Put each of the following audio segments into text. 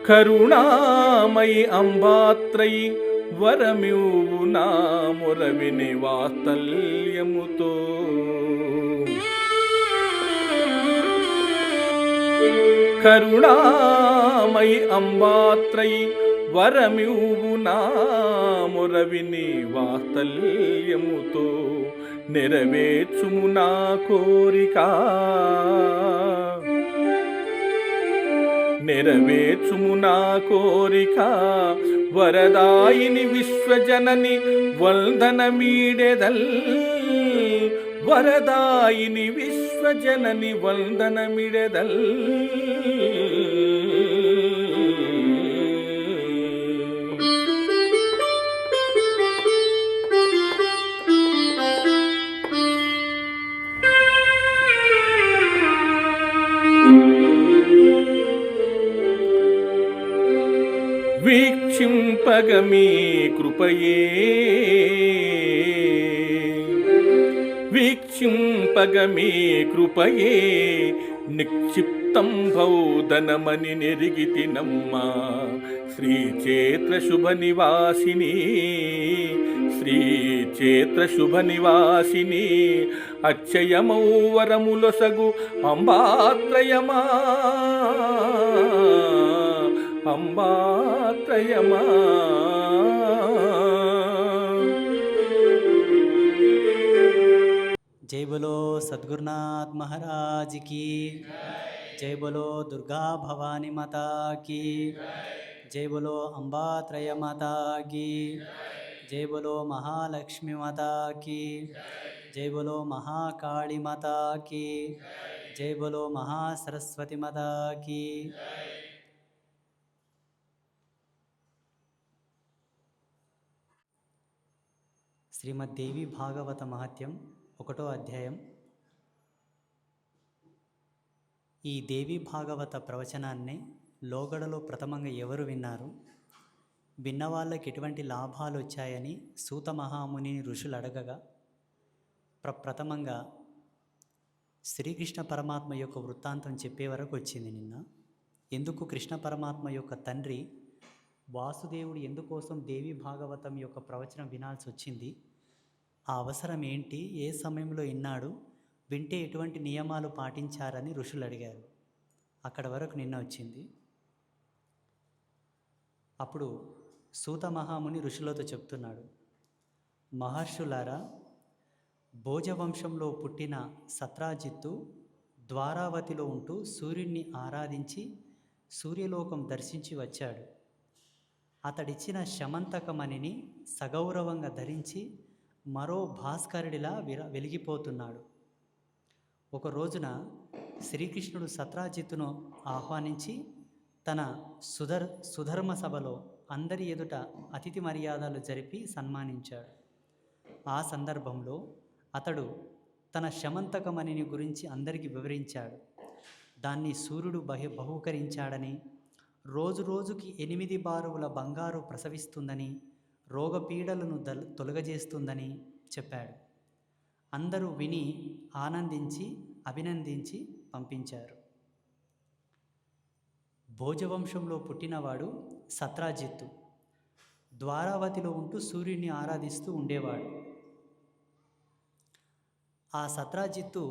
కరుణామయి అంబాత్రయి వరమివ్వు నా మొరవిని వాత్సల్యముతో. కరుణామయి అంబాత్రయి వరమివ్వు నా మొరవిని వాత్సల్యముతో. నెరవేర్చుము నా కోరిక, నెరవేర్చుము నా కోరిక. వరదాయిని విశ్వజనని వందనమీడెదల్, వరదాయిని విశ్వజనని వందనమిడెదల్. వీక్షింపగ మీ కృపయే, వీక్షింపగ మీ కృపయే. నిక్షిప్తం బౌధనమని నెరిగితినమ్మా. శ్రీక్షేత్ర శుభ నివాసిని, శ్రీక్షేత్ర శుభ నివాసిని. అక్షయమౌ వరములొసగు అంబాత్రయమా, అంబాత్రయమా. जय बोलो सद्गुरुनाथ महाराज की जय, बोलो दुर्गा भवानी माता की जय, बोलो अंबात्रय माता की जय, बोलो महालक्ष्मी माता की जय, बोलो महाकाली माता की जय, बोलो महासरस्वती माता की. శ్రీమద్దేవి భాగవత మహత్యం 1వ అధ్యాయం. ఈ దేవి భాగవత ప్రవచనాన్ని లోగడలో ప్రథమంగా ఎవరు విన్నారు, విన్న వాళ్ళకి ఎటువంటి లాభాలు వచ్చాయని సూత మహామునిని ఋషులు అడగగా, ప్రథమంగా శ్రీకృష్ణ పరమాత్మ యొక్క వృత్తాంతం చెప్పే వరకు వచ్చింది నిన్న. ఎందుకు కృష్ణ పరమాత్మ యొక్క తండ్రి వాసుదేవుడు ఎందుకోసం దేవి భాగవతం యొక్క ప్రవచనం వినాల్సి వచ్చింది, ఆ అవసరం ఏంటి, ఏ సమయంలో విన్నాడు, వింటే ఎటువంటి నియమాలు పాటించారని ఋషులు అడిగారు. అక్కడ వరకు నిన్న వచ్చింది. అప్పుడు సూత మహాముని ఋషులతో చెప్తున్నాడు, మహర్షులారా, భోజవంశంలో పుట్టిన సత్రాజిత్తు ద్వారావతిలో ఉంటూ సూర్యుడిని ఆరాధించి సూర్యలోకం దర్శించి వచ్చాడు. అతడిచ్చిన శమంతకమణిని సగౌరవంగా ధరించి మరో భాస్కరుడిలా వెలిగిపోతున్నాడు. ఒక రోజున శ్రీకృష్ణుడు సత్రాజిత్తును ఆహ్వానించి తన సుధర్మ సభలో అందరి ఎదుట అతిథి మర్యాదలు జరిపి సన్మానించాడు. ఆ సందర్భంలో అతడు తన శమంతకమణిని గురించి అందరికీ వివరించాడు. దాన్ని సూర్యుడు బహూకరించాడని, రోజు రోజుకి 8 బారువుల బంగారు ప్రసవిస్తుందని, రోగపీడలను తొలగజేస్తుందని చెప్పాడు. అందరూ విని ఆనందించి అభినందించి పంపించారు. భోజవంశంలో పుట్టినవాడు సత్రాజిత్తు ద్వారావతిలో ఉంటూ సూర్యుడిని ఆరాధిస్తూ ఉండేవాడు. ఆ సత్రాజిత్తు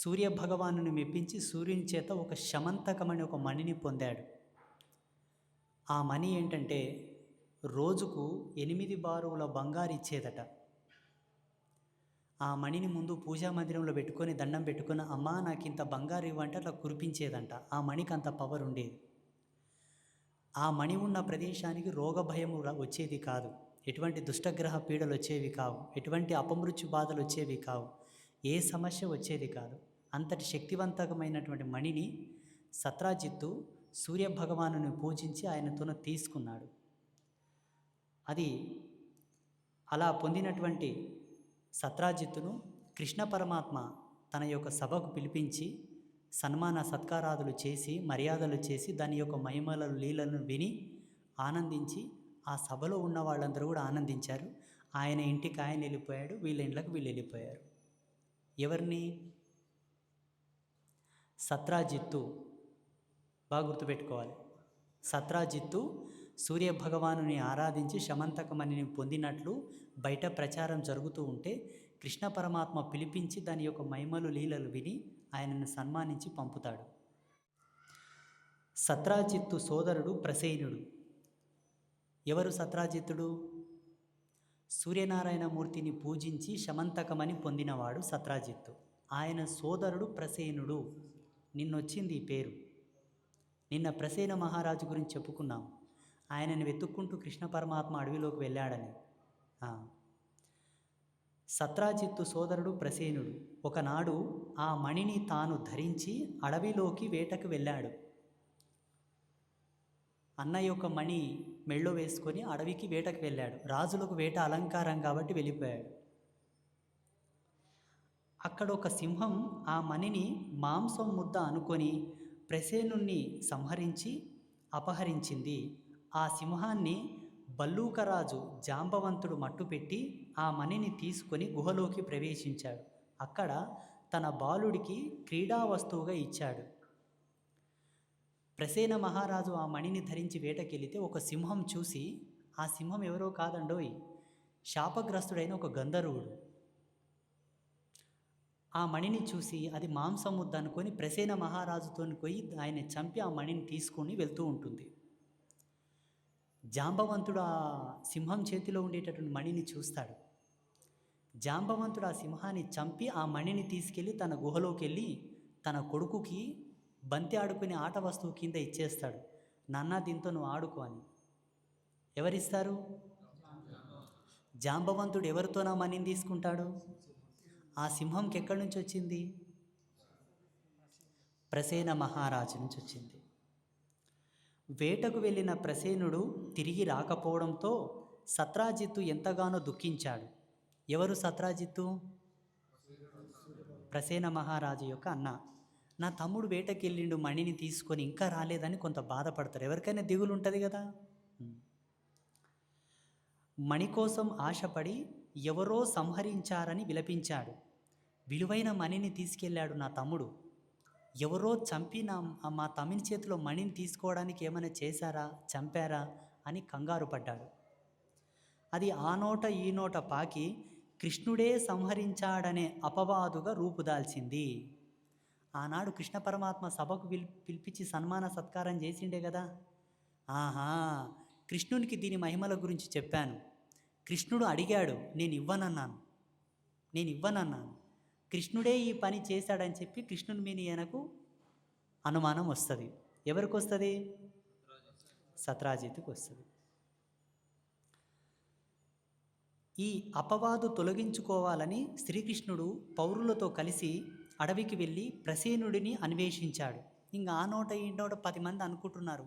సూర్యభగవానుని మెప్పించి సూర్యుని చేత ఒక శమంతకమని ఒక మణిని పొందాడు. ఆ మణి ఏంటంటే రోజుకు 8 బారువుల బంగారు ఇచ్చేదట. ఆ మణిని ముందు పూజా మందిరంలో పెట్టుకొని దండం పెట్టుకుని, అమ్మా నాకు ఇంత బంగారు ఇవ్వంటే అట్లా కురిపించేదంట. ఆ మణికి అంత పవర్ ఉండేది. ఆ మణి ఉన్న ప్రదేశానికి రోగ భయము వచ్చేది కాదు, ఎటువంటి దుష్టగ్రహ పీడలు వచ్చేవి కావు, ఎటువంటి అపమృత్యు బాధలు వచ్చేవి కావు, ఏ సమస్య వచ్చేది కాదు. అంతటి శక్తివంతమైనటువంటి మణిని సత్రాజిత్తు సూర్యభగవానుని పూజించి ఆయనతోన తీసుకున్నాడు. అది అలా పొందినటువంటి సత్రాజిత్తును కృష్ణ పరమాత్మ తన యొక్క సభకు పిలిపించి సన్మాన సత్కారాదులు చేసి మర్యాదలు చేసి దాని యొక్క మహిమల లీలను విని ఆనందించి ఆ సభలో ఉన్న వాళ్ళందరూ కూడా ఆనందించారు. ఆయన ఇంటికి ఆయన వెళ్ళిపోయాడు, వీళ్ళ ఇంట్లోకి వీళ్ళు వెళ్ళిపోయారు. ఎవరిని? సత్రాజిత్తు. బాగా గుర్తుపెట్టుకోవాలి. సత్రాజిత్తు సూర్యభగవానుని ఆరాధించి శమంతకమణిని పొందినట్లు బయట ప్రచారం జరుగుతూ ఉంటే కృష్ణ పరమాత్మ పిలిపించి దాని యొక్క మహిమలు లీలలు విని ఆయనను సన్మానించి పంపుతాడు. సత్రాజిత్తు సోదరుడు ప్రసేనుడు. ఎవరు సత్రాజిత్తుడు? సూర్యనారాయణమూర్తిని పూజించి శమంతకమని పొందినవాడు సత్రాజిత్తు. ఆయన సోదరుడు ప్రసేనుడు. నిన్నొచ్చింది ఈ పేరు. నిన్న ప్రసేన మహారాజు గురించి చెప్పుకున్నాం. ఆయనను వెతుక్కుంటూ కృష్ణ పరమాత్మ అడవిలోకి వెళ్ళాడని. సత్రాజిత్తు సోదరుడు ప్రసేనుడు ఒకనాడు ఆ మణిని తాను ధరించి అడవిలోకి వేటకు వెళ్ళాడు. అన్న యొక్క మణి మెళ్ళో వేసుకొని అడవికి వేటకు వెళ్ళాడు. రాజులకు వేట అలంకారం కాబట్టి వెళ్ళిపోయాడు. అక్కడ ఒక సింహం ఆ మణిని మాంసం ముద్ద అనుకొని ప్రసేనుణ్ణి సంహరించి అపహరించింది. ఆ సింహాన్ని బల్లూకరాజు జాంబవంతుడు మట్టుపెట్టి ఆ మణిని తీసుకొని గుహలోకి ప్రవేశించాడు. అక్కడ తన బాలుడికి క్రీడా వస్తువుగా ఇచ్చాడు. ప్రసేన మహారాజు ఆ మణిని ధరించి వేటకెళితే ఒక సింహం చూసి, ఆ సింహం ఎవరో కాదండోయ్, శాపగ్రస్తుడైన ఒక గంధర్వుడు. ఆ మణిని చూసి అది మాంసం ముద్ద అనుకొని ప్రసేన మహారాజుతో పోయి ఆయన చంపి ఆ మణిని తీసుకొని వెళ్తూ ఉంటుంది. జాంబవంతుడు ఆ సింహం చేతిలో ఉండేటటువంటి మణిని చూస్తాడు. జాంబవంతుడు ఆ సింహాన్ని చంపి ఆ మణిని తీసుకెళ్ళి తన గుహలోకి వెళ్ళి తన కొడుకుకి బంతి ఆడుకునే ఆట వస్తువు కింద ఇచ్చేస్తాడు. నాన్న దీంతో నువ్వు ఆడుకో అని. ఎవరిస్తారు? జాంబవంతుడు ఎవరితోనా మణిని తీసుకుంటాడు? ఆ సింహంకి ఎక్కడి నుంచి వచ్చింది? ప్రసేన మహారాజు నుంచి వచ్చింది. వేటకు వెళ్ళిన ప్రసేనుడు తిరిగి రాకపోవడంతో సత్రాజిత్తు ఎంతగానో దుఃఖించాడు. ఎవరు సత్రాజిత్తు? ప్రసేన మహారాజు యొక్క అన్న. నా తమ్ముడు వేటకెళ్ళిండు, మణిని తీసుకొని ఇంకా రాలేదని కొంత బాధపడతారు. ఎవరికైనా దిగులు ఉంటుంది కదా. మణి కోసం ఆశపడి ఎవరో సంహరించారని విలపించాడు. విలువైన మణిని తీసుకెళ్ళాడు నా తమ్ముడు, ఎవరో చంపి మా తమ్ముని చేతిలో మణిని తీసుకోవడానికి ఏమైనా చేశారా, చంపారా అని కంగారు పడ్డాడు. అది ఆ నోట ఈ నోట పాకి కృష్ణుడే సంహరించాడనే అపవాదుగా రూపుదాల్చింది. ఆనాడు కృష్ణ పరమాత్మ సభకు పిలిపించి సన్మాన సత్కారం చేసిండే కదా. ఆహా, కృష్ణునికి దీని మహిమల గురించి చెప్పాను. కృష్ణుడు అడిగాడు, నేను ఇవ్వనన్నాను. కృష్ణుడే ఈ పని చేశాడని చెప్పి కృష్ణుని మీద ఈయనకు అనుమానం వస్తుంది. ఎవరికి వస్తుంది? సత్రాజిత్తుకు వస్తుంది. ఈ అపవాదు తొలగించుకోవాలని శ్రీకృష్ణుడు పౌరులతో కలిసి అడవికి వెళ్ళి ప్రసేనుడిని అన్వేషించాడు. ఇంకా ఆ నోట ఈ నోట 10 మంది అనుకుంటున్నారు,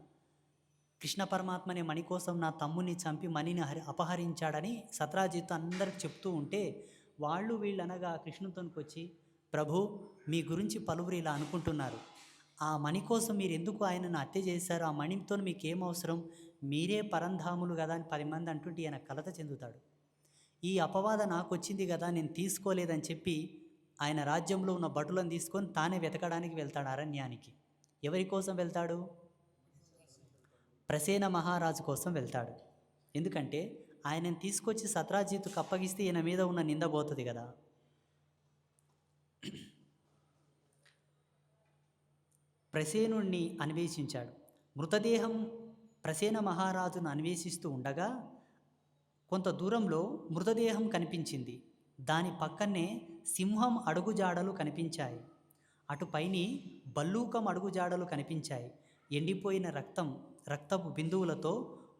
కృష్ణ పరమాత్మనే మణి కోసం నా తమ్ముని చంపి మణిని అపహరించాడని సత్రాజిత్తు అందరికి చెప్తూ ఉంటే వాళ్ళు వీళ్ళనగా కృష్ణుతోనికి వచ్చి, ప్రభు మీ గురించి పలువురు ఇలా అనుకుంటున్నారు, ఆ మణి కోసం మీరు ఎందుకు ఆయనను హత్య చేశారు, ఆ మణితో మీకేం అవసరం, మీరే పరంధాములు కదా అని 10 మంది అంటుంటే ఆయన కలత చెందుతాడు. ఈ అపవాద నాకు వచ్చింది కదా, నేను తీసుకోలేదని చెప్పి ఆయన రాజ్యంలో ఉన్న భటులను తీసుకొని తానే వెతకడానికి వెళ్తాడు అరణ్యానికి. ఎవరి కోసం వెళ్తాడు? ప్రసేన మహారాజు కోసం వెళ్తాడు. ఎందుకంటే ఆయనను తీసుకొచ్చి సత్రాజిత్తుకు అప్పగిస్తే ఈయన మీద ఉన్న నింద పోతుంది కదా. ప్రసేనుణ్ణి అన్వేషించాడు. మృతదేహం ప్రసేన మహారాజును అన్వేషిస్తూ ఉండగా కొంత దూరంలో మృతదేహం కనిపించింది. దాని పక్కనే సింహం అడుగుజాడలు కనిపించాయి. అటుపైని బల్లూకం అడుగుజాడలు కనిపించాయి. ఎండిపోయిన రక్తపు బిందువులతో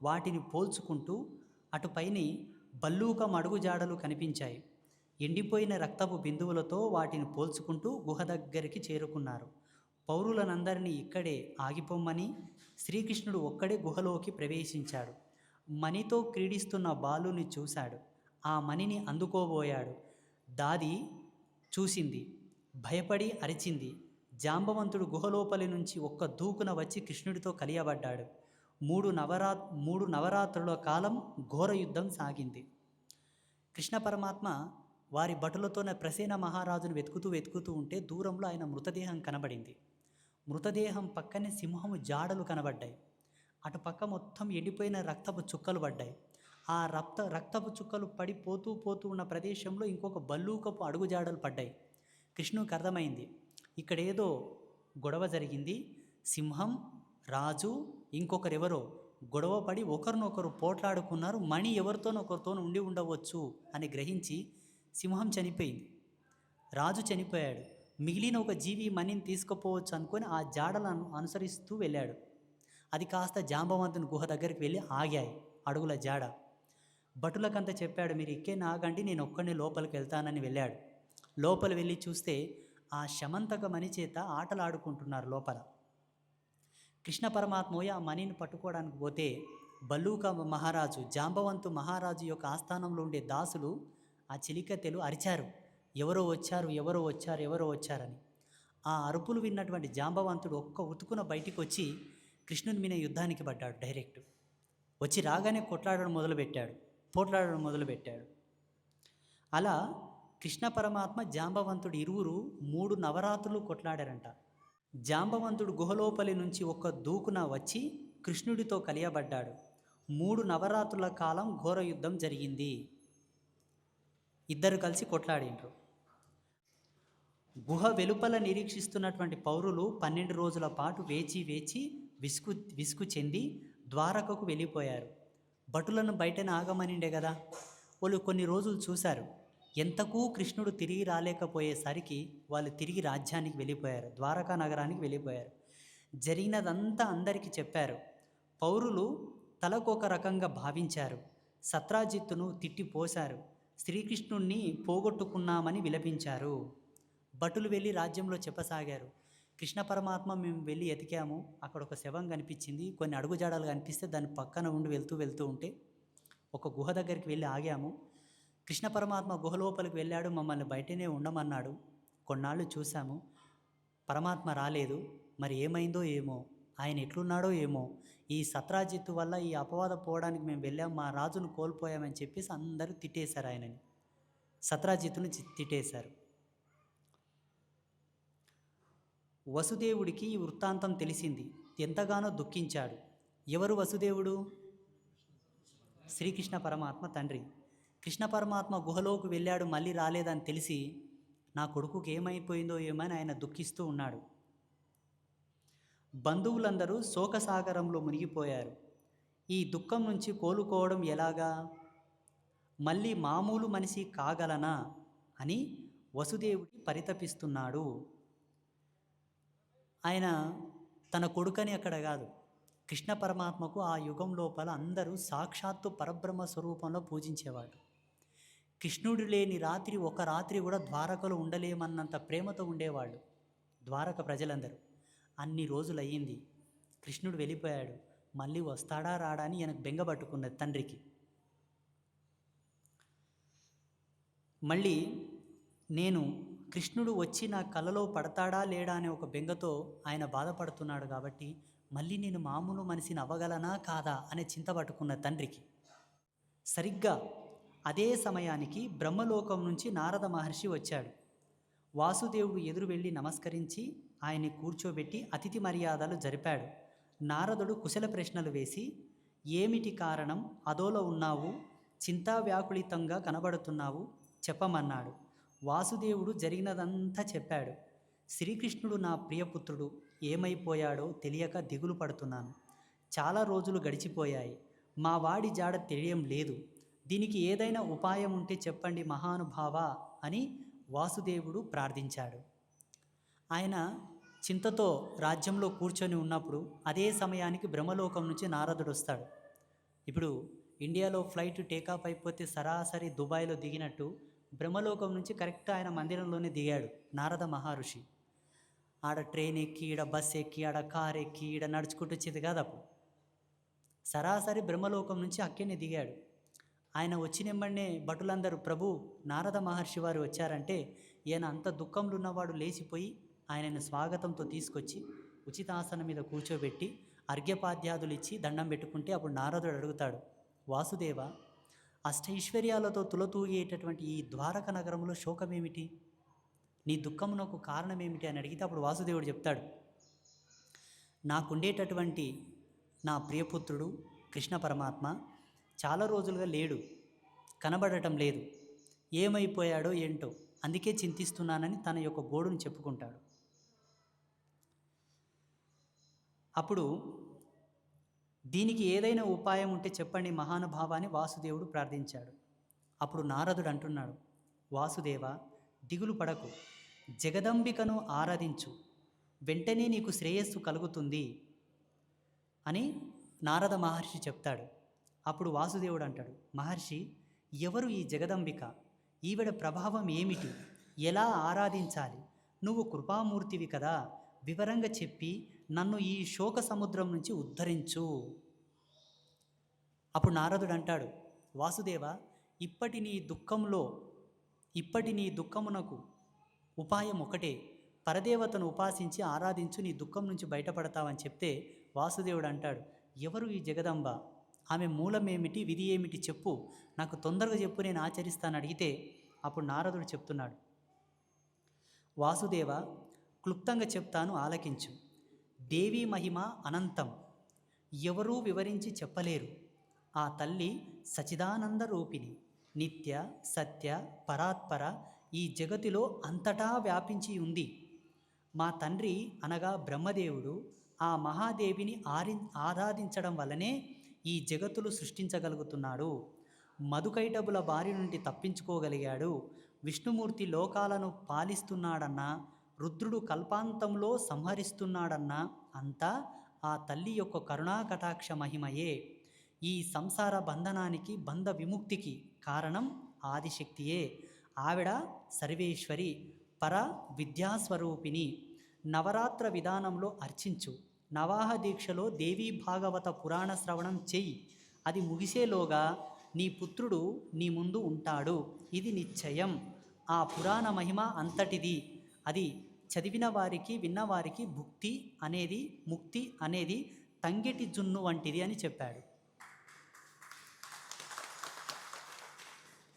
వాటిని పోల్చుకుంటూ అటుపైని బల్లూకం అడుగుజాడలు కనిపించాయి. ఎండిపోయిన రక్తపు బిందువులతో వాటిని పోల్చుకుంటూ గుహ దగ్గరికి చేరుకున్నారు. పౌరులనందరినీ ఇక్కడే ఆగిపోమ్మని శ్రీకృష్ణుడు ఒక్కడే గుహలోకి ప్రవేశించాడు. మణితో క్రీడిస్తున్న బాలుని చూశాడు. ఆ మణిని అందుకోబోయాడు. దాది చూసింది, భయపడి అరిచింది. జాంబవంతుడు గుహలోపలి నుంచి ఒక్క దూకున వచ్చి కృష్ణుడితో కలియబడ్డాడు. 3 నవరాత్రుల కాలం ఘోర యుద్ధం సాగింది. కృష్ణ పరమాత్మ వారి భటులతోనే ప్రసేన మహారాజును వెతుకుతూ ఉంటే దూరంలో ఆయన మృతదేహం కనబడింది. మృతదేహం పక్కనే సింహము జాడలు కనబడ్డాయి. అటు పక్క మొత్తం ఎండిపోయిన రక్తపు చుక్కలు పడ్డాయి. ఆ రక్తపు చుక్కలు పడి పోతూ ఉన్న ప్రదేశంలో ఇంకొక బల్లూకపు అడుగుజాడలు పడ్డాయి. కృష్ణునికి అర్థమైంది, ఇక్కడేదో గొడవ జరిగింది. సింహం, రాజు, ఇంకొకరెవరో గొడవ పడి ఒకరినొకరు పోట్లాడుకున్నారు. మణి ఎవరితోనొకరితో ఉండి ఉండవచ్చు అని గ్రహించి సింహం చనిపోయింది, రాజు చనిపోయాడు. మిగిలిన ఒక జీవి మణిని తీసుకుపోవచ్చు అనుకొని ఆ జాడలను అనుసరిస్తూ వెళ్ళాడు. అది కాస్త జాంబవంతుని గుహ దగ్గరికి వెళ్ళి ఆగాయి అడుగుల జాడ. భటులకంతా చెప్పాడు, మీరు ఇక్కేనా ఆగండి, నేను ఒక్కడిని లోపలికి వెళ్తానని వెళ్ళాడు. లోపల వెళ్ళి చూస్తే ఆ శమంతక మణి చేత ఆటలు ఆడుకుంటున్నారు లోపల. కృష్ణ పరమాత్మోయ ఆ మణిని పట్టుకోవడానికి పోతే బల్లూక మహారాజు, జాంబవంతు మహారాజు యొక్క ఆస్థానంలో ఉండే దాసులు, ఆ చిలికత్తెలు అరిచారు, ఎవరో వచ్చారు, ఎవరో వచ్చారు, ఎవరో వచ్చారని. ఆ అరుపులు విన్నటువంటి జాంబవంతుడు ఒక్క ఉతుకున బయటికి వచ్చి కృష్ణుని మీద యుద్ధానికి పడ్డాడు. డైరెక్ట్ వచ్చి రాగానే పోట్లాడడం మొదలుపెట్టాడు. అలా కృష్ణ పరమాత్మ జాంబవంతుడు ఇరువురు 3 నవరాత్రులు కొట్లాడారంట. జాంబవంతుడు గుహలోపలి నుంచి ఒక్క దూకున వచ్చి కృష్ణుడితో కలియబడ్డాడు. 3 నవరాత్రుల కాలం ఘోర యుద్ధం జరిగింది. ఇద్దరు కలిసి కొట్లాడిండ్రు. గుహ వెలుపల నిరీక్షిస్తున్నటువంటి పౌరులు 12 రోజుల పాటు వేచి విసుగు చెంది ద్వారకకు వెళ్ళిపోయారు. భటులను బయటనే ఆగమనిండే కదా. వాళ్ళు కొన్ని రోజులు చూశారు. ఎంతకు కృష్ణుడు తిరిగి రాలేకపోయేసరికి వాళ్ళు తిరిగి రాజ్యానికి వెళ్ళిపోయారు, ద్వారకా నగరానికి వెళ్ళిపోయారు. జరిగినదంతా అందరికీ చెప్పారు. పౌరులు తలకొక రకంగా భావించారు. సత్రాజిత్తును తిట్టిపోశారు. శ్రీకృష్ణుణ్ణి పోగొట్టుకున్నామని విలపించారు. భటులు వెళ్ళి రాజ్యంలో చెప్పసాగారు, కృష్ణ పరమాత్మ మేము వెళ్ళి ఎతికాము, అక్కడ ఒక శవం కనిపించింది, కొన్ని అడుగుజాడలు కనిపిస్తే దాని పక్కన ఉండి వెళ్తూ ఉంటే ఒక గుహ దగ్గరికి వెళ్ళి ఆగాము. కృష్ణ పరమాత్మ గుహలోపలికి వెళ్ళాడు, మమ్మల్ని బయటనే ఉండమన్నాడు. కొన్నాళ్ళు చూశాము, పరమాత్మ రాలేదు. మరి ఏమైందో ఏమో, ఆయన ఎట్లున్నాడో ఏమో. ఈ సత్రాజిత్తు వల్ల ఈ అపవాదం పోవడానికి మేము వెళ్ళాం, మా రాజును కోల్పోయామని చెప్పేసి అందరూ తిట్టేశారు ఆయనని. సత్రాజిత్తుని తిట్టేశారు. వసుదేవుడికి ఈ వృత్తాంతం తెలిసింది. ఎంతగానో దుఃఖించాడు. ఎవరు వసుదేవుడు? శ్రీకృష్ణ పరమాత్మ తండ్రి. కృష్ణ పరమాత్మ గుహలోకి వెళ్ళాడు, మళ్ళీ రాలేదని తెలిసి నా కొడుకుకి ఏమైపోయిందో ఏమని ఆయన దుఃఖిస్తూ ఉన్నాడు. బంధువులందరూ శోకసాగరంలో మునిగిపోయారు. ఈ దుఃఖం నుంచి కోలుకోవడం ఎలాగా, మళ్ళీ మామూలు మనిషి కాగలనా అని వసుదేవుడి పరితపిస్తున్నాడు. ఆయన తన కొడుకని అక్కడ కాదు, కృష్ణ పరమాత్మకు ఆ యుగం లోపల అందరూ సాక్షాత్తు పరబ్రహ్మ స్వరూపంలో పూజించేవాడు. కృష్ణుడు లేని రాత్రి ఒక రాత్రి కూడా ద్వారకలో ఉండలేమన్నంత ప్రేమతో ఉండేవాళ్ళు ద్వారక ప్రజలందరూ. అన్ని రోజులు అయ్యింది, కృష్ణుడు వెళ్ళిపోయాడు, మళ్ళీ వస్తాడా రాడా అని ఆయనకు బెంగపట్టుకున్నది తండ్రికి. మళ్ళీ నేను కృష్ణుడు వచ్చి నా కలలో పడతాడా లేడా అనే ఒక బెంగతో ఆయన బాధపడుతున్నాడు కాబట్టి మళ్ళీ నేను మామూలు మనిషిని అవ్వగలనా కాదా అనే చింత పట్టుకున్న తండ్రికి. సరిగ్గా అదే సమయానికి బ్రహ్మలోకం నుంచి నారద మహర్షి వచ్చాడు. వాసుదేవుడు ఎదురు వెళ్ళి నమస్కరించి ఆయన్ని కూర్చోబెట్టి అతిథి మర్యాదలు జరిపాడు. నారదుడు కుశల ప్రశ్నలు వేసి, ఏమిటి కారణం, అదోలో ఉన్నావు, చింతావ్యాకులితంగా కనబడుతున్నావు, చెప్పమన్నాడు. వాసుదేవుడు జరిగినదంతా చెప్పాడు. శ్రీకృష్ణుడు నా ప్రియపుత్రుడు, ఏమైపోయాడో తెలియక దిగులు పడుతున్నాను. చాలా రోజులు గడిచిపోయాయి, మా వాడి జాడ తెలియడం లేదు. దీనికి ఏదైనా ఉపాయం ఉంటే చెప్పండి మహానుభావ అని వాసుదేవుడు ప్రార్థించాడు. ఆయన చింతతో రాజ్యంలో కూర్చొని ఉన్నప్పుడు అదే సమయానికి బ్రహ్మలోకం నుంచి నారదుడు వస్తాడు. ఇప్పుడు ఇండియాలో ఫ్లైట్ టేకాఫ్ అయిపోతే సరాసరి దుబాయ్లో దిగినట్టు బ్రహ్మలోకం నుంచి కరెక్ట్ ఆయన మందిరంలోనే దిగాడు నారద మహర్షి. ఆడ ట్రైన్ ఎక్కి, ఈడ బస్ ఎక్కి, ఆడ కార్ ఎక్కి, ఈడ నడుచుకుంటూ వచ్చేది కాదు. అప్పుడు సరాసరి బ్రహ్మలోకం నుంచి అక్కడనే దిగాడు. ఆయన వచ్చినెంబడినే భటులందరూ, ప్రభు నారద మహర్షి వారు వచ్చారంటే ఈయన అంత దుఃఖంలో ఉన్నవాడు లేచిపోయి ఆయనను స్వాగతంతో తీసుకొచ్చి ఉచితాసనం మీద కూర్చోబెట్టి అర్ఘ్యపాద్యాదులు ఇచ్చి దండం పెట్టుకుంటే అప్పుడు నారదుడు అడుగుతాడు, వాసుదేవ, అష్టైశ్వర్యాలతో తులతూగేటటువంటి ఈ ద్వారక నగరంలో శోకమేమిటి, నీ దుఃఖమునకు కారణమేమిటి అని అడిగితే అప్పుడు వాసుదేవుడు చెప్తాడు, నాకుండేటటువంటి నా ప్రియపుత్రుడు కృష్ణ పరమాత్మ చాలా రోజులుగా లేడు, కనబడటం లేదు, ఏమైపోయాడో ఏంటో, అందుకే చింతిస్తున్నానని తన యొక్క గోడును చెప్పుకుంటాడు. అప్పుడు దీనికి ఏదైనా ఉపాయం ఉంటే చెప్పండి మహానుభావాన్ని వాసుదేవుడు ప్రార్థించాడు. అప్పుడు నారదుడు అంటున్నాడు, వాసుదేవ దిగులు పడకు, జగదంబికను ఆరాధించు, వెంటనే నీకు శ్రేయస్సు కలుగుతుంది అని నారద మహర్షి చెప్తాడు. అప్పుడు వాసుదేవుడు అంటాడు, మహర్షి ఎవరు ఈ జగదంబిక, ఈవిడ ప్రభావం ఏమిటి, ఎలా ఆరాధించాలి, నువ్వు కృపామూర్తివి కదా, వివరంగా చెప్పి నన్ను ఈ శోక సముద్రం నుంచి ఉద్ధరించు. అప్పుడు నారదుడు అంటాడు, వాసుదేవ ఇప్పటి నీ దుఃఖమునకు ఉపాయం ఒకటే, పరదేవతను ఉపాసించి ఆరాధించు, నీ దుఃఖం నుంచి బయటపడతావని చెప్తే వాసుదేవుడు అంటాడు, ఎవరు ఈ జగదంబ, ఆమె మూలమేమిటి, విధి ఏమిటి చెప్పు, నాకు తొందరగా చెప్పు, నేను ఆచరిస్తాను అడిగితే అప్పుడు నారదుడు చెప్తున్నాడు, వాసుదేవ క్లుప్తంగా చెప్తాను ఆలకించు. దేవీ మహిమ అనంతం, ఎవరూ వివరించి చెప్పలేరు. ఆ తల్లి సచిదానంద రూపిణి, నిత్య సత్య పరాత్పర, ఈ జగతిలో అంతటా వ్యాపించి ఉంది. మా తండ్రి అనగా బ్రహ్మదేవుడు ఆ మహాదేవిని ఆరాధించడం వల్లనే ఈ జగత్తులు సృష్టించగలుగుతున్నాడు. మధుకైటబుల బారి నుండి తప్పించుకోగలిగాడు. విష్ణుమూర్తి లోకాలను పాలిస్తున్నాడన్నా, రుద్రుడు కల్పాంతంలో సంహరిస్తున్నాడన్నా అంతా ఆ తల్లి యొక్క కరుణాకటాక్ష మహిమయే. ఈ సంసార బంధనానికి, బంధ విముక్తికి కారణం ఆదిశక్తియే. ఆవిడ సర్వేశ్వరి, పర విద్యాస్వరూపిణి. నవరాత్ర విధానంలో అర్చించు, నవాహ దీక్షలో దేవీ భాగవత పురాణ శ్రవణం చెయ్యి, అది ముగిసేలోగా నీ పుత్రుడు నీ ముందు ఉంటాడు, ఇది నిశ్చయం. ఆ పురాణ మహిమ అంతటిది, అది చదివిన వారికి, విన్నవారికి ముక్తి అనేది తంగెటి జున్ను వంటిది అని చెప్పాడు.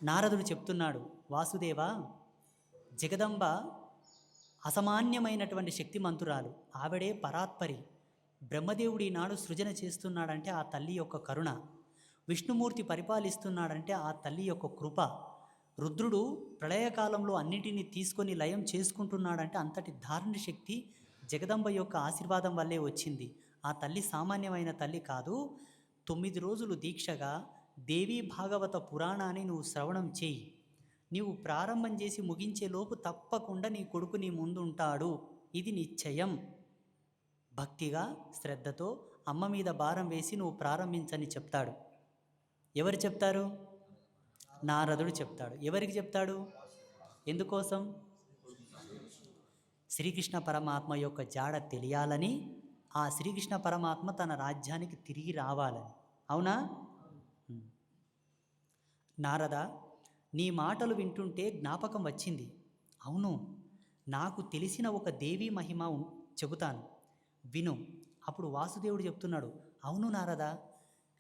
నారదుడు చెప్తున్నాడు, వాసుదేవ జగదంబ అసామాన్యమైనటువంటి శక్తిమంతురాలు, ఆవిడే పరాత్పరి. బ్రహ్మదేవుడి నాడు సృజన చేస్తున్నాడంటే ఆ తల్లి యొక్క కరుణ, విష్ణుమూర్తి పరిపాలిస్తున్నాడంటే ఆ తల్లి యొక్క కృప, రుద్రుడు ప్రళయకాలంలో అన్నిటినీ తీసుకొని లయం చేసుకుంటున్నాడంటే అంతటి దారుణ శక్తి జగదంబ యొక్క ఆశీర్వాదం వల్లే వచ్చింది. ఆ తల్లి సామాన్యమైన తల్లి కాదు. 9 రోజులు దీక్షగా దేవీ భాగవత పురాణాన్ని నువ్వు శ్రవణం చేయి. నీవు ప్రారంభం చేసి ముగించేలోపు తప్పకుండా నీ కొడుకు నీ ముందు ఉంటాడు, ఇది నిశ్చయం. భక్తిగా శ్రద్ధతో అమ్మ మీద భారం వేసి నువ్వు ప్రారంభించని చెప్తాడు. ఎవరు చెప్తారు? నారదుడు చెప్తాడు. ఎవరికి చెప్తాడు? ఎందుకోసం? శ్రీకృష్ణ పరమాత్మ యొక్క జాడ తెలియాలని, ఆ శ్రీకృష్ణ పరమాత్మ తన రాజ్యానికి తిరిగి రావాలని. అవునా? నారద నీ మాటలు వింటుంటే జ్ఞాపకం వచ్చింది. అవును, నాకు తెలిసిన ఒక దేవీ మహిమ చెబుతాను, విను. అప్పుడు వాసుదేవుడు చెప్తున్నాడు, అవును నారద,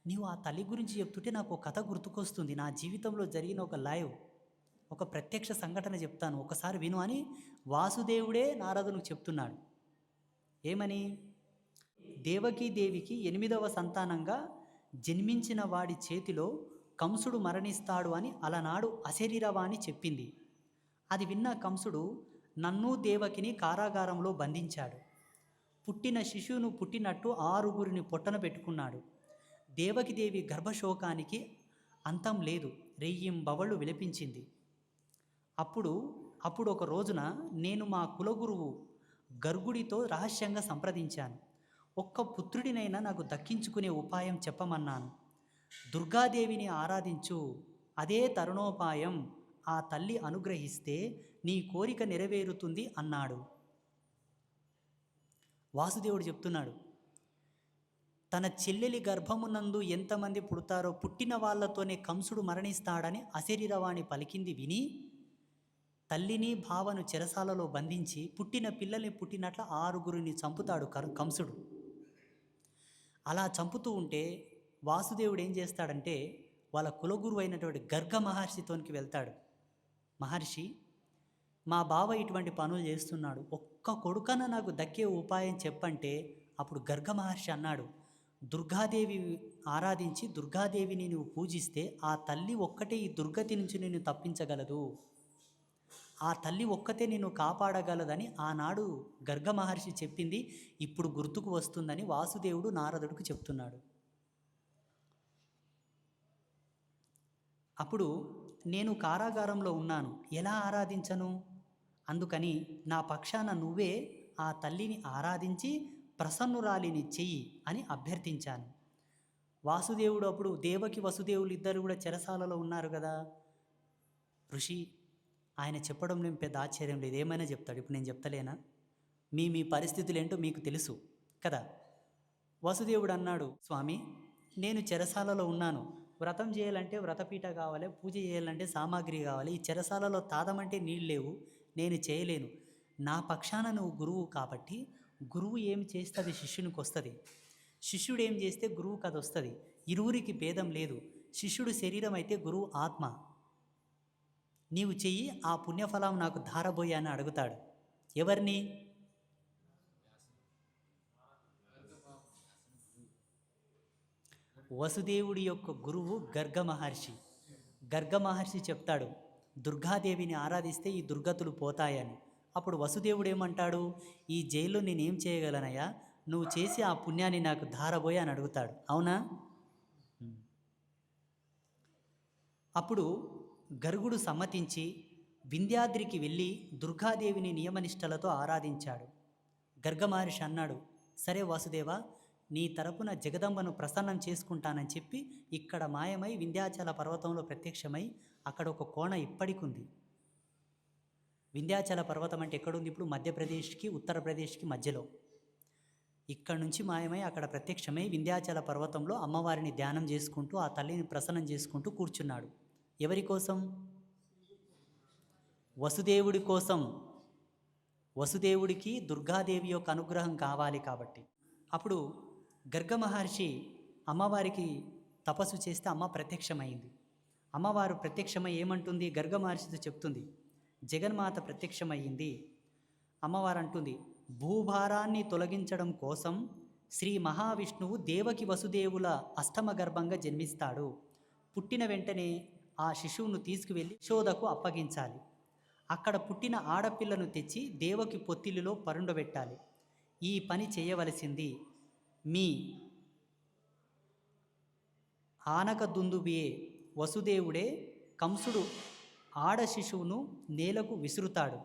నీవు ఆ తల్లి గురించి చెప్తుంటే నాకు ఒక కథ గుర్తుకొస్తుంది. నా జీవితంలో జరిగిన ఒక ప్రత్యక్ష సంఘటన చెప్తాను, ఒకసారి విను అని వాసుదేవుడే నారదునికి చెప్తున్నాడు. ఏమని? దేవకీదేవికి 8వ సంతానంగా జన్మించిన వాడి చేతిలో కంసుడు మరణిస్తాడు అని అలనాడు అశరీరవాణి చెప్పింది. అది విన్న కంసుడు నన్ను దేవకిని కారాగారంలో బంధించాడు. పుట్టిన శిశువును పుట్టినట్టు 6గురిని పొట్టన పెట్టుకున్నాడు. దేవకిదేవి గర్భశోకానికి అంతం లేదు, రెయ్యింబవళ్ళు విలపించింది. అప్పుడు ఒక రోజున నేను మా కులగురువు గర్గుడితో రహస్యంగా సంప్రదించాను. ఒక్క పుత్రుడినైనా నాకు దక్కించుకునే ఉపాయం చెప్పమన్నాను. దుర్గాదేవిని ఆరాధించు, అదే తరుణోపాయం, ఆ తల్లి అనుగ్రహిస్తే నీ కోరిక నెరవేరుతుంది అన్నాడు. వాసుదేవుడు చెప్తున్నాడు, తన చెల్లెలి గర్భమునందు ఎంతమంది పుడతారో పుట్టిన వాళ్ళతోనే కంసుడు మరణిస్తాడని అశరీరవాణి పలికింది విని తల్లిని భావను చెరసాలలో బంధించి పుట్టిన పిల్లల్ని పుట్టినట్ల 6గురిని చంపుతాడు కంసుడు. అలా చంపుతూ ఉంటే వాసుదేవుడు ఏం చేస్తాడంటే వాళ్ళ కులగురువు అయినటువంటి గర్గ మహర్షితోనికి వెళ్తాడు. మహర్షి, మా బావ ఇటువంటి పనులు చేస్తున్నాడు, ఒక్క కొడుకన నాకు దక్కే ఉపాయం చెప్పంటే అప్పుడు గర్గ మహర్షి అన్నాడు, దుర్గాదేవి ఆరాధించి దుర్గాదేవిని నువ్వు పూజిస్తే ఆ తల్లి ఒక్కటే ఈ దుర్గతి నుంచి నిన్ను తప్పించగలదు, ఆ తల్లి ఒక్కతే నిన్ను కాపాడగలదని ఆనాడు గర్గ మహర్షి చెప్పింది ఇప్పుడు గుర్తుకు వస్తుందని వాసుదేవుడు నారదుడికి చెప్తున్నాడు. అప్పుడు నేను కారాగారంలో ఉన్నాను, ఎలా ఆరాధించను? అందుకని నా పక్షాన నువ్వే ఆ తల్లిని ఆరాధించి ప్రసన్నురాలిని చెయ్యి అని అభ్యర్థించాను. వాసుదేవుడు అప్పుడు దేవకి వసుదేవులు ఇద్దరు కూడా చెరసాలలో ఉన్నారు కదా. ఋషి ఆయన చెప్పడం నేను పెద్ద ఆశ్చర్యం లేదు, ఏమైనా చెప్తాడు. ఇప్పుడు నేను చెప్తలేనా? మీ పరిస్థితులు ఏంటో మీకు తెలుసు కదా. వసుదేవుడు అన్నాడు, స్వామి నేను చెరసాలలో ఉన్నాను, వ్రతం చేయాలంటే వ్రతపీఠ కావాలి, పూజ చేయాలంటే సామాగ్రి కావాలి, ఈ చెరసాలలో తాదమంటే నీళ్ళు లేవు, నేను చేయలేను. నా పక్షాన నువ్వు గురువు కాబట్టి గురువు ఏం చేస్తే అది శిష్యునికి వస్తుంది, శిష్యుడు ఏం చేస్తే గురువుకి అది వస్తుంది. ఇరువురికి భేదం లేదు. శిష్యుడు శరీరం అయితే గురువు ఆత్మ. నీవు చెయ్యి, ఆ పుణ్యఫలం నాకు ధారబోయి అని అడుగుతాడు. ఎవరిని? వసుదేవుడి యొక్క గురువు గర్గ మహర్షి. గర్గ మహర్షి చెప్తాడు, దుర్గాదేవిని ఆరాధిస్తే ఈ దుర్గతులు పోతాయని. అప్పుడు వసుదేవుడు ఏమంటాడు, ఈ జైల్లో నేనేం చేయగలనయ్యా, నువ్వు చేసి ఆ పుణ్యాన్ని నాకు ధారబోయి అని అడుగుతాడు. అవునా? అప్పుడు గర్గుడు సమ్మతించి వింధ్యాద్రికి వెళ్ళి దుర్గాదేవిని నియమనిష్టలతో ఆరాధించాడు. గర్గ మహర్షి అన్నాడు, సరే వాసుదేవ, నీ తరపున జగదంబను ప్రసన్నం చేసుకుంటానని చెప్పి ఇక్కడ మాయమై వింధ్యాచల పర్వతంలో ప్రత్యక్షమై అక్కడ ఒక కోణ ఇప్పటికుంది. వింధ్యాచల పర్వతం అంటే ఎక్కడుంది? ఇప్పుడు మధ్యప్రదేశ్కి ఉత్తరప్రదేశ్కి మధ్యలో. ఇక్కడ నుంచి మాయమై అక్కడ ప్రత్యక్షమై వింధ్యాచల పర్వతంలో అమ్మవారిని ధ్యానం చేసుకుంటూ ఆ తల్లిని ప్రసన్నం చేసుకుంటూ కూర్చున్నాడు. ఎవరి కోసం? వసుదేవుడి కోసం. వసుదేవుడికి దుర్గాదేవి యొక్క అనుగ్రహం కావాలి కాబట్టి. అప్పుడు గర్గ మహర్షి అమ్మవారికి తపస్సు చేస్తే అమ్మ ప్రత్యక్షమైంది. అమ్మవారు ప్రత్యక్షమై ఏమంటుంది? గర్గ మహర్షితో చెప్తుంది, జగన్మాత ప్రత్యక్షమయ్యింది. అమ్మవారు అంటుంది, భూభారాన్ని తొలగించడం కోసం శ్రీ మహావిష్ణువు దేవకి వసుదేవుల అష్టమ గర్భంగా జన్మిస్తాడు. పుట్టిన వెంటనే ఆ శిశువును తీసుకువెళ్ళి యశోదకు అప్పగించాలి. అక్కడ పుట్టిన ఆడపిల్లను తెచ్చి దేవకి పొత్తిలిలో పరుండబెట్టాలి. ఈ పని చేయవలసింది మీ ఆనక దుందుబియే వసుదేవుడే. కంసుడు ఆడ శిశువును నేలకు విసురుతాడు.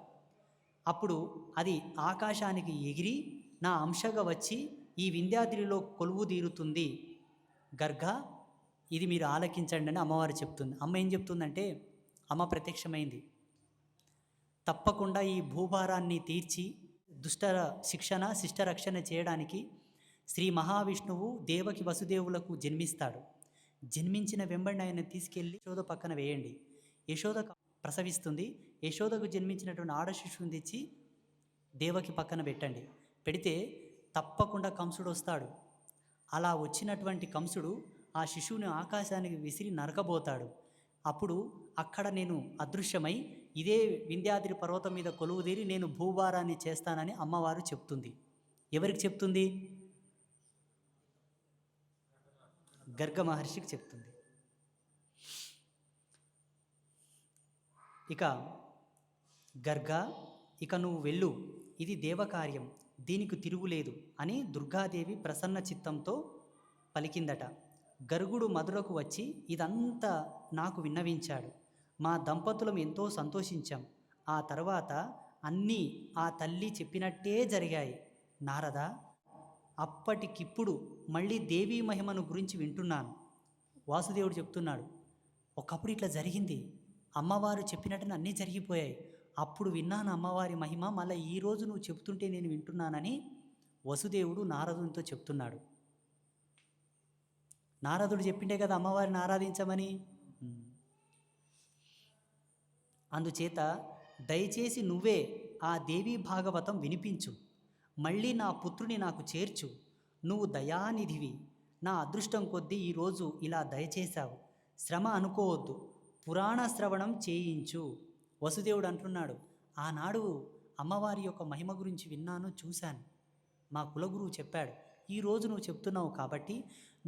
అప్పుడు అది ఆకాశానికి ఎగిరి నా అంశగా వచ్చి ఈ వింధ్యాద్రిలో కొలువు తీరుతుంది. గర్గ, ఇది మీరు ఆలకించండి అని అమ్మవారు చెప్తుంది. అమ్మ ఏం చెప్తుందంటే, అమ్మ ప్రత్యక్షమైంది, తప్పకుండా ఈ భూభారాన్ని తీర్చి దుష్ట శిక్షణ శిష్ట రక్షణ చేయడానికి శ్రీ మహావిష్ణువు దేవకి వసుదేవులకు జన్మిస్తాడు. జన్మించిన వెంబడి ఆయన తీసుకెళ్ళి యశోద పక్కన వేయండి. యశోద ప్రసవిస్తుంది. యశోదకు జన్మించినటువంటి ఆడ శిశువుని తెచ్చి దేవకి పక్కన పెట్టండి. పెడితే తప్పకుండా కంసుడు వస్తాడు. అలా వచ్చినటువంటి కంసుడు ఆ శిశువుని ఆకాశానికి విసిరి నరకబోతాడు. అప్పుడు అక్కడ నేను అదృశ్యమై ఇదే వింధ్యాద్రి పర్వతం మీద కొలువుదీరి నేను భూభారాన్ని చేస్తానని అమ్మవారు చెప్తుంది. ఎవరికి చెప్తుంది? గర్గ మహర్షికి చెప్తుంది. ఇక గర్గ, ఇక నువ్వు వెళ్ళు, ఇది దేవకార్యం, దీనికి తిరుగులేదు అని దుర్గాదేవి ప్రసన్న చిత్తంతో పలికిందట. గర్గుడు మధురకు వచ్చి ఇదంతా నాకు విన్నవించాడు. మా దంపతులం ఎంతో సంతోషించాం. ఆ తర్వాత అన్నీ ఆ తల్లి చెప్పినట్టే జరిగాయి. నారద, అప్పటికిప్పుడు మళ్ళీ దేవీ మహిమను గురించి వింటున్నాను. వాసుదేవుడు చెప్తున్నాడు, ఒకప్పుడు ఇట్లా జరిగింది, అమ్మవారు చెప్పినట్టు అన్నీ జరిగిపోయాయి. అప్పుడు విన్నాను అమ్మవారి మహిమ, మళ్ళీ ఈరోజు నువ్వు చెప్తుంటే నేను వింటున్నానని వసుదేవుడు నారదునితో చెప్తున్నాడు. నారదుడు చెప్పిండే కదా అమ్మవారిని ఆరాధించమని. అందుచేత దయచేసి నువ్వే ఆ దేవీ భాగవతం వినిపించు, మళ్ళీ నా పుత్రుని నాకు చేర్చు. నువ్వు దయానిధివి, నా అదృష్టం కొద్దీ ఈరోజు ఇలా దయచేశావు. శ్రమ అనుకోవద్దు, పురాణ శ్రవణం చేయించు. వసుదేవుడు అంటున్నాడు, ఆనాడు అమ్మవారి యొక్క మహిమ గురించి విన్నాను, చూశాను. మా కులగురువు చెప్పాడు, ఈరోజు నువ్వు చెప్తున్నావు కాబట్టి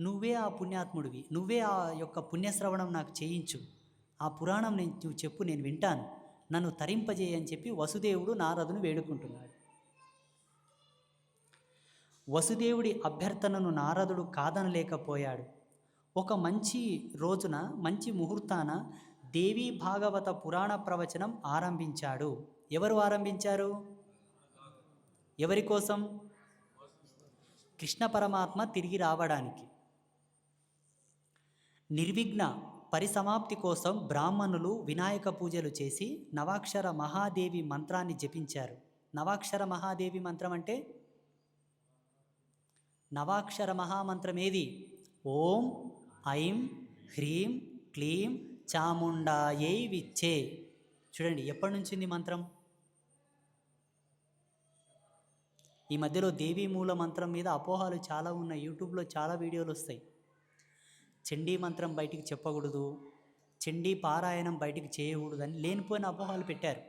నువ్వే ఆ పుణ్యాత్ముడివి, నువ్వే ఆ యొక్క పుణ్యశ్రవణం నాకు చేయించు, ఆ పురాణం నువ్వు చెప్పు, నేను వింటాను, నన్ను తరింపజేయని చెప్పి వసుదేవుడు నారదును వేడుకుంటున్నాడు. వసుదేవుడి అభ్యర్థనను నారదుడు కాదనలేకపోయాడు. ఒక మంచి రోజున, మంచి ముహూర్తాన దేవీ భాగవత పురాణ ప్రవచనం ఆరంభించాడు. ఎవరు ఆరంభించారు? ఎవరి కోసం? కృష్ణ పరమాత్మ తిరిగి రావడానికి. నిర్విఘ్న పరిసమాప్తి కోసం బ్రాహ్మణులు వినాయక పూజలు చేసి నవాక్షర మహాదేవి మంత్రాన్ని జపించారు. నవాక్షర మహాదేవి మంత్రం అంటే నవాక్షర మహామంత్రం ఏది? ఓం ఐం హ్రీం క్లీం చాముండాయై విచ్చే. చూడండి, ఎప్పటి నుంచి ఉంది మంత్రం? ఈ మధ్యలో దేవీ మూల మంత్రం మీద అపోహాలు చాలా ఉన్నాయి. యూట్యూబ్లో చాలా వీడియోలు వస్తాయి. చండీ మంత్రం బయటికి చెప్పకూడదు, చండీ పారాయణం బయటికి చేయకూడదు అని లేనిపోయిన అపోహాలు పెట్టారు.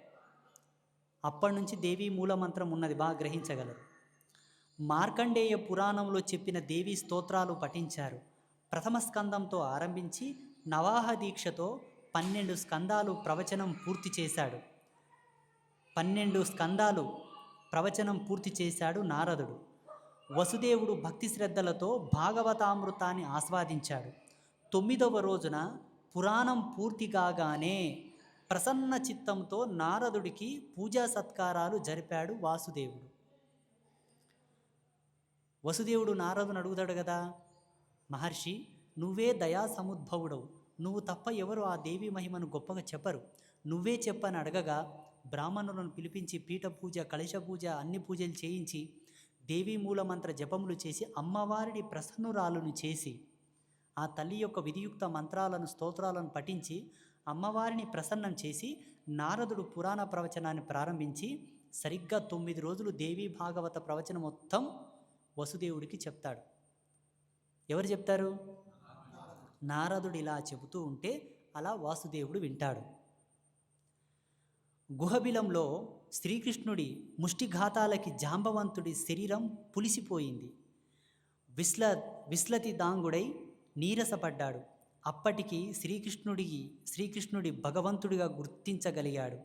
అప్పటి నుంచి దేవీ మూల మంత్రం ఉన్నది, బాగా గ్రహించగలరు. మార్కండేయ పురాణంలో చెప్పిన దేవీ స్తోత్రాలు పఠించారు. ప్రథమ స్కందంతో ఆరంభించి నవాహ దీక్షతో 12 స్కందాలు ప్రవచనం పూర్తి చేశాడు. 12 స్కందాలు ప్రవచనం పూర్తి చేశాడు నారదుడు. వసుదేవుడు భక్తి శ్రద్ధలతో భాగవతామృతాన్ని ఆస్వాదించాడు. 9వ రోజున పురాణం పూర్తి కాగానే ప్రసన్న చిత్తంతో నారదుడికి పూజా సత్కారాలు జరిపాడు వాసుదేవుడు. వసుదేవుడు నారదుని అడుగుతాడు కదా, మహర్షి నువ్వే దయా సముద్భవుడవు, నువ్వు తప్ప ఎవరు ఆ దేవి మహిమను గొప్పగా చెప్పరు, నువ్వే చెప్పని అడగగా బ్రాహ్మణులను పిలిపించి పీఠ పూజ, కలశ పూజ, అన్ని పూజలు చేయించి దేవీ మూలమంత్ర జపములు చేసి అమ్మవారిని ప్రసన్నురాలను చేసి ఆ తల్లి యొక్క విధియుక్త మంత్రాలను, స్తోత్రాలను పఠించి అమ్మవారిని ప్రసన్నం చేసి నారదుడు పురాణ ప్రవచనాన్ని ప్రారంభించి సరిగ్గా 9 రోజులు దేవీ భాగవత ప్రవచనం మొత్తం వసుదేవుడికి చెప్తాడు. ఎవరు చెప్తారు? నారదుడు ఇలా చెబుతూ ఉంటే అలా వాసుదేవుడు వింటాడు. గుహబిలంలో శ్రీకృష్ణుడి ముష్టిఘాతాలకి జాంబవంతుడి శరీరం పులిసిపోయింది. విస్లతి దాంగుడై నీరసపడ్డాడు. అప్పటికి శ్రీకృష్ణుడి భగవంతుడిగా గుర్తించగలిగాడు.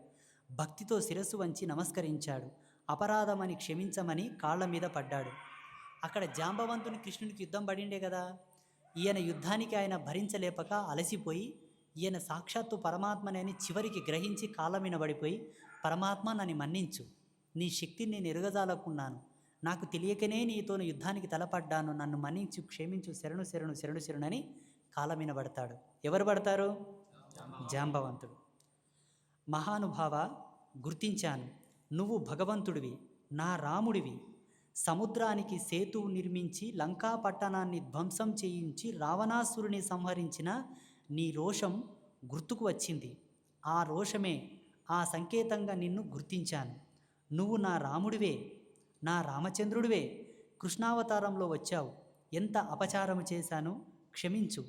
భక్తితో శిరస్సు వంచి నమస్కరించాడు. అపరాధమని క్షమించమని కాళ్ళ మీద పడ్డాడు. అక్కడ జాంబవంతుని కృష్ణునికి యుద్ధం పడిండే కదా, ఈయన యుద్ధానికి ఆయన భరించలేపక అలసిపోయి ఈయన సాక్షాత్తు పరమాత్మని అని చివరికి గ్రహించి కాళ్ళ మీద పడిపోయి, పరమాత్మ నన్ను మన్నించు, నీ శక్తిని నేను ఎరుగజాలకున్నాను, నాకు తెలియకనే నీతో యుద్ధానికి తలపడ్డాను, నన్ను మన్నించు, క్షమించు, శరణు శరణు శరణు శరణని కాళ్ళ మీద పడతాడు. ఎవరు పడతారు? జాంబవంతుడు. మహానుభావ, గుర్తించాను, నువ్వు భగవంతుడివి, నా రాముడివి. సముద్రానికి సేతువు నిర్మించి లంకా పట్టణాన్ని ధ్వంసం చేయించి రావణాసురుని సంహరించిన నీ రోషం గుర్తుకు వచ్చింది. ఆ రోషమే, ఆ సంకేతంగా నిన్ను గుర్తించాను. నువ్వు నా రాముడివే, నా రామచంద్రుడివే. కృష్ణావతారంలో వచ్చావు. ఎంత అపచారము చేశాను, క్షమించు,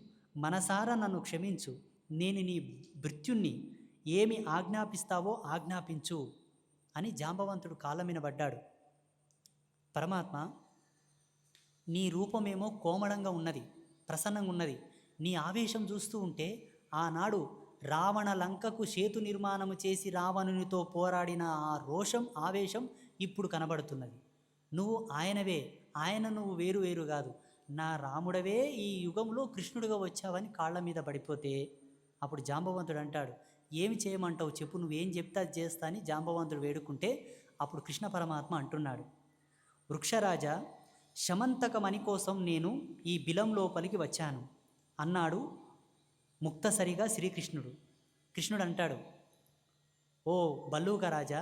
మనసారా నన్ను క్షమించు. నేను నీ భృత్యుణ్ణి, ఏమి ఆజ్ఞాపిస్తావో ఆజ్ఞాపించు అని జాంబవంతుడు కాళ్ళ మీద పడ్డాడు. పరమాత్మ, నీ రూపమేమో కోమడంగా ఉన్నది, ప్రసన్నంగా ఉన్నది. నీ ఆవేశం చూస్తూ ఉంటే ఆనాడు రావణ లంకకు సేతు నిర్మాణము చేసి రావణునితో పోరాడిన ఆ రోషం, ఆవేశం ఇప్పుడు కనబడుతున్నది. నువ్వు ఆయనవే, నువ్వు వేరు వేరు కాదు, నా రాముడవే, ఈ యుగంలో కృష్ణుడిగా వచ్చావని కాళ్ళ మీద పడిపోతే అప్పుడు జాంబవంతుడు అంటాడు, ఏమి చేయమంటావు చెప్పు, నువ్వేం చెప్తా చేస్తా అని జాంబవంతుడు వేడుకుంటే అప్పుడు కృష్ణ పరమాత్మ అంటున్నాడు, వృక్షరాజా, శమంతకమణి కోసం నేను ఈ బిలం లోపలికి వచ్చాను అన్నాడు ముక్తసరిగా శ్రీకృష్ణుడు. కృష్ణుడు అంటాడు, ఓ బల్లూక రాజా,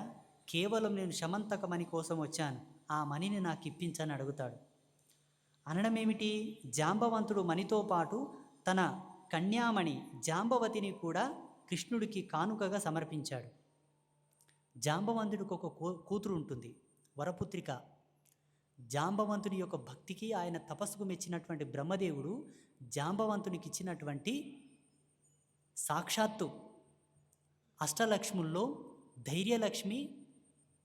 కేవలం నేను శమంతకమణి కోసం వచ్చాను, ఆ మణిని నాకు ఇప్పించని అడుగుతాడు. అనడం ఏమిటి? జాంబవంతుడు మణితో పాటు తన కన్యామణి జాంబవతిని కూడా కృష్ణుడికి కానుకగా సమర్పించాడు. జాంబవంతుడికి ఒక కూతురు ఉంటుంది, వరపుత్రిక. జాంబవంతుని యొక్క భక్తికి, ఆయన తపస్సుకు మెచ్చినటువంటి బ్రహ్మదేవుడు జాంబవంతునికి ఇచ్చినటువంటి సాక్షాత్తు అష్టలక్ష్ముల్లో ధైర్యలక్ష్మి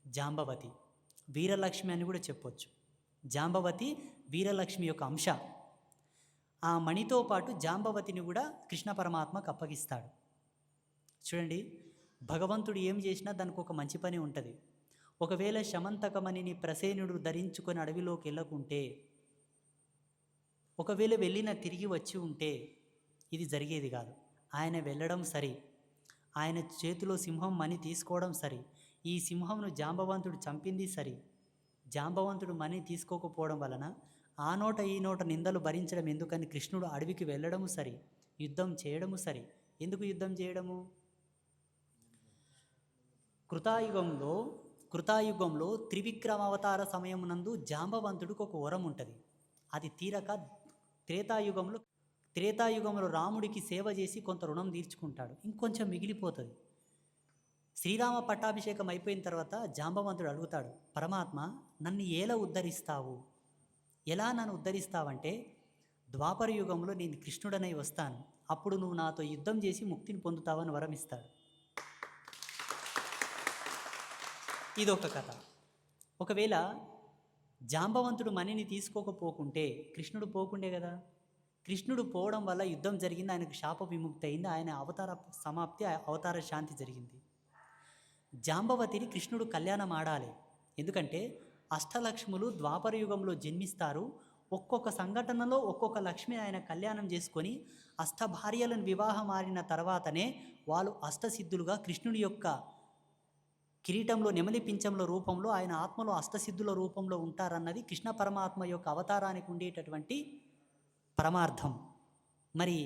జాంబవతి, వీరలక్ష్మి అని కూడా చెప్పొచ్చు. జాంబవతి వీరలక్ష్మి యొక్క అంశ. ఆ మణితో పాటు జాంబవతిని కూడా కృష్ణ పరమాత్మకు అప్పగిస్తాడు. చూడండి, భగవంతుడు ఏం చేసినా దానికి ఒక మంచి పని ఉంటుంది. ఒకవేళ శమంతకమణిని ప్రసేనుడు ధరించుకొని అడవిలోకి వెళ్ళకుంటే, ఒకవేళ వెళ్ళిన తిరిగి వచ్చి ఉంటే ఇది జరిగేది కాదు. ఆయన వెళ్ళడం సరి, ఆయన చేతిలో సింహం మణి తీసుకోవడం సరి, ఈ సింహంను జాంబవంతుడు చంపింది సరి. జాంబవంతుడు మణి తీసుకోకపోవడం వలన ఆ నోట ఈ నోట నిందలు భరించడం ఎందుకని కృష్ణుడు అడవికి వెళ్ళడము సరి, యుద్ధం చేయడము సరి. ఎందుకు యుద్ధం చేయడము? కృతాయుగంలో త్రివిక్రమ అవతార సమయమునందు జాంబవంతుడికి ఒక వరం ఉంటుంది. అది తీరక త్రేతాయుగంలో రాముడికి సేవ చేసి కొంత రుణం తీర్చుకుంటాడు, ఇంకొంచెం మిగిలిపోతుంది. శ్రీరామ పట్టాభిషేకం అయిపోయిన తర్వాత జాంబవంతుడు అడుగుతాడు, పరమాత్మ నన్ను ఎలా నన్ను ఉద్ధరిస్తావంటే, ద్వాపర యుగంలో నేను కృష్ణుడనై వస్తాను, అప్పుడు నువ్వు నాతో యుద్ధం చేసి ముక్తిని పొందుతావని వరం ఇస్తాడు. ఇదొక కథ. ఒకవేళ జాంబవంతుడు మణిని తీసుకోకపోకుంటే కృష్ణుడు పోకుండే కదా. కృష్ణుడు పోవడం వల్ల యుద్ధం జరిగింది, ఆయనకు శాప విముక్తి అయింది, ఆయన అవతార సమాప్తి, అవతార శాంతి జరిగింది. జాంబవతిని కృష్ణుడు కళ్యాణం ఆడాలి. ఎందుకంటే అష్టలక్ష్ములు ద్వాపర యుగంలో జన్మిస్తారు. ఒక్కొక్క సంఘటనలో ఒక్కొక్క లక్ష్మి ఆయన కళ్యాణం చేసుకొని అష్టభార్యలను వివాహం ఆడిన తర్వాతనే వాళ్ళు అష్టసిద్ధులుగా కృష్ణుడి యొక్క కిరీటంలో నెమలి పింఛంలో రూపంలో ఆయన ఆత్మలో అష్టసిద్ధుల రూపంలో ఉంటారన్నది కృష్ణ పరమాత్మ యొక్క అవతారానికి ఉండేటటువంటి పరమార్థం. మరి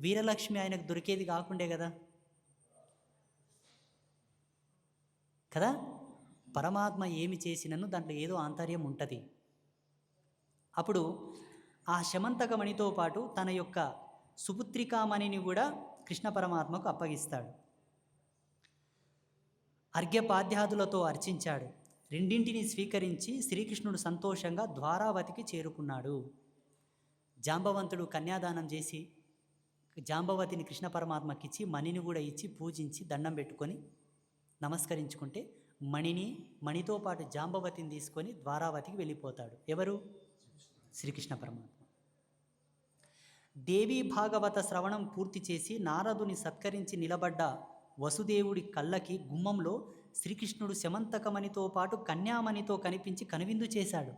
వీరలక్ష్మి ఆయనకు దొరికేది కాకుండే కదా. పరమాత్మ ఏమి చేసినను దాంట్లో ఏదో ఆంతర్యం ఉంటుంది. అప్పుడు ఆ శమంతకమణితో పాటు తన యొక్క సుపుత్రికామణిని కూడా కృష్ణ పరమాత్మకు అప్పగిస్తాడు. అర్ఘ్యపాద్యాదులతో అర్చించాడు. రెండింటిని స్వీకరించి శ్రీకృష్ణుడు సంతోషంగా ద్వారావతికి చేరుకున్నాడు. జాంబవంతుడు కన్యాదానం చేసి జాంబవతిని కృష్ణ పరమాత్మకిచ్చి మణిని కూడా ఇచ్చి పూజించి దండం పెట్టుకొని నమస్కరించుకుంటే మణితో పాటు జాంబవతిని తీసుకొని ద్వారావతికి వెళ్ళిపోతాడు. ఎవరు? శ్రీకృష్ణ పరమాత్మ. దేవీ భాగవత శ్రవణం పూర్తి చేసి నారదుని సత్కరించి నిలబడ్డ వసుదేవుడి కళ్ళకి గుమ్మంలో శ్రీకృష్ణుడు శమంతకమణితో పాటు కన్యామణితో కనిపించి కనువిందు చేశాడు.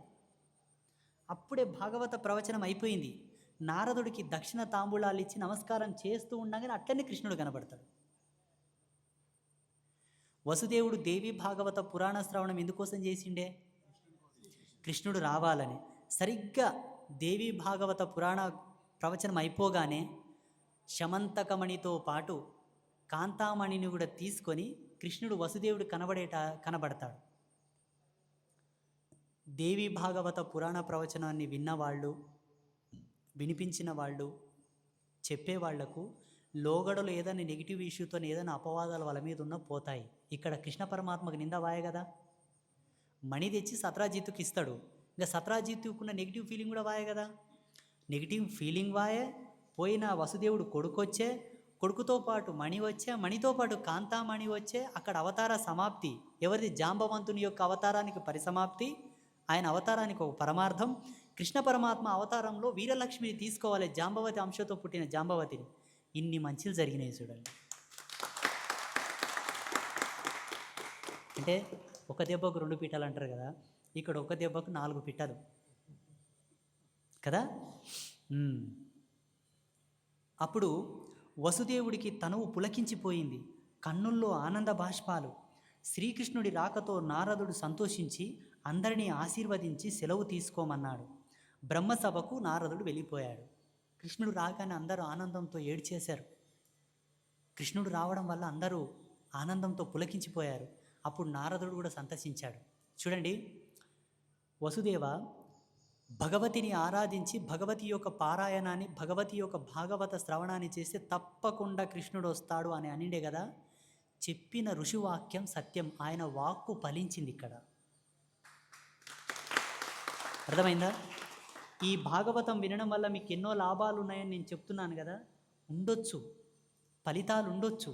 అప్పుడే భాగవత ప్రవచనం అయిపోయింది. నారదుడికి దక్షిణ తాంబూలాలు ఇచ్చి నమస్కారం చేస్తూ ఉండగానే అట్లనే కృష్ణుడు కనబడతాడు. వసుదేవుడు దేవి భాగవత పురాణ శ్రవణం ఎందుకోసం చేసిండే? కృష్ణుడు రావాలని. సరిగ్గా దేవి భాగవత పురాణ ప్రవచనం అయిపోగానే శమంతకమణితో పాటు కాంతామణిని కూడా తీసుకొని కృష్ణుడు వసుదేవుడు కనబడతాడు. దేవి భాగవత పురాణ ప్రవచనాన్ని విన్నవాళ్ళు, వినిపించిన వాళ్ళు, చెప్పేవాళ్లకు లోగడలు ఏదైనా నెగిటివ్ ఇష్యూతో ఏదైనా అపవాదాలు వాళ్ళ మీద ఉన్న పోతాయి. ఇక్కడ కృష్ణ పరమాత్మకు నింద వాయే కదా. మణి తెచ్చి సత్రాజిత్తుకి ఇస్తాడు, ఇంకా సత్రాజిత్తుకున్న నెగిటివ్ ఫీలింగ్ కూడా వాయే కదా. నెగిటివ్ ఫీలింగ్ వాయే. పోయిన వసుదేవుడు కొడుకొచ్చే, కొడుకుతో పాటు మణి వచ్చే, మణితో పాటు కాంతామణి వచ్చే. అక్కడ అవతార సమాప్తి ఎవరిది? జాంబవంతుని యొక్క అవతారానికి పరిసమాప్తి, ఆయన అవతారానికి ఒక పరమార్థం. కృష్ణ పరమాత్మ అవతారంలో వీరలక్ష్మిని తీసుకోవాలి, జాంబవతి అంశతో పుట్టిన జాంబవతిని. ఇన్ని మంచిలు జరిగినాయి చూడండి. అంటే ఒక దెబ్బకు 2 పిట్టలు అంటారు కదా, ఇక్కడ ఒక దెబ్బకు 4 పిట్టలు కదా. అప్పుడు వసుదేవుడికి తనువు పులకించిపోయింది, కన్నుల్లో ఆనంద బాష్పాలు. శ్రీకృష్ణుడి రాకతో నారదుడు సంతోషించి అందరినీ ఆశీర్వదించి సెలవు తీసుకోమన్నాడు. బ్రహ్మసభకు నారదుడు వెళ్ళిపోయాడు. కృష్ణుడు రాగానే అందరూ ఆనందంతో ఏడ్చేశారు. కృష్ణుడు రావడం వల్ల అందరూ ఆనందంతో పులకించిపోయారు. అప్పుడు నారదుడు కూడా సంతసించాడు. చూడండి, వసుదేవ భగవతిని ఆరాధించి భగవతి యొక్క పారాయణాన్ని, భగవతి యొక్క భాగవత శ్రవణాన్ని చేస్తే తప్పకుండా కృష్ణుడు వస్తాడు అని అనిండే కదా. చెప్పిన ఋషివాక్యం సత్యం, ఆయన వాక్కు ఫలించింది. ఇక్కడ అర్థమైందా? ఈ భాగవతం వినడం వల్ల మీకు ఎన్నో లాభాలు ఉన్నాయని నేను చెప్తున్నాను కదా. ఉండొచ్చు, ఫలితాలు ఉండొచ్చు.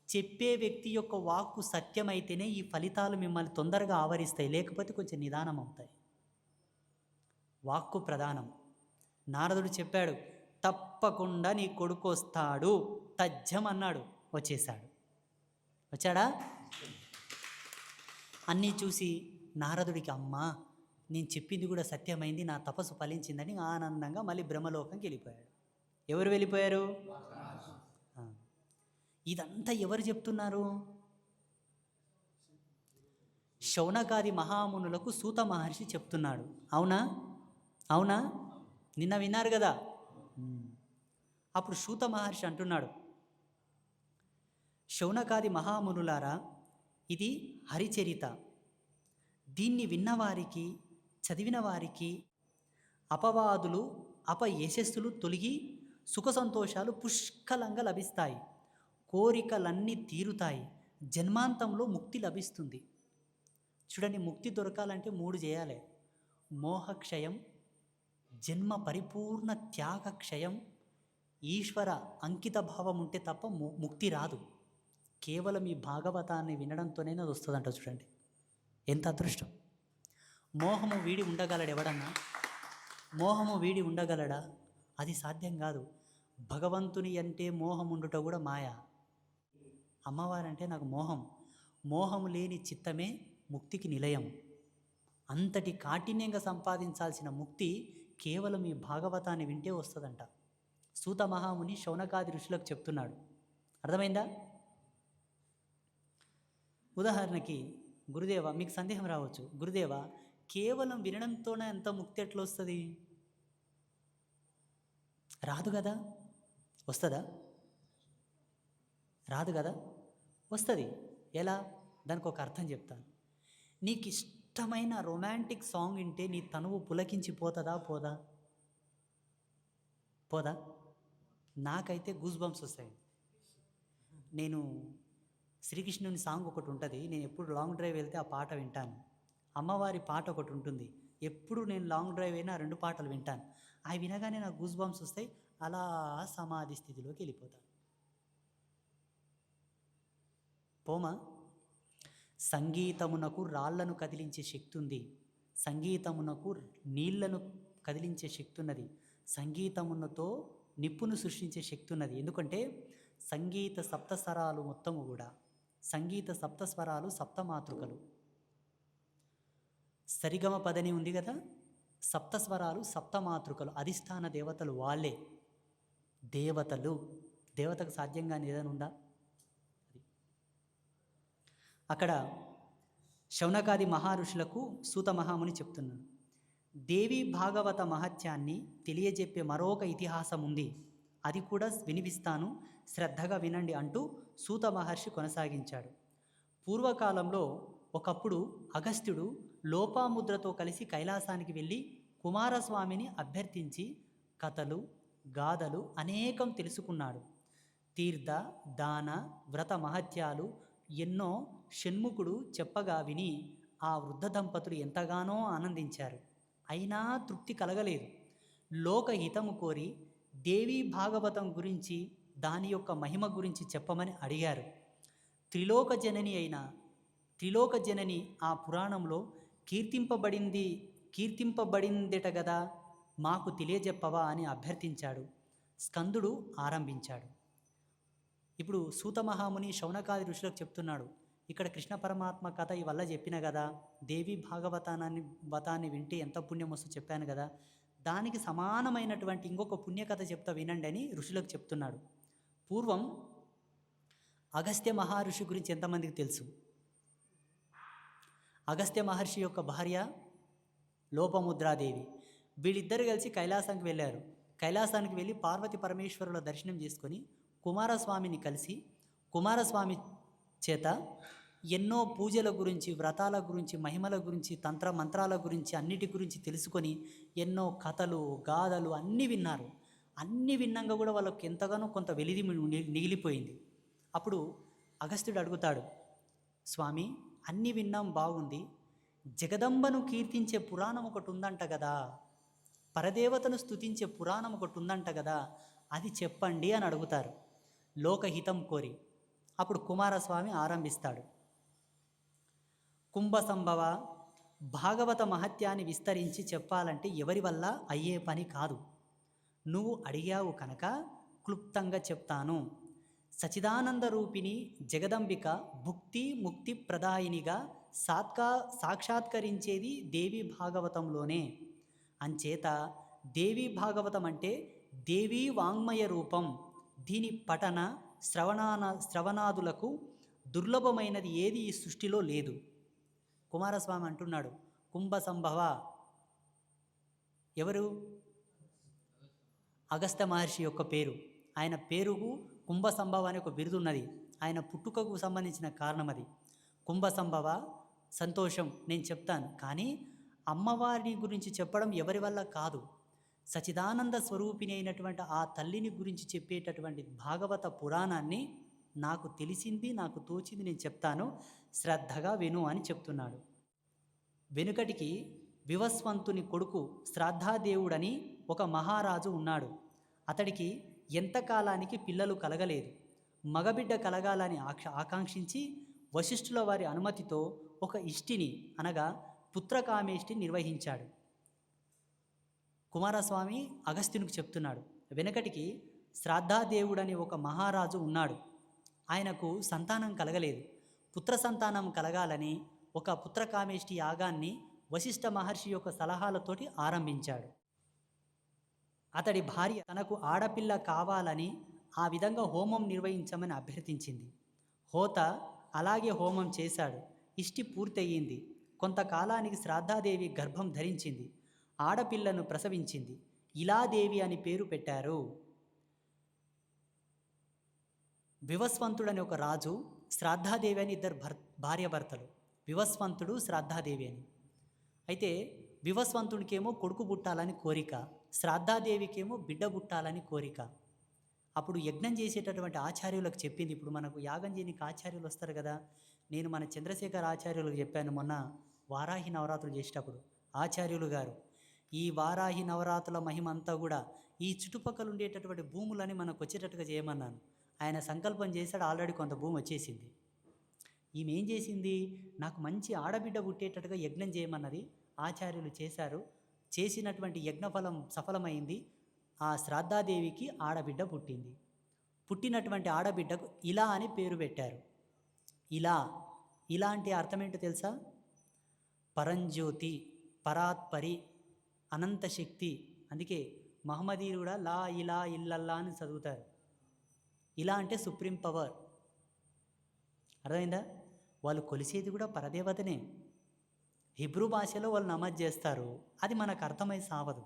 చెప్పే వ్యక్తి యొక్క వాక్కు సత్యమైతేనే ఈ ఫలితాలు మిమ్మల్ని తొందరగా ఆవరిస్తాయి, లేకపోతే కొంచెం నిదానం అవుతాయి. వాక్కు ప్రధానం. నారదుడు చెప్పాడు, తప్పకుండా నీ కొడుకు వస్తాడు, తజ్జం అన్నాడు, వచ్చేశాడు. వచ్చాడా? అన్నీ చూసి నారదుడికి, అమ్మా నేను చెప్పింది కూడా సత్యమైంది, నా తపస్సు ఫలించిందని ఆనందంగా మళ్ళీ బ్రహ్మలోకంకి వెళ్ళిపోయాడు. ఎవరు వెళ్ళిపోయారు? ఆ. ఇదంతా ఎవరు చెప్తున్నారు? శౌనకాది మహామునులకు సూత మహర్షి చెప్తున్నాడు. అవునా? అవునా? నిన్న విన్నారు కదా. అప్పుడు సూత మహర్షి అంటున్నాడు, శౌనకాది మహామునులారా, ఇది హరిచరిత. దీన్ని విన్నవారికి, చదివిన వారికి అపవాదులు, అపయశస్సులు తొలగి సుఖ సంతోషాలు పుష్కలంగా లభిస్తాయి, కోరికలన్నీ తీరుతాయి, జన్మాంతంలో ముక్తి లభిస్తుంది. చూడండి, ముక్తి దొరకాలంటే 3 చేయాలి: మోహక్షయం, జన్మ పరిపూర్ణ త్యాగక్షయం, ఈశ్వర అంకిత భావం ఉంటే తప్ప ముక్తి రాదు. కేవలం ఈ భాగవతాన్ని వినడంతోనే అది వస్తుందంట. చూడండి ఎంత అదృష్టం. మోహము వీడి ఉండగలడు ఎవడన్నా? మోహము వీడి ఉండగలడా? అది సాధ్యం కాదు. భగవంతుని అంటే మోహం ఉండుట కూడా మాయ. అమ్మవారంటే నాకు మోహం, మోహము లేని చిత్తమే ముక్తికి నిలయం. అంతటి కాఠిన్యంగా సంపాదించాల్సిన ముక్తి కేవలం ఈ భాగవతాన్ని వింటే వస్తుందంట. సూత మహాముని శౌనకాది ఋషులకు చెప్తున్నాడు. అర్థమైందా? ఉదాహరణకి, గురుదేవ, మీకు సందేహం రావచ్చు, గురుదేవ కేవలం వినడంతోనే ఎంత ముక్తి ఎట్లా వస్తుంది? రాదు కదా. వస్తుందా? రాదు కదా. వస్తుంది. ఎలా? దానికి ఒక అర్థం చెప్తాను. నీకు ఇష్టమైన రొమాంటిక్ సాంగ్ వింటే నీ తనువు పులకించిపోతుందా? పోదా? పోదా? నాకైతే గూస్ బంప్స్ వస్తాయి. నేను శ్రీకృష్ణుని సాంగ్ ఒకటి ఉంటుంది, నేను ఎప్పుడు లాంగ్ డ్రైవ్ వెళ్తే ఆ పాట వింటాను. అమ్మవారి పాట ఒకటి ఉంటుంది, ఎప్పుడు నేను లాంగ్ డ్రైవ్ అయినా 2 పాటలు వింటాను. అవి వినగానే నాకు గూస్ బంప్స్ వస్తాయి, అలా సమాధి స్థితిలోకి వెళ్ళిపోతాను. పోమా? సంగీతమునకు రాళ్లను కదిలించే శక్తి ఉంది, సంగీతమునకు నీళ్లను కదిలించే శక్తి ఉన్నది, సంగీతమునతో నిప్పును సృష్టించే శక్తి ఉన్నది. ఎందుకంటే సంగీత సప్తస్వరాలు మొత్తము కూడా, సంగీత సప్తస్వరాలు సప్తమాతృకలు. సరిగమ పదని ఉంది కదా, సప్తస్వరాలు సప్తమాతృకలు, అధిష్టాన దేవతలు వాళ్ళే. దేవతలు, దేవతకు సాధ్యంగా ఏదైనా ఉందా? అక్కడ శౌనకాది మహర్షులకు సూత మహాముని చెప్తున్నాడు, దేవి భాగవత మహత్యాన్ని తెలియజెప్పే మరొక ఇతిహాసం ఉంది, అది కూడా వినిపిస్తాను, శ్రద్ధగా వినండి అంటూ సూత మహర్షి కొనసాగించాడు. పూర్వకాలంలో ఒకప్పుడు అగస్త్యుడు లోపాముద్రతో కలిసి కైలాసానికి వెళ్ళి కుమారస్వామిని అభ్యర్థించి కథలు, గాథలు అనేకం తెలుసుకున్నాడు. తీర్థ, దాన, వ్రత మహత్యాలు ఎన్నో షణ్ముఖుడు చెప్పగా విని ఆ వృద్ధ దంపతులు ఎంతగానో ఆనందించారు. అయినా తృప్తి కలగలేదు. లోకహితము కోరి దేవీ భాగవతం గురించి, దాని యొక్క మహిమ గురించి చెప్పమని అడిగారు. త్రిలోక జనని ఆ పురాణంలో కీర్తింపబడిందట కదా, మాకు తెలియజెప్పవా అని అభ్యర్థించాడు. స్కందుడు ఆరంభించాడు. ఇప్పుడు సూత మహాముని శౌనకాది ఋషులకు చెప్తున్నాడు, ఇక్కడ కృష్ణ పరమాత్మ కథ ఇవల్ల చెప్పిన కదా, దేవి భాగవతాన్ని వింటే ఎంత పుణ్యం వస్తూ చెప్పాను కదా, దానికి సమానమైనటువంటి ఇంకొక పుణ్యకథ చెప్తా వినండి అని ఋషులకు చెప్తున్నాడు. పూర్వం అగస్త్య మహర్షి గురించి ఎంతమందికి తెలుసు? అగస్త్య మహర్షి యొక్క భార్య లోపముద్రాదేవి. వీళ్ళిద్దరు కలిసి కైలాసానికి వెళ్ళారు. కైలాసానికి వెళ్ళి పార్వతి పరమేశ్వరుల దర్శనం చేసుకొని కుమారస్వామిని కలిసి కుమారస్వామి చేత ఎన్నో పూజల గురించి, వ్రతాల గురించి, మహిమల గురించి, తంత్ర మంత్రాల గురించి, అన్నిటి గురించి తెలుసుకొని ఎన్నో కథలు, గాథలు అన్నీ విన్నారు. అన్నీ విన్నాక కూడా వాళ్ళకి ఎంతగానో కొంత వెలిది మిగిలిపోయింది. అప్పుడు అగస్త్యుడు అడుగుతాడు, స్వామి అన్నీ విన్నాం బాగుంది, జగదంబను కీర్తించే పురాణం ఒకటి ఉందంట కదా, పరదేవతను స్తుతించే పురాణం ఒకటి ఉందంట కదా, అది చెప్పండి అని అడుగుతారు లోకహితం కోరి. అప్పుడు కుమారస్వామి ఆరంభిస్తాడు. కుంభ సంభవ భాగవత మహత్యాన్ని విస్తరించి చెప్పాలంటే ఎవరి వల్ల అయ్యే పని కాదు. నువ్వు అడిగావు కనుక క్లుప్తంగా చెప్తాను. సచిదానంద రూపిణి జగదంబిక భుక్తి ముక్తి ప్రదాయినిగా సాక్షాత్కరించేది దేవి భాగవతంలోనే. అంచేత దేవి భాగవతం అంటే దేవీ వాంగ్మయ రూపం. దీని పఠన శ్రవణాదులకు దుర్లభమైనది ఏది ఈ సృష్టిలో లేదు. కుమారస్వామి అంటున్నాడు, కుంభ సంభవ. ఎవరు? అగస్త్య మహర్షి యొక్క పేరు. ఆయన పేరుకు కుంభ సంభవ అనే ఒక బిరుదున్నది. ఆయన పుట్టుకకు సంబంధించిన కారణం అది. కుంభ సంభవ, సంతోషం నేను చెప్తాను, కానీ అమ్మవారిని గురించి చెప్పడం ఎవరి వల్ల కాదు. సచిదానంద స్వరూపిణి అయినటువంటి ఆ తల్లిని గురించి చెప్పేటటువంటి భాగవత పురాణాన్ని నాకు తెలిసింది, నాకు తోచింది నేను చెప్తాను, శ్రద్ధగా విను అని చెప్తున్నాడు. వెనుకటికి వివస్వంతుని కొడుకు శ్రాద్ధాదేవుడని ఒక మహారాజు ఉన్నాడు. అతడికి ఎంతకాలానికి పిల్లలు కలగలేదు. మగబిడ్డ కలగాలని ఆకాంక్షించి వశిష్ఠుల వారి అనుమతితో ఒక ఇష్టిని అనగా పుత్రకామేష్టి నిర్వహించాడు. కుమారస్వామి అగస్త్యునికి చెప్తున్నాడు, వెనకటికి శ్రాద్ధాదేవుడని ఒక మహారాజు ఉన్నాడు. ఆయనకు సంతానం కలగలేదు. పుత్ర సంతానం కలగాలని ఒక పుత్రకామేష్టి యాగాన్ని వశిష్ఠ మహర్షి యొక్క సలహాలతోటి ఆరంభించాడు. అతడి భార్య తనకు ఆడపిల్ల కావాలని ఆ విధంగా హోమం నిర్వహించమని అభ్యర్థించింది. హోత అలాగే హోమం చేశాడు. ఇష్టి పూర్తయింది. కొంతకాలానికి శ్రాద్ధాదేవి గర్భం ధరించింది. ఆడపిల్లను ప్రసవించింది. ఇలాదేవి అని పేరు పెట్టారు. వివస్వంతుడని ఒక రాజు, శ్రాద్ధాదేవి అని ఇద్దరు భార్యాభర్తలు. వివస్వంతుడు, శ్రాద్ధాదేవి అని. అయితే వివస్వంతుడికేమో కొడుకు పుట్టాలని కోరిక, శ్రాద్ధాదేవికేమో బిడ్డ పుట్టాలని కోరిక. అప్పుడు యజ్ఞం చేసేటటువంటి ఆచార్యులకు చెప్పింది. ఇప్పుడు మనకు యాగం చేయనికి ఆచార్యులు వస్తారు కదా. నేను మన చంద్రశేఖర్ ఆచార్యులకు చెప్పాను మొన్న వారాహి నవరాత్రులు చేసేటప్పుడు, ఆచార్యులు గారు ఈ వారాహి నవరాత్రుల మహిమ అంతా కూడా ఈ చుట్టుపక్కల ఉండేటటువంటి భూములని మనకు వచ్చేటట్టుగా చేయమన్నాను. ఆయన సంకల్పం చేశాడు. ఆల్రెడీ కొంత భూమి వచ్చేసింది. ఈమె ఏం చేసింది, నాకు మంచి ఆడబిడ్డ పుట్టేటట్టుగా యజ్ఞం చేయమన్నది. ఆచార్యులు చేశారు. చేసినటువంటి యజ్ఞఫలం సఫలమైంది. ఆ శ్రాద్ధాదేవికి ఆడబిడ్డ పుట్టింది. పుట్టినటువంటి ఆడబిడ్డకు ఇలా అని పేరు పెట్టారు. ఇలా అంటే అర్థం ఏంటో తెలుసా? పరంజ్యోతి, పరాత్పరి, అనంత శక్తి. అందుకే మహమ్మదీయులు కూడా లా ఇలా ఇల్లల్లా అని చదువుతారు. ఇలా అంటే సుప్రీం పవర్. అర్థమైందా? వాళ్ళు కొలిసేది కూడా పరదేవతనే. హిబ్రూ భాషలో వాళ్ళు నమాజ్ చేస్తారు. అది మనకు అర్థమై సావదు.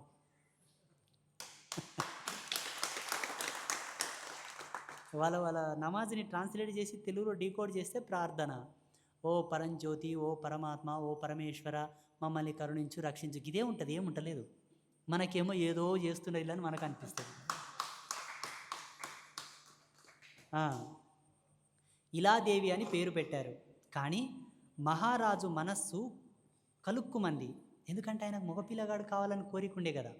వాళ్ళ నమాజ్ని ట్రాన్స్లేట్ చేసి తెలుగులో డీకోడ్ చేస్తే ప్రార్థన. ఓ పరంజ్యోతి, ఓ పరమాత్మ, ఓ పరమేశ్వర, మమ్మల్ని కరుణించు, రక్షించు. ఇదే ఉంటుంది, ఏముంటలేదు. మనకేమో ఏదో చేస్తున్నది అని మనకు అనిపిస్తుంది. ఇలాదేవి అని పేరు పెట్టారు. కానీ మహారాజు మనస్సు కలుక్కుమంది. ఎందుకంటే ఆయనకు మగపిల్లగాడు కావాలని కోరికుండే కదా.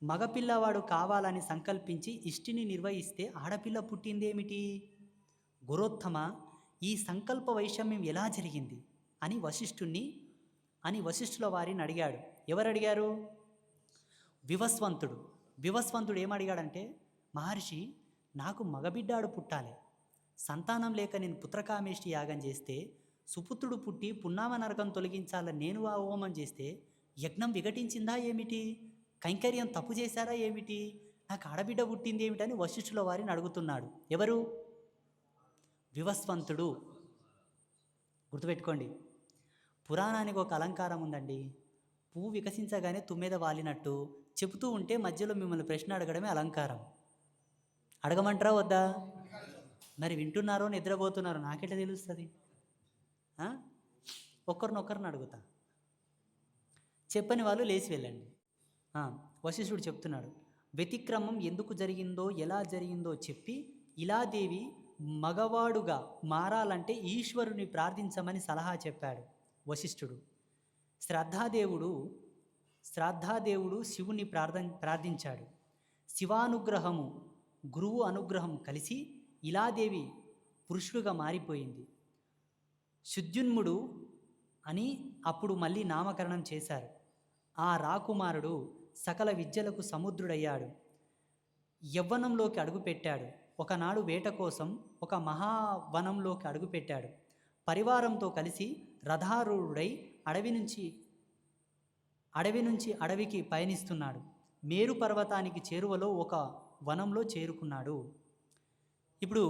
మగపిల్లవాడు కావాలని సంకల్పించి ఇష్టిని నిర్వహిస్తే ఆడపిల్ల పుట్టిందేమిటి? గురోత్తమ, ఈ సంకల్ప వైషమ్యం ఎలా జరిగింది అని వశిష్ఠుల వారిని అడిగాడు. ఎవరు అడిగారు? వివస్వంతుడు ఏమడిగాడంటే, మహర్షి, నాకు మగబిడ్డాడు పుట్టాలి. సంతానం లేక నేను పుత్రకామేష్టి యాగం చేస్తే సుపుత్రుడు పుట్టి పున్నామ నరకం తొలగించాలని నేను ఆ హోమం చేస్తే యజ్ఞం విఘటించిందా ఏమిటి? కైంకర్యం తప్పు చేశారా ఏమిటి? నాకు ఆడబిడ్డ పుట్టింది ఏమిటని వశిష్ఠుల వారిని అడుగుతున్నాడు. ఎవరు? వివస్వంతుడు. గుర్తుపెట్టుకోండి, పురాణానికి ఒక అలంకారం ఉందండి. పువ్వు వికసించగానే తుమ్మెద వాలినట్టు చెబుతూ ఉంటే మధ్యలో మిమ్మల్ని ప్రశ్న అడగడమే అలంకారం. అడగమంటారా వద్దా? మరి వింటున్నారో నిద్రపోతున్నారో నాకెట్లా తెలుస్తుంది? ఒక్కరినొక్కరిని అడుగుతా. చెప్పని వాళ్ళు లేచి వెళ్ళండి. వశిష్ఠుడు చెప్తున్నాడు, వ్యతిక్రమం ఎందుకు జరిగిందో ఎలా జరిగిందో చెప్పి ఇలాదేవి మగవాడుగా మారాలంటే ఈశ్వరుని ప్రార్థించమని సలహా చెప్పాడు వశిష్ఠుడు. శ్రాద్ధాదేవుడు శివుని ప్రార్థించాడు. శివానుగ్రహము, గురువు అనుగ్రహం కలిసి ఇలాదేవి పురుషుడుగా మారిపోయింది. శుద్యున్ముడు అని అప్పుడు మళ్ళీ నామకరణం చేశారు. ఆ రాకుమారుడు సకల విద్యలకు సముద్రుడయ్యాడు. యవ్వనంలోకి అడుగుపెట్టాడు. ఒకనాడు వేట కోసం ఒక మహావనంలోకి అడుగుపెట్టాడు. పరివారంతో కలిసి రథారూఢుడై అడవి నుంచి అడవికి పయనిస్తున్నాడు. మేరు పర్వతానికి చేరువలో ఒక వనంలో చేరుకున్నాడు. ఇప్పుడు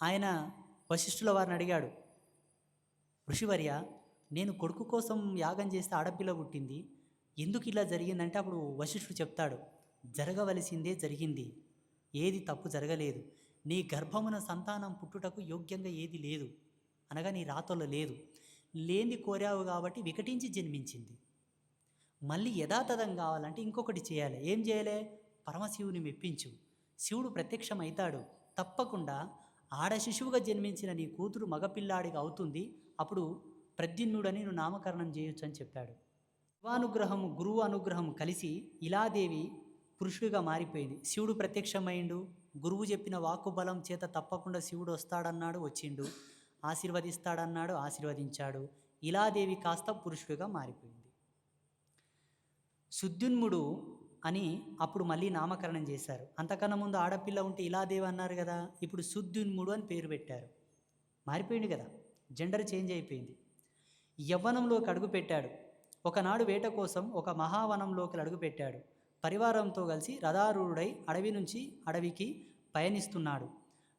ఆయన వశిష్ఠుల వారిని అడిగాడు, ఋషివర్య, నేను కొడుకు కోసం యాగం చేస్తే ఆడపిల్ల పుట్టింది, ఎందుకు ఇలా జరిగిందంటే అప్పుడు వశిష్ఠుడు చెప్తాడు, జరగవలసిందే జరిగింది, ఏది తప్పు జరగలేదు. నీ గర్భమున సంతానం పుట్టుటకు యోగ్యంగా ఏది లేదు, అనగా నీ రాతల్లో లేదు, లేనిది కోరావు కాబట్టి వికటించి జన్మించింది. మళ్ళీ యథాతథం కావాలంటే ఇంకొకటి చేయాలి. ఏం చేయాలి? పరమశివుని మెప్పించు, శివుడు ప్రత్యక్షమవుతాడు, తప్పకుండా ఆడ శిశువుగా జన్మించిన నీ కూతురు మగపిల్లాడిగా అవుతుంది, అప్పుడు ప్రద్యుమ్నుడని నువ్వు నామకరణం చేయొచ్చు అని చెప్పాడు. శివానుగ్రహము గురువు అనుగ్రహం కలిసి ఇలాదేవి పురుషుడిగా మారిపోయింది. శివుడు ప్రత్యక్షమైండు, గురువు చెప్పిన వాక్కు బలం చేత తప్పకుండా శివుడు వస్తాడన్నాడు, వచ్చిండు, ఆశీర్వదిస్తాడన్నాడు, ఆశీర్వదించాడు. ఇలాదేవి కాస్త పురుషుడిగా మారిపోయింది. శుద్యున్ముడు అని అప్పుడు మళ్ళీ నామకరణం చేశారు. అంతకన్నా ముందు ఆడపిల్ల ఉంటే ఇలాదేవి అన్నారు కదా, ఇప్పుడు శుద్యున్ముడు అని పేరు పెట్టారు. మారిపోయింది కదా, జెండర్ చేంజ్ అయిపోయింది. యవ్వనంలోకి అడుగుపెట్టాడు. ఒకనాడు వేట కోసం ఒక మహావనంలోకి అడుగుపెట్టాడు. పరివారంతో కలిసి రథారూఢుడై అడవి నుంచి అడవికి పయనిస్తున్నాడు.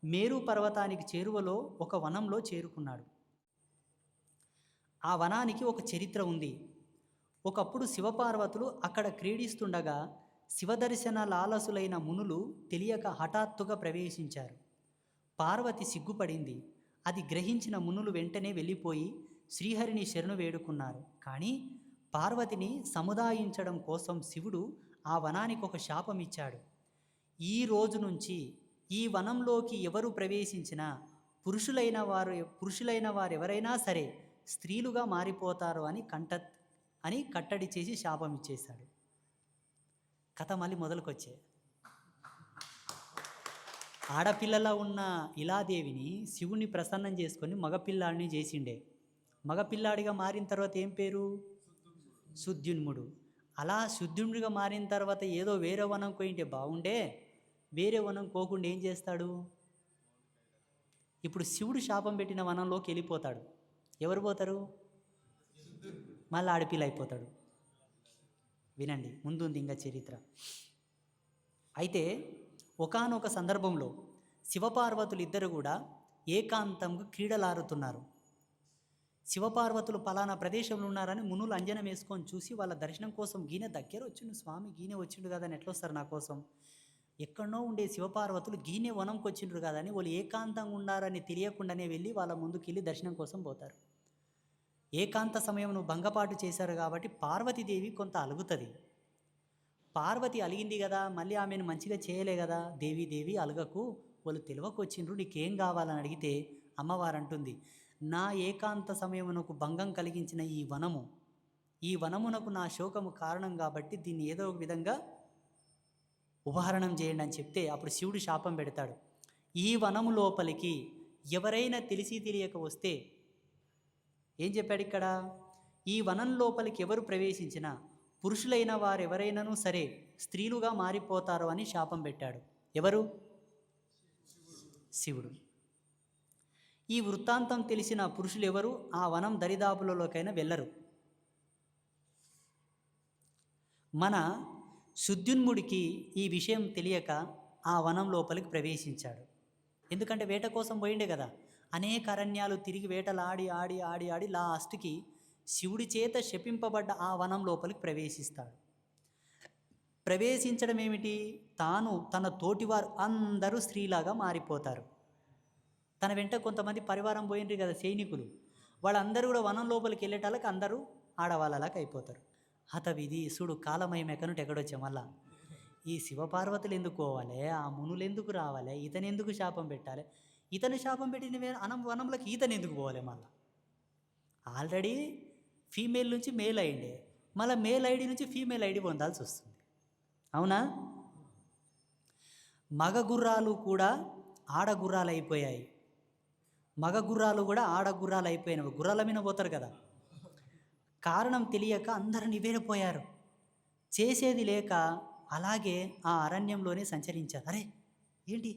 మేరు పర్వతానికి చేరువలో ఒక వనంలో చేరుకున్నాడు. ఆ వనానికి ఒక చరిత్ర ఉంది. ఒకప్పుడు శివపార్వతులు అక్కడ క్రీడిస్తుండగా శివదర్శన లాలసులైన మునులు తెలియక హఠాత్తుగా ప్రవేశించారు. పార్వతి సిగ్గుపడింది. అది గ్రహించిన మునులు వెంటనే వెళ్ళిపోయి శ్రీహరిని శరణు వేడుకున్నారు. కానీ పార్వతిని సముదాయించడం కోసం శివుడు ఆ వనానికి ఒక శాపం ఇచ్చాడు. ఈ రోజు నుంచి ఈ వనంలోకి ఎవరు ప్రవేశించినా పురుషులైన వారు ఎవరైనా సరే స్త్రీలుగా మారిపోతారు అని కట్టడి చేసి శాపం ఇచ్చేశాడు. కథ మళ్ళీ మొదలుకొచ్చే. ఆడపిల్లలా ఉన్న ఇలాదేవిని శివుని ప్రసన్నం చేసుకొని మగపిల్లాడిని చేసిండే. మగపిల్లాడిగా మారిన తర్వాత ఏం పేరు? శుద్యున్ముడు. అలా శుద్యునుడిగా మారిన తర్వాత ఏదో వేరే వనం పోయింటే బాగుండే, వేరే వనం పోకుండా ఏం చేస్తాడు? ఇప్పుడు శివుడు శాపం పెట్టిన వనంలోకి వెళ్ళిపోతాడు. ఎవరు పోతారు? మళ్ళీ ఆడపిల్ల అయిపోతాడు. వినండి, ముందుంది ఇంకా చరిత్ర. అయితే ఒకానొక సందర్భంలో శివపార్వతులు ఇద్దరు కూడా ఏకాంతంగా క్రీడలాడుతున్నారు. శివపార్వతులు పలానా ప్రదేశంలో ఉన్నారని మునులు అంజనం వేసుకొని చూసి వాళ్ళ దర్శనం కోసం గీనె దగ్గర వచ్చిండు, స్వామి గీనె వచ్చిండు కదా అని ఎట్లా వస్తారు నా కోసం? ఎక్కడో ఉండే శివపార్వతులు గీనె వనంకి వచ్చిండ్రు కదా అని వాళ్ళు ఏకాంతంగా ఉన్నారని తెలియకుండానే వెళ్ళి వాళ్ళ ముందుకు వెళ్ళి దర్శనం కోసం పోతారు. ఏకాంత సమయం భంగపాటు చేశారు కాబట్టి పార్వతీదేవి కొంత అలుగుతుంది. పార్వతి అలిగింది కదా, మళ్ళీ ఆమెను మంచిగా చేయలే కదా, దేవి అలగకు, వాళ్ళు తెలివకు వచ్చిండ్రు, నీకేం కావాలని అడిగితే అమ్మవారు అంటుంది, నా ఏకాంత సమయమునకు భంగం కలిగించిన ఈ వనమునకు నా శోకము కారణం కాబట్టి దీన్ని ఏదో ఒక విధంగా ఉపహరణం చేయండి అని చెప్తే అప్పుడు శివుడు శాపం పెడతాడు. ఈ వనము లోపలికి ఎవరైనా తెలిసి తెలియక వస్తే ఏం చెప్పాడు ఇక్కడ? ఈ వనం లోపలికి ఎవరు ప్రవేశించినా పురుషులైన వారు ఎవరైనాను సరే స్త్రీలుగా మారిపోతారు అని శాపం పెట్టాడు. ఎవరు? శివుడు. ఈ వృత్తాంతం తెలిసిన పురుషులు ఎవరు ఆ వనం దరిదాపులలోకైనా వెళ్ళరు. మన శుద్యున్ముడికి ఈ విషయం తెలియక ఆ వనం లోపలికి ప్రవేశించాడు. ఎందుకంటే వేట కోసం పోయిండే కదా, అనేక అరణ్యాలు తిరిగి వేటలాడి ఆడి లాస్ట్కి శివుడి చేత శపింపబడ్డ ఆ వనం లోపలికి ప్రవేశిస్తాడు. ప్రవేశించడం ఏమిటి? తన తోటివారు అందరూ స్త్రీలాగా మారిపోతారు. తన వెంట కొంతమంది పరివారం పోయిండ్రు కదా సైనికులు, వాళ్ళందరూ కూడా వనం లోపలికి వెళ్ళేటాలకు అందరూ ఆడవాళ్ళలాగా అయిపోతారు. హతవిధి సుడు కాలమయం ఎక్కనుంటే ఎక్కడొచ్చా మళ్ళా ఈ శివపార్వతులు ఎందుకు పోవాలి, ఆ మునులు ఎందుకు రావాలి, ఇతను ఎందుకు శాపం పెట్టాలి, ఇతను శాపం పెట్టిన వనంలోకి ఈతను ఎందుకు పోవాలి? మళ్ళీ ఆల్రెడీ ఫీమేల్ నుంచి మేల్ అయ్యిండే, మళ్ళీ మేల్ ఐడి నుంచి ఫీమేల్ ఐడి పొందాల్సి వస్తుంది. అవునా? మగ గుర్రాలు కూడా ఆడగుర్రాలు అయిపోయాయి, మగ గుర్రాలు కూడా ఆడగుర్రాలు అయిపోయినవి. గుర్రాల మీద పోతారు కదా, కారణం తెలియక అందరూ నివేరిపోయారు. చేసేది లేక అలాగే ఆ అరణ్యంలోనే సంచరించారు. అరే ఏంటి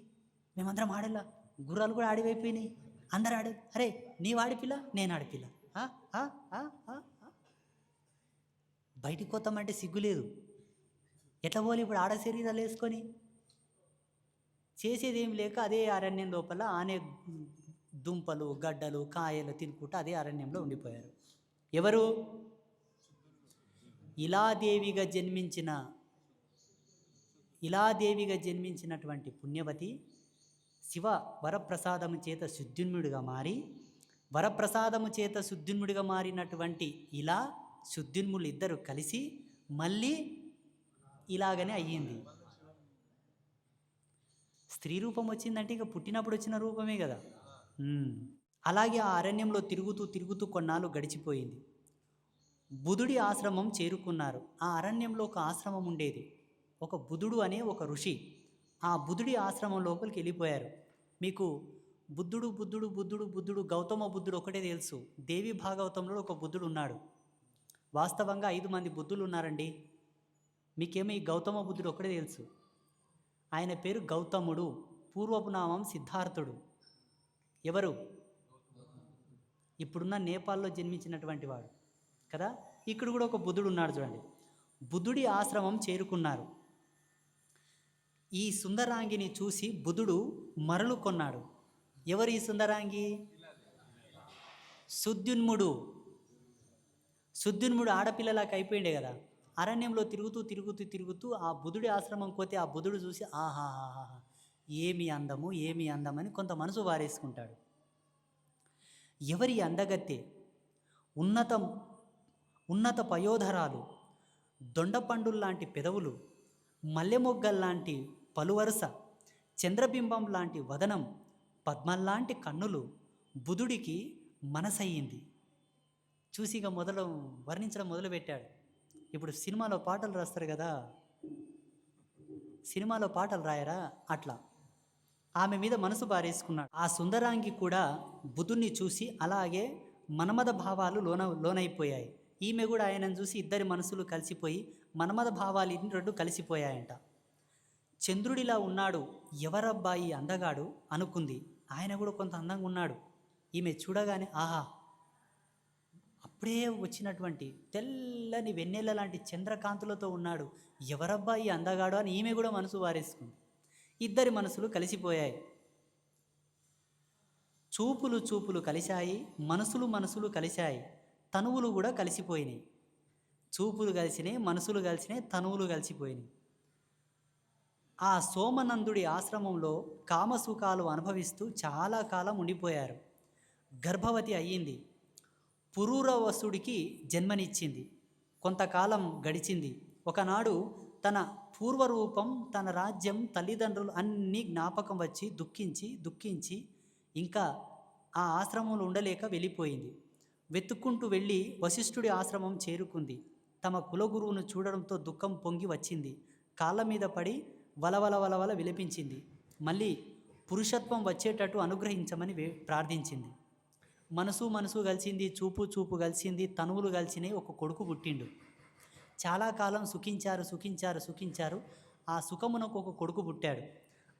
మేమందరం ఆడేలా, గుర్రాలు కూడా ఆడివైపోయినాయి, అందరు ఆడే, అరే నీవు ఆడిపిల్ల నేను ఆడిపిల్ల, ఆ, ఆ, ఆ, ఆ, ఆ. బయటికి పోతామంటే సిగ్గు లేదు. ఎట్లా పోలి ఇప్పుడు ఆడ శరీరాలు వేసుకొని? చేసేది ఏం లేక అదే అరణ్యం లోపల ఆనే దుంపలు గడ్డలు కాయలు తినుకుంటూ అదే అరణ్యంలో ఉండిపోయారు. ఎవరు? ఇలాదేవిగా జన్మించినటువంటి పుణ్యవతి శివ వరప్రసాదము చేత శుద్ధిన్ముడిగా మారి, వరప్రసాదము చేత శుద్ధిన్ముడిగా మారినటువంటి ఇలా శుద్ధిన్ములు ఇద్దరు కలిసి మళ్ళీ ఇలాగనే అయ్యింది. స్త్రీ రూపం వచ్చిందంటే ఇక పుట్టినప్పుడు వచ్చిన రూపమే కదా. అలాగే ఆ అరణ్యంలో తిరుగుతూ తిరుగుతూ కొన్నాళ్ళు గడిచిపోయింది. బుధుడి ఆశ్రమం చేరుకున్నారు. ఆ అరణ్యంలో ఒక ఆశ్రమం ఉండేది. ఒక బుధుడు అనే ఒక ఋషి ఆ బుధుడి ఆశ్రమం లోపలికి వెళ్ళిపోయారు. మీకు బుద్ధుడు బుద్ధుడు బుద్ధుడు బుద్ధుడు గౌతమ బుద్ధుడు ఒకటే తెలుసు. దేవి భాగవతంలో ఒక బుద్ధుడు ఉన్నాడు. వాస్తవంగా 5 మంది బుద్ధులు ఉన్నారండి. మీకేమో ఈ గౌతమ బుద్ధుడు ఒకటే తెలుసు. ఆయన పేరు గౌతముడు, పూర్వపు నామం సిద్ధార్థుడు. ఎవరు? ఇప్పుడున్న నేపాల్లో జన్మించినటువంటి వాడు కదా. ఇక్కడ కూడా ఒక బుద్ధుడు ఉన్నాడు చూడండి. బుద్ధుడి ఆశ్రమం చేరుకున్నారు. ఈ సుందరాంగిని చూసి బుద్ధుడు మరలు కొన్నాడు. ఎవరు ఈ సుందరాంగి? శుద్ధ్యున్ముడు ఆడపిల్లలాగా అయిపోయిండే కదా. అరణ్యంలో తిరుగుతూ ఆ బుధుడి ఆశ్రమం పోతే ఆ బుధుడు చూసి ఆహాహాహా ఏమి అందమని కొంత మనసు వారేసుకుంటాడు. ఎవరి అందగత్తె? ఉన్నత పయోధరాలు, దొండపండుల్లాంటి పెదవులు, మల్లెమొగ్గల్లాంటి పలువరుస, చంద్రబింబం లాంటి వదనం, పద్మల్లాంటి కన్నులు బుధుడికి మనసయ్యింది. చూసిగా వర్ణించడం మొదలుపెట్టాడు. ఇప్పుడు సినిమాలో పాటలు రాస్తారు కదా, సినిమాలో పాటలు రాయరా, అట్లా ఆమె మీద మనసు బారేసుకున్నాడు. ఆ సుందరాంగి కూడా బుధుణ్ణి చూసి అలాగే మన్మథ భావాలు లోనైపోయాయి. ఈమె కూడా ఆయనను చూసి ఇద్దరి మనసులు కలిసిపోయి మన్మథ భావాలు 2 కలిసిపోయాయంట. చంద్రుడిలా ఉన్నాడు, ఎవరబ్బాయి అందగాడు అనుకుంది. ఆయన కూడా కొంత అందంగా ఉన్నాడు. ఈమె చూడగానే ఆహా, అప్పుడే వచ్చినటువంటి తెల్లని వెన్నెల లాంటి చంద్రకాంతులతో ఉన్నాడు, ఎవరబ్బాయి అందగాడు అని ఈమె కూడా మనసు వారేసుకుంది. ఇద్దరి మనసులు కలిసిపోయాయి. చూపులు కలిశాయి, మనసులు కలిశాయి, తనువులు కూడా కలిసిపోయినాయి. చూపులు కలిసినాయి, మనసులు కలిసినాయి, తనువులు కలిసిపోయినాయి. ఆ సోమనందుడి ఆశ్రమంలో కామసుఖాలు అనుభవిస్తూ చాలా కాలం ఉండిపోయారు. గర్భవతి అయ్యింది. పురూరవసుడికి జన్మనిచ్చింది. కొంతకాలం గడిచింది. ఒకనాడు తన పూర్వరూపం, తన రాజ్యం, తల్లిదండ్రులు అన్నీ జ్ఞాపకం వచ్చి దుఃఖించి ఇంకా ఆ ఆశ్రమంలో ఉండలేక వెళ్ళిపోయింది. వెతుక్కుంటూ వెళ్ళి వశిష్ఠుడి ఆశ్రమం చేరుకుంది. తమ కులగురువును చూడడంతో దుఃఖం పొంగి వచ్చింది. కాళ్ళ మీద పడి వలవల విలపించింది. మళ్ళీ పురుషత్వం వచ్చేటట్టు అనుగ్రహించమని ప్రార్థించింది. మనసు కలిసింది, చూపు కలిసింది, తనువులు కలిసినాయి. ఒక కొడుకు పుట్టిండు. చాలా కాలం సుఖించారు. ఆ సుఖమునకు ఒక కొడుకు పుట్టాడు.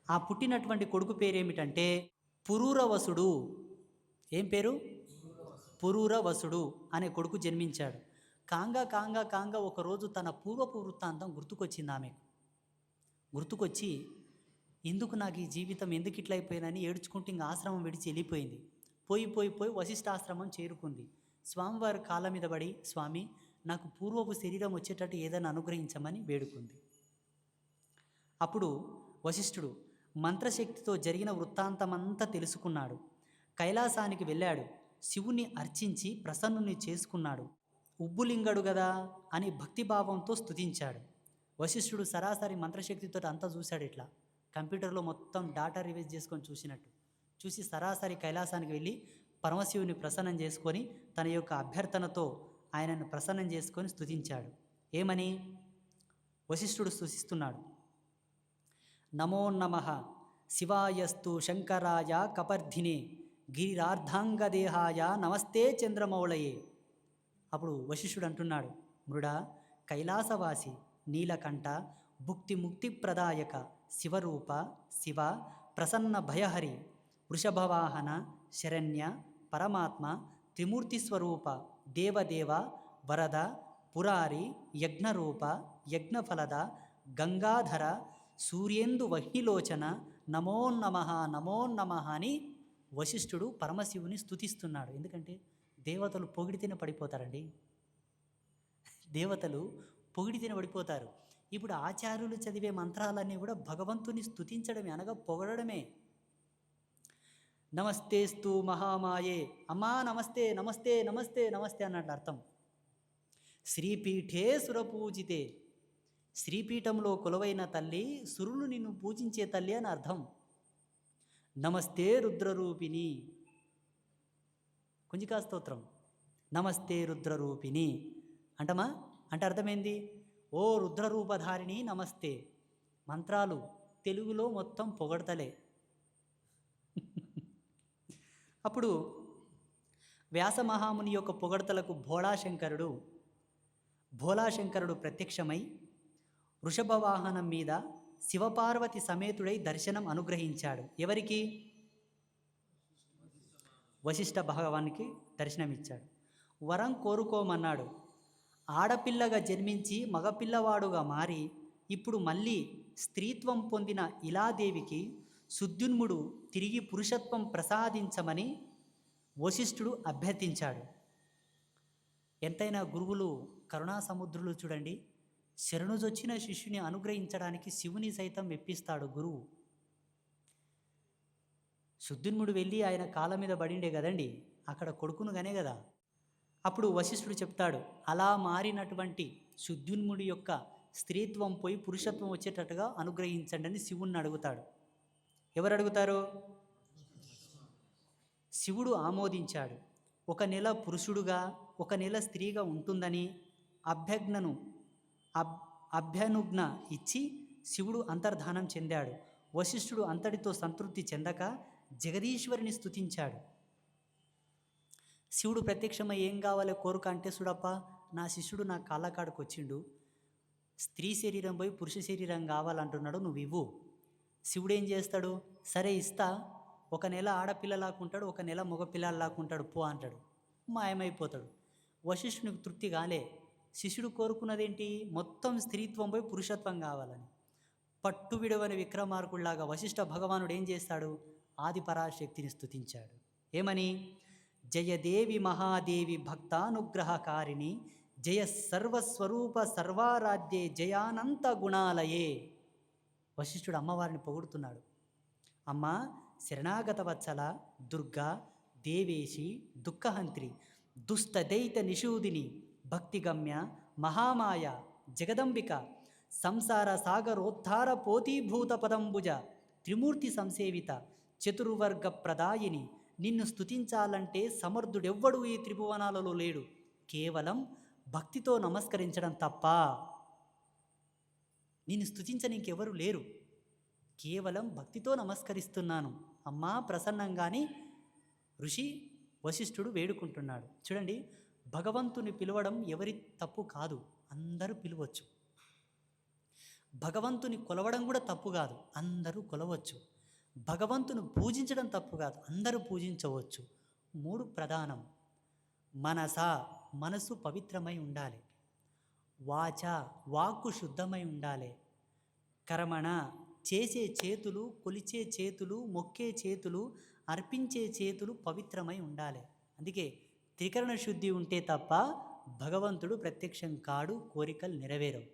ఆ పుట్టినటువంటి కొడుకు పేరేమిటంటే పురూరవసుడు. ఏం పేరు? పురూరవసుడు అనే కొడుకు జన్మించాడు. కాంగా ఒకరోజు తన పూర్వపు వృత్తాంతం గుర్తుకొచ్చింది. ఆమెకు గుర్తుకొచ్చి ఎందుకు నాకు ఈ జీవితం ఎందుకు ఇట్లా అయిపోయినని ఏడ్చుకుంటూ ఇంకా ఆశ్రమం విడిచి వెళ్ళిపోయింది. పోయి వశిష్ఠాశ్రమం చేరుకుంది. స్వామివారి కాళ్ళ మీద పడి, స్వామి నాకు పూర్వపు శరీరం వచ్చేటట్టు ఏదైనా అనుగ్రహించమని వేడుకుంది. అప్పుడు వశిష్ఠుడు మంత్రశక్తితో జరిగిన వృత్తాంతమంతా తెలుసుకున్నాడు. కైలాసానికి వెళ్ళాడు. శివుని అర్చించి ప్రసన్నుని చేసుకున్నాడు. ఉబ్బులింగడు గదా అని భక్తిభావంతో స్తుతించాడు. వశిష్ఠుడు సరాసరి మంత్రశక్తితో అంతా చూశాడు. ఇట్లా కంప్యూటర్లో మొత్తం డాటా రివైజ్ చేసుకొని చూసి సరాసరి కైలాసానికి వెళ్ళి పరమశివుని ప్రసన్నం చేసుకొని తన యొక్క అభ్యర్థనతో ఆయనను ప్రసన్నం చేసుకొని స్తుతించాడు. ఏమని? వశిష్ఠుడు స్తుతిస్తున్నాడు. నమో నమః శివాయస్తు శంకరాయ కపర్ధినే గిరిరార్ధాంగదేహాయ నమస్తే చంద్రమౌళయే. అప్పుడు వశిష్ఠుడు అంటున్నాడు, మృడా కైలాసవాసి నీలకంఠ భుక్తి ముక్తి ప్రదాయక శివరూప శివ ప్రసన్న భయహరి వృషభవాహన శరణ్య పరమాత్మ త్రిమూర్తి స్వరూప దేవదేవ వరద పురారి యజ్ఞరూప యజ్ఞఫలద గంగాధర సూర్యేందు వహ్నిలోచన నమో నమః అని వశిష్ఠుడు పరమశివుని స్తుతిస్తున్నాడు. ఎందుకంటే దేవతలు పొగిడితేనే పడిపోతారండి. దేవతలు పొగిడితేనే పడిపోతారు. ఇప్పుడు ఆచార్యులు చదివే మంత్రాలన్నీ కూడా భగవంతుని స్తుతించడమే, అనగా పొగడమే. నమస్తేస్తు మహామాయే, అమ్మా నమస్తే నమస్తే నమస్తే నమస్తే అన్నట్లు అర్థం. శ్రీపీఠే సురపూజితే, శ్రీపీఠంలో కొలువైన తల్లి, సురులు నిన్ను పూజించే తల్లి అని అర్థం. నమస్తే రుద్రరూపిణి, కుంజికా స్తోత్రం. నమస్తే రుద్రరూపిణి అంటమా అంటే అర్థమైంది, ఓ రుద్రరూపధారిణి నమస్తే. మంత్రాలు తెలుగులో మొత్తం పొగడతలే. అప్పుడు వ్యాసమహాముని యొక్క పొగడతలకు భోళాశంకరుడు ప్రత్యక్షమై వృషభ వాహనం మీద శివపార్వతి సమేతుడై దర్శనం అనుగ్రహించాడు. ఎవరికి? వశిష్ఠ భగవానికి దర్శనమిచ్చాడు. వరం కోరుకోమన్నాడు. ఆడపిల్లగా జన్మించి మగపిల్లవాడుగా మారి ఇప్పుడు మళ్ళీ స్త్రీత్వం పొందిన ఇలాదేవికి సుద్యున్ముడు తిరిగి పురుషత్వం ప్రసాదించమని వశిష్ఠుడు అభ్యర్థించాడు. ఎంతైనా గురువులు కరుణా సముద్రులు చూడండి. శరణుజొచ్చిన శిష్యుని అనుగ్రహించడానికి శివుని సైతం మెప్పిస్తాడు గురువు. సుద్యున్ముడు వెళ్ళి ఆయన కాళ్ళ మీద పడిండే కదండి, అక్కడ కొడుకునుగానే కదా. అప్పుడు వశిష్ఠుడు చెప్తాడు, అలా మారినటువంటి సుద్యున్ముడి యొక్క స్త్రీత్వం పోయి పురుషత్వం వచ్చేటట్టుగా అనుగ్రహించండి అని శివుణ్ణి అడుగుతాడు. ఎవరు అడుగుతారు? శివుడు ఆమోదించాడు. 1 నెల పురుషుడుగా 1 నెల స్త్రీగా ఉంటుందని అభ్యనుజ్ఞ ఇచ్చి శివుడు అంతర్ధానం చెందాడు. వశిష్ఠుడు అంతటితో సంతృప్తి చెందక జగదీశ్వరిని స్తుతించాడు. శివుడు ప్రత్యక్షమై ఏం కావాలి కోరిక అంటే, చూడప్ప నా శిష్యుడు నా కాళ్ళకాడికి వచ్చిండు, స్త్రీ శరీరం పోయి పురుష శరీరం కావాలంటున్నాడు, నువ్వు ఇవ్వు. శివుడు ఏం చేస్తాడు? సరే ఇస్తా, 1 నెల ఆడపిల్లలాకుంటాడు, 1 నెల మగపిల్లలాకుంటాడు, పో అంటాడు, మాయమైపోతాడు. వశిష్ఠునికి తృప్తి కాలే. శిష్యుడు కోరుకున్నదేంటి? మొత్తం స్త్రీత్వం పోయి పురుషత్వం కావాలని. పట్టు విడవని విక్రమార్కుల్లాగా వశిష్ఠ భగవానుడు ఏం చేస్తాడు? ఆది పరాశక్తిని స్తుతించాడు. ఏమని? జయదేవి మహాదేవి భక్తానుగ్రహకారిణి జయ సర్వస్వరూప సర్వారాధ్యే జయానంత గుణాలయే. వశిష్ఠుడు అమ్మవారిని పొగుడుతున్నాడు. అమ్మ శరణాగత వత్సల దుర్గా దేవేశి దుఃఖహంత్రి దుస్తదైత నిషూదిని భక్తిగమ్య మహామాయ జగదంబిక సంసార సాగరోద్ధార పోతీభూత పదంబుజ త్రిమూర్తి సంసేవిత చతుర్వర్గ ప్రదాయిని. నిన్ను స్తుతించాలంటే సమర్థుడెవ్వడు ఈ త్రిభువనాలలో లేడు, కేవలం భక్తితో నమస్కరించడం తప్ప. నిన్ను స్తుతించనీకి ఎవరు లేరు, కేవలం భక్తితో నమస్కరిస్తున్నాను అమ్మా ప్రసన్నంగాని ఋషి వశిష్ఠుడు వేడుకుంటున్నాడు. చూడండి, భగవంతుని పిలవడం ఎవరి తప్పు కాదు, అందరూ పిలవచ్చు. భగవంతుని కొలవడం కూడా తప్పు కాదు, అందరూ కొలవచ్చు. భగవంతుని పూజించడం తప్పు కాదు, అందరూ పూజించవచ్చు. 3 ప్రధానం. మనసు పవిత్రమై ఉండాలి. వాచ వాక్కు శుద్ధమై ఉండాలి. కర్మణ చేసే చేతులు, కొలిచే చేతులు, మొక్కే చేతులు, అర్పించే చేతులు పవిత్రమై ఉండాలి. అందుకే త్రికరణ శుద్ధి ఉంటే తప్ప భగవంతుడు ప్రత్యక్షం కాడు, కోరికలు నెరవేరవు.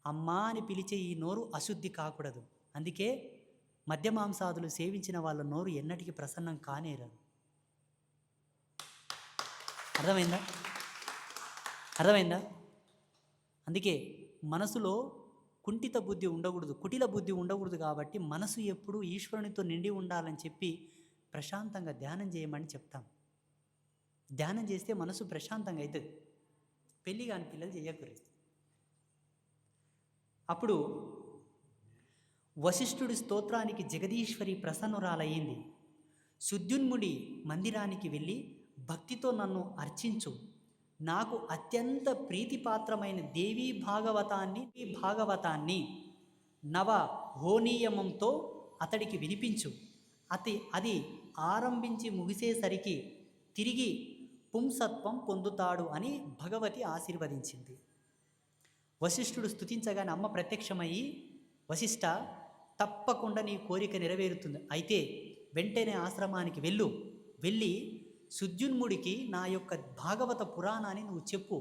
అమ్మా అని పిలిచే ఈ నోరు అశుద్ధి కాకూడదు. అందుకే మద్యమాంసాదులు సేవించిన వాళ్ళ నోరు ఎన్నటికీ ప్రసన్నం కానేరదు. అర్థమైందా? అందుకే మనసులో కుంఠిత బుద్ధి ఉండకూడదు, కుటిల బుద్ధి ఉండకూడదు. కాబట్టి మనసు ఎప్పుడూ ఈశ్వరునితో నిండి ఉండాలని చెప్పి ప్రశాంతంగా ధ్యానం చేయమని చెప్తాం. ధ్యానం చేస్తే మనసు ప్రశాంతంగా అవుతుంది. పెళ్ళి కాని పిల్లలు చేయకూడదు. అప్పుడు వశిష్ఠుడి స్తోత్రానికి జగదీశ్వరి ప్రసన్నురాలయ్యింది. సుద్యున్ముడి మందిరానికి వెళ్ళి భక్తితో నన్ను అర్చించు, నాకు అత్యంత ప్రీతిపాత్రమైన దేవీ భాగవతాన్ని ఈ భాగవతాన్ని నవ హోనీయమంతో అతడికి వినిపించు. అది ఆరంభించి ముగిసేసరికి తిరిగి పుంసత్వం పొందుతాడు అని భగవతి ఆశీర్వదించింది. వశిష్ఠుడు స్తుతించగానే అమ్మ ప్రత్యక్షమయ్యి, వశిష్ఠ, తప్పకుండా నీ కోరిక నెరవేరుతుంది, అయితే వెంటనే ఆశ్రమానికి వెళ్ళి సుద్యున్ముడికి నా యొక్క భాగవత పురాణాన్ని నువ్వు చెప్పు.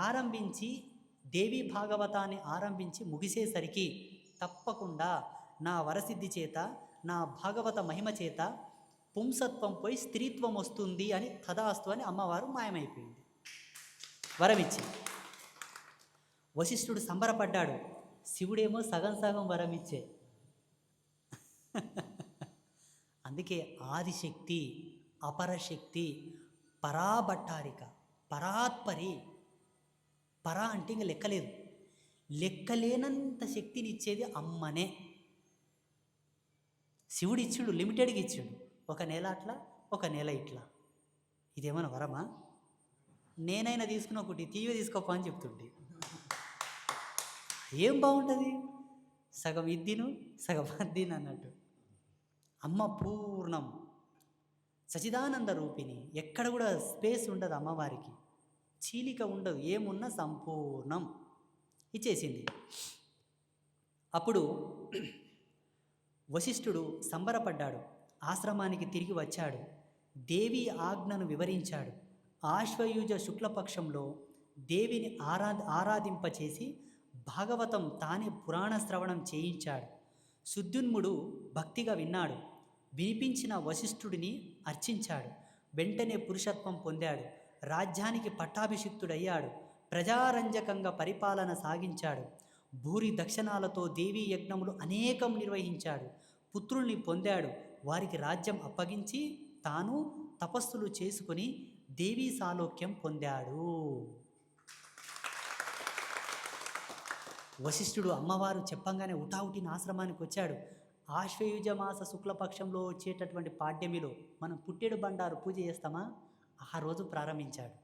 ఆరంభించి దేవి భాగవతాన్ని ఆరంభించి ముగిసేసరికి తప్పకుండా నా వరసిద్ధి చేత, నా భాగవత మహిమ చేత పుంసత్వం పోయి స్త్రీత్వం వస్తుంది అని తదాస్తు అని అమ్మవారు మాయమైపోయింది, వరమిచ్చి. వశిష్ఠుడు సంబరపడ్డాడు. శివుడేమో సగం సగం వరమిచ్చే. అందుకే ఆదిశక్తి, అపరశక్తి, పరాభట్టారిక, పరాత్పరి. పరా అంటే ఇంక లెక్కలేదు, లెక్కలేనంత శక్తిని ఇచ్చేది అమ్మనే. శివుడు ఇచ్చుడు, లిమిటెడ్గా ఇచ్చాడు. ఒక నెల అట్లా, ఒక నెల ఇట్లా. ఇదేమైనా వరమా? నేనైనా తీసుకున్న ఒకటి తీవి తీసుకోపా అని చెప్తుండే. ఏం బాగుంటుంది? సగం ఇద్దిను సగం అద్దిను అన్నట్టు. అమ్మ పూర్ణం, సచిదానంద రూపిణి. ఎక్కడ కూడా స్పేస్ ఉండదు అమ్మవారికి, చీలిక ఉండదు, ఏమున్నా సంపూర్ణం ఇచ్చేసింది. అప్పుడు వశిష్ఠుడు సంబరపడ్డాడు. ఆశ్రమానికి తిరిగి వచ్చాడు. దేవి ఆజ్ఞను వివరించాడు. ఆశ్వయుజ శుక్లపక్షంలో దేవిని ఆరాధింపచేసి భాగవతం తానే పురాణ శ్రవణం చేయించాడు. సుద్యున్ముడు భక్తిగా విన్నాడు. వినిపించిన వశిష్ఠుడిని అర్చించాడు. వెంటనే పురుషత్వం పొందాడు. రాజ్యానికి పట్టాభిషిక్తుడయ్యాడు. ప్రజారంజకంగా పరిపాలన సాగించాడు. భూరి దక్షిణాలతో దేవీ యజ్ఞములు అనేకం నిర్వహించాడు. పుత్రుల్ని పొందాడు. వారికి రాజ్యం అప్పగించి తాను తపస్సులు చేసుకుని దేవీ సాలోక్యం పొందాడు. వశిష్ఠుడు అమ్మవారు చెప్పంగానే ఉటావుటిన ఆశ్రమానికి వచ్చాడు. ఆశ్వయుజ మాస శుక్లపక్షంలో వచ్చేటటువంటి పాడ్యమిలో మనం పుట్టెడు బండారు పూజ చేస్తామా, ఆ రోజు ప్రారంభించాడు.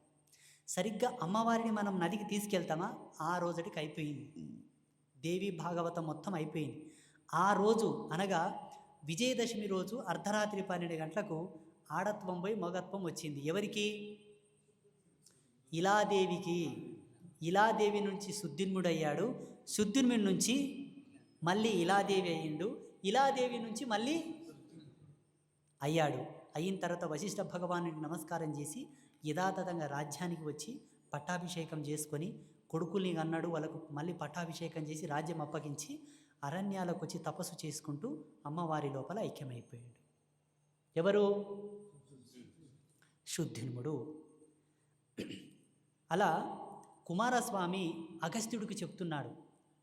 సరిగ్గా అమ్మవారిని మనం నదికి తీసుకెళ్తామా, ఆ రోజుటికి అయిపోయింది. దేవి భాగవతం మొత్తం అయిపోయింది. ఆ రోజు అనగా విజయదశమి రోజు అర్ధరాత్రి 12 గంటలకు ఆడత్వం పోయి మగత్వం వచ్చింది. ఎవరికి? ఇలాదేవికి. ఇలాదేవి నుంచి సుద్యున్ముడయ్యాడు. సుద్యున్ముడి నుంచి మళ్ళీ ఇలాదేవి అయ్యిండు. ఇలాదేవి నుంచి మళ్ళీ అయ్యాడు. అయిన తర్వాత వశిష్ఠ భగవానుడికి నమస్కారం చేసి యథాతథంగా రాజ్యానికి వచ్చి పట్టాభిషేకం చేసుకొని కొడుకుల్ని అన్నాడు. వాళ్ళకు మళ్ళీ పట్టాభిషేకం చేసి రాజ్యం అప్పగించి అరణ్యాలకు వచ్చి తపస్సు చేసుకుంటూ అమ్మవారి లోపల ఐక్యమైపోయాడు. ఎవరు? శుద్ధిన్ముడు. అలా కుమారస్వామి అగస్త్యుడికి చెప్తున్నాడు.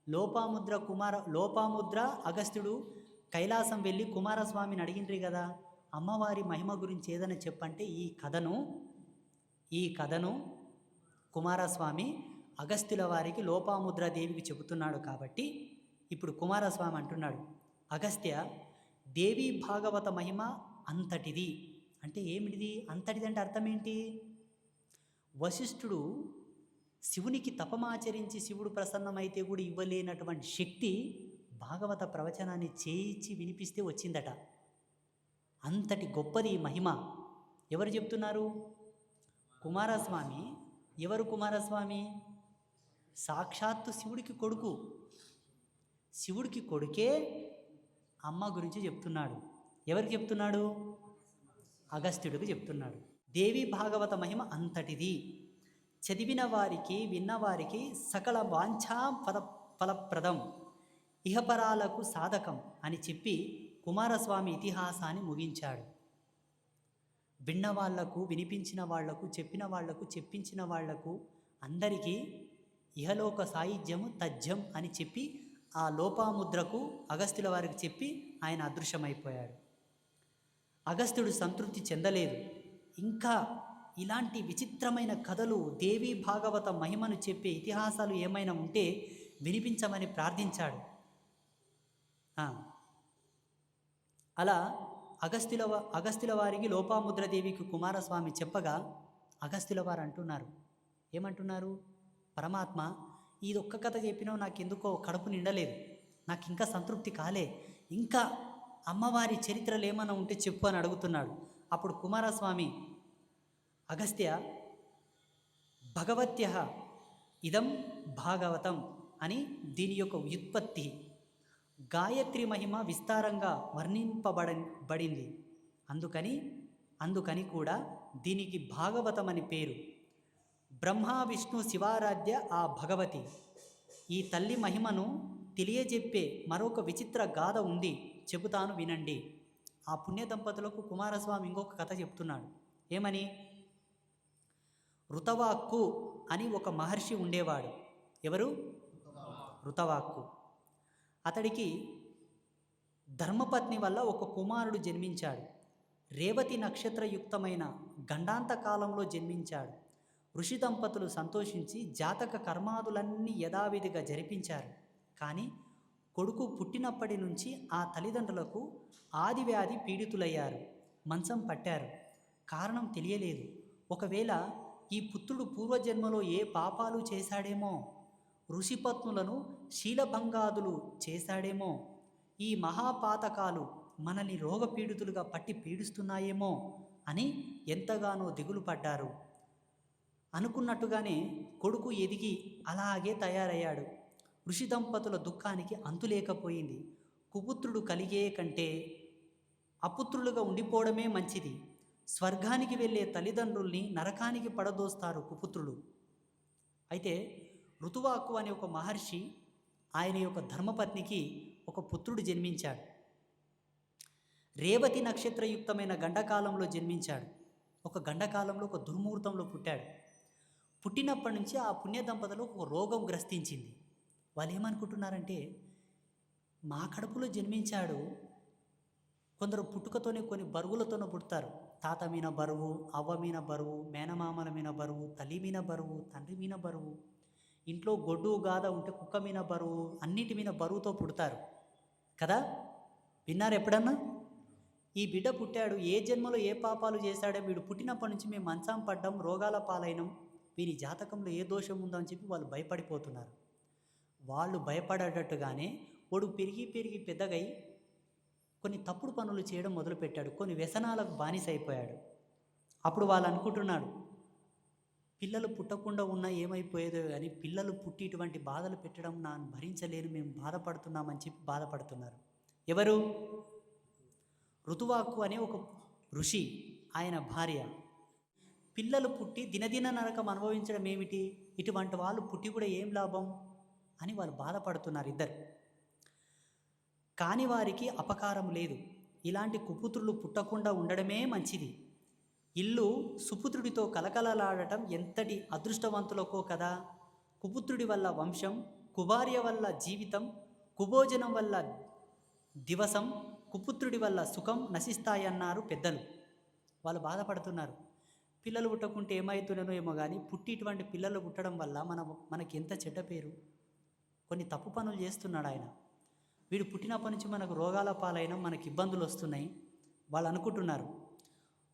లోపాముద్ర అగస్త్యుడు కైలాసం వెళ్ళి కుమారస్వామిని అడిగిండ్రి కదా, అమ్మవారి మహిమ గురించి ఏదైనా చెప్పంటే ఈ కథను కుమారస్వామి అగస్త్యుల వారికి లోపాముద్రాదేవికి చెబుతున్నాడు. కాబట్టి ఇప్పుడు కుమారస్వామి అంటున్నాడు, అగస్త్య, దేవి భాగవత మహిమ అంతటిది. అంటే ఏమిటిది? అంతటిది అంటే అర్థం ఏంటి? వశిష్ఠుడు శివునికి తపమాచరించి శివుడు ప్రసన్నమైతే కూడా ఇవ్వలేనటువంటి శక్తి భాగవత ప్రవచనాన్ని చేయించి వినిపిస్తే వచ్చిందట. అంతటి గొప్పది ఈ మహిమ. ఎవరు చెప్తున్నారు? కుమారస్వామి. ఎవరు కుమారస్వామి? సాక్షాత్తు శివుడికి కొడుకు. శివుడికి కొడుకే అమ్మ గురించి చెప్తున్నాడు. ఎవరికి చెప్తున్నాడు? అగస్త్యుడికి చెప్తున్నాడు. దేవి భాగవత మహిమ అంతటిది. చదివిన వారికి, విన్నవారికి సకల వాంఛా ఫలప్రదం, ఇహపరాలకు సాధకం అని చెప్పి కుమారస్వామి ఇతిహాసాన్ని ముగించాడు. విన్న వాళ్లకు, వినిపించిన వాళ్లకు, చెప్పిన వాళ్లకు, చెప్పించిన వాళ్లకు అందరికీ ఇహలోక సాయుధ్యము తథ్యం అని చెప్పి ఆ లోపాముద్రకు అగస్త్యుల వారికి చెప్పి ఆయన అదృశ్యమైపోయాడు. అగస్త్యుడు సంతృప్తి చెందలేదు. ఇంకా ఇలాంటి విచిత్రమైన కథలు, దేవీ భాగవత మహిమను చెప్పే ఇతిహాసాలు ఏమైనా ఉంటే వినిపించమని ప్రార్థించాడు. అలా అగస్త్యుల వారికి లోపాముద్రదేవికి కుమారస్వామి చెప్పగా అగస్త్యుల వారు అంటున్నారు, ఏమంటున్నారు? పరమాత్మ, ఇది ఒక్క కథ చెప్పినావు, నాకెందుకో కడుపు నిండలేదు, నాకు ఇంకా సంతృప్తి కాలే, ఇంకా అమ్మవారి చరిత్రలు ఏమైనా ఉంటే చెప్పు అని అడుగుతున్నాడు. అప్పుడు కుమారస్వామి, అగస్త్య, భగవత్య ఇదం భాగవతం అని దీని యొక్క వ్యుత్పత్తి, గాయత్రి మహిమ విస్తారంగా వర్ణింపబడింది, అందుకని కూడా దీనికి భాగవతం అని పేరు. బ్రహ్మ విష్ణు శివారాధ్య ఆ భగవతి, ఈ తల్లి మహిమను తెలియజెప్పే మరొక విచిత్ర గాథ ఉంది, చెబుతాను వినండి. ఆ పుణ్య దంపతులకు కుమారస్వామి ఇంకొక కథ చెప్తున్నాడు. ఏమని? ఋతవాక్కు అని ఒక మహర్షి ఉండేవాడు. ఎవరు? ఋతవాక్కు. అతడికి ధర్మపత్ని వల్ల ఒక కుమారుడు జన్మించాడు. రేవతి నక్షత్రయుక్తమైన గండాంత కాలంలో జన్మించాడు. ఋషి దంపతులు సంతోషించి జాతక కర్మాదులన్నీ యథావిధిగా జరిపించారు. కానీ కొడుకు పుట్టినప్పటి నుంచి ఆ తల్లిదండ్రులకు ఆదివ్యాధి పీడితులయ్యారు, మంచం పట్టారు. కారణం తెలియలేదు. ఒకవేళ ఈ పుత్రుడు పూర్వజన్మలో ఏ పాపాలు చేశాడేమో, ఋషిపత్నులను శీలభంగాదులు చేశాడేమో, ఈ మహాపాతకాలు మనల్ని రోగపీడితులుగా పట్టి పీడిస్తున్నాయేమో అని ఎంతగానో దిగులు పడ్డారు. అనుకున్నట్టుగానే కొడుకు ఎదిగి అలాగే తయారయ్యాడు. ఋషి దంపతుల దుఃఖానికి అంతులేకపోయింది. కుపుత్రుడు కలిగే కంటే అపుత్రులుగా ఉండిపోవడమే మంచిది. స్వర్గానికి వెళ్ళే తల్లిదండ్రుల్ని నరకానికి పడదోస్తారు కుపుత్రులు. అయితే ఋతువాకు అనే ఒక మహర్షి, ఆయన యొక్క ధర్మపత్నికి ఒక పుత్రుడు జన్మించాడు. రేవతి నక్షత్రయుక్తమైన గండకాలంలో జన్మించాడు. ఒక గండకాలంలో ఒక దుర్ముహూర్తంలో పుట్టాడు. పుట్టినప్పటి నుంచి ఆ పుణ్య దంపతులకు ఒక రోగం గ్రస్తించింది. వాళ్ళు ఏమనుకుంటున్నారంటే, మా కడుపులో జన్మించాడు, కొందరు పుట్టుకతోనే కొన్ని బరువులతోనే పుడతారు. తాత మీద బరువు, అవ్వ మీద బరువు, మేనమామల మీద బరువు, తల్లి మీద బరువు, తండ్రి మీద బరువు, ఇంట్లో గొడ్డు గాథ ఉంటే కుక్క మీద బరువు, అన్నిటి మీద బరువుతో పుడతారు కదా. విన్నారు ఎప్పుడన్నా? ఈ బిడ్డ పుట్టాడు, ఏ జన్మలో ఏ పాపాలు చేశాడో, వీడు పుట్టినప్పటి నుంచి మేము మంచం పడ్డాం, రోగాల పాలైనం, వీరి జాతకంలో ఏ దోషం ఉందో అని చెప్పి వాళ్ళు భయపడిపోతున్నారు. వాళ్ళు భయపడేటట్టుగానే వాడు పెరిగి పెద్దగై కొన్ని తప్పుడు పనులు చేయడం మొదలుపెట్టాడు, కొన్ని వ్యసనాలకు బానిస అయిపోయాడు. అప్పుడు వాళ్ళు అనుకుంటున్నాడు, పిల్లలు పుట్టకుండా ఉన్నా ఏమైపోయేదో కానీ పిల్లలు పుట్టి ఇటువంటి బాధలు పెట్టడం ನಾನು భరించలేను, మేము బాధపడుతున్నామని చెప్పి బాధపడుతున్నారు. ఎవరు? ఋతువాకు అనే ఒక ఋషి, ఆయన భార్య. పిల్లలు పుట్టి దినదిన నరకం అనుభవించడం ఏమిటి, ఇటువంటి వాళ్ళు పుట్టి కూడా ఏం లాభం అని వాళ్ళు బాధపడుతున్నారు ఇద్దరు. కాని వారికి అపకారం లేదు. ఇలాంటి కుపుత్రులు పుట్టకుండా ఉండడమే మంచిది. ఇల్లు సుపుత్రుడితో కలకలలాడటం ఎంతటి అదృష్టవంతులకో కదా. కుపుత్రుడి వల్ల వంశం, కుభార్య వల్ల జీవితం, కుభోజనం వల్ల దివసం, కుపుత్రుడి వల్ల సుఖం నశిస్తాయన్నారు పెద్దలు. వాళ్ళు బాధపడుతున్నారు, పిల్లలు పుట్టకుంటే ఏమవుతున్నానో ఏమో కానీ పుట్టి ఇటువంటి పిల్లలు పుట్టడం వల్ల మనకి ఎంత చెడ్డ పేరు. కొన్ని తప్పు పనులు చేస్తున్నాడు ఆయన. వీడు పుట్టినప్పటి నుంచి మనకు రోగాల పాలైన, మనకి ఇబ్బందులు వస్తున్నాయి. వాళ్ళు అనుకుంటున్నారు,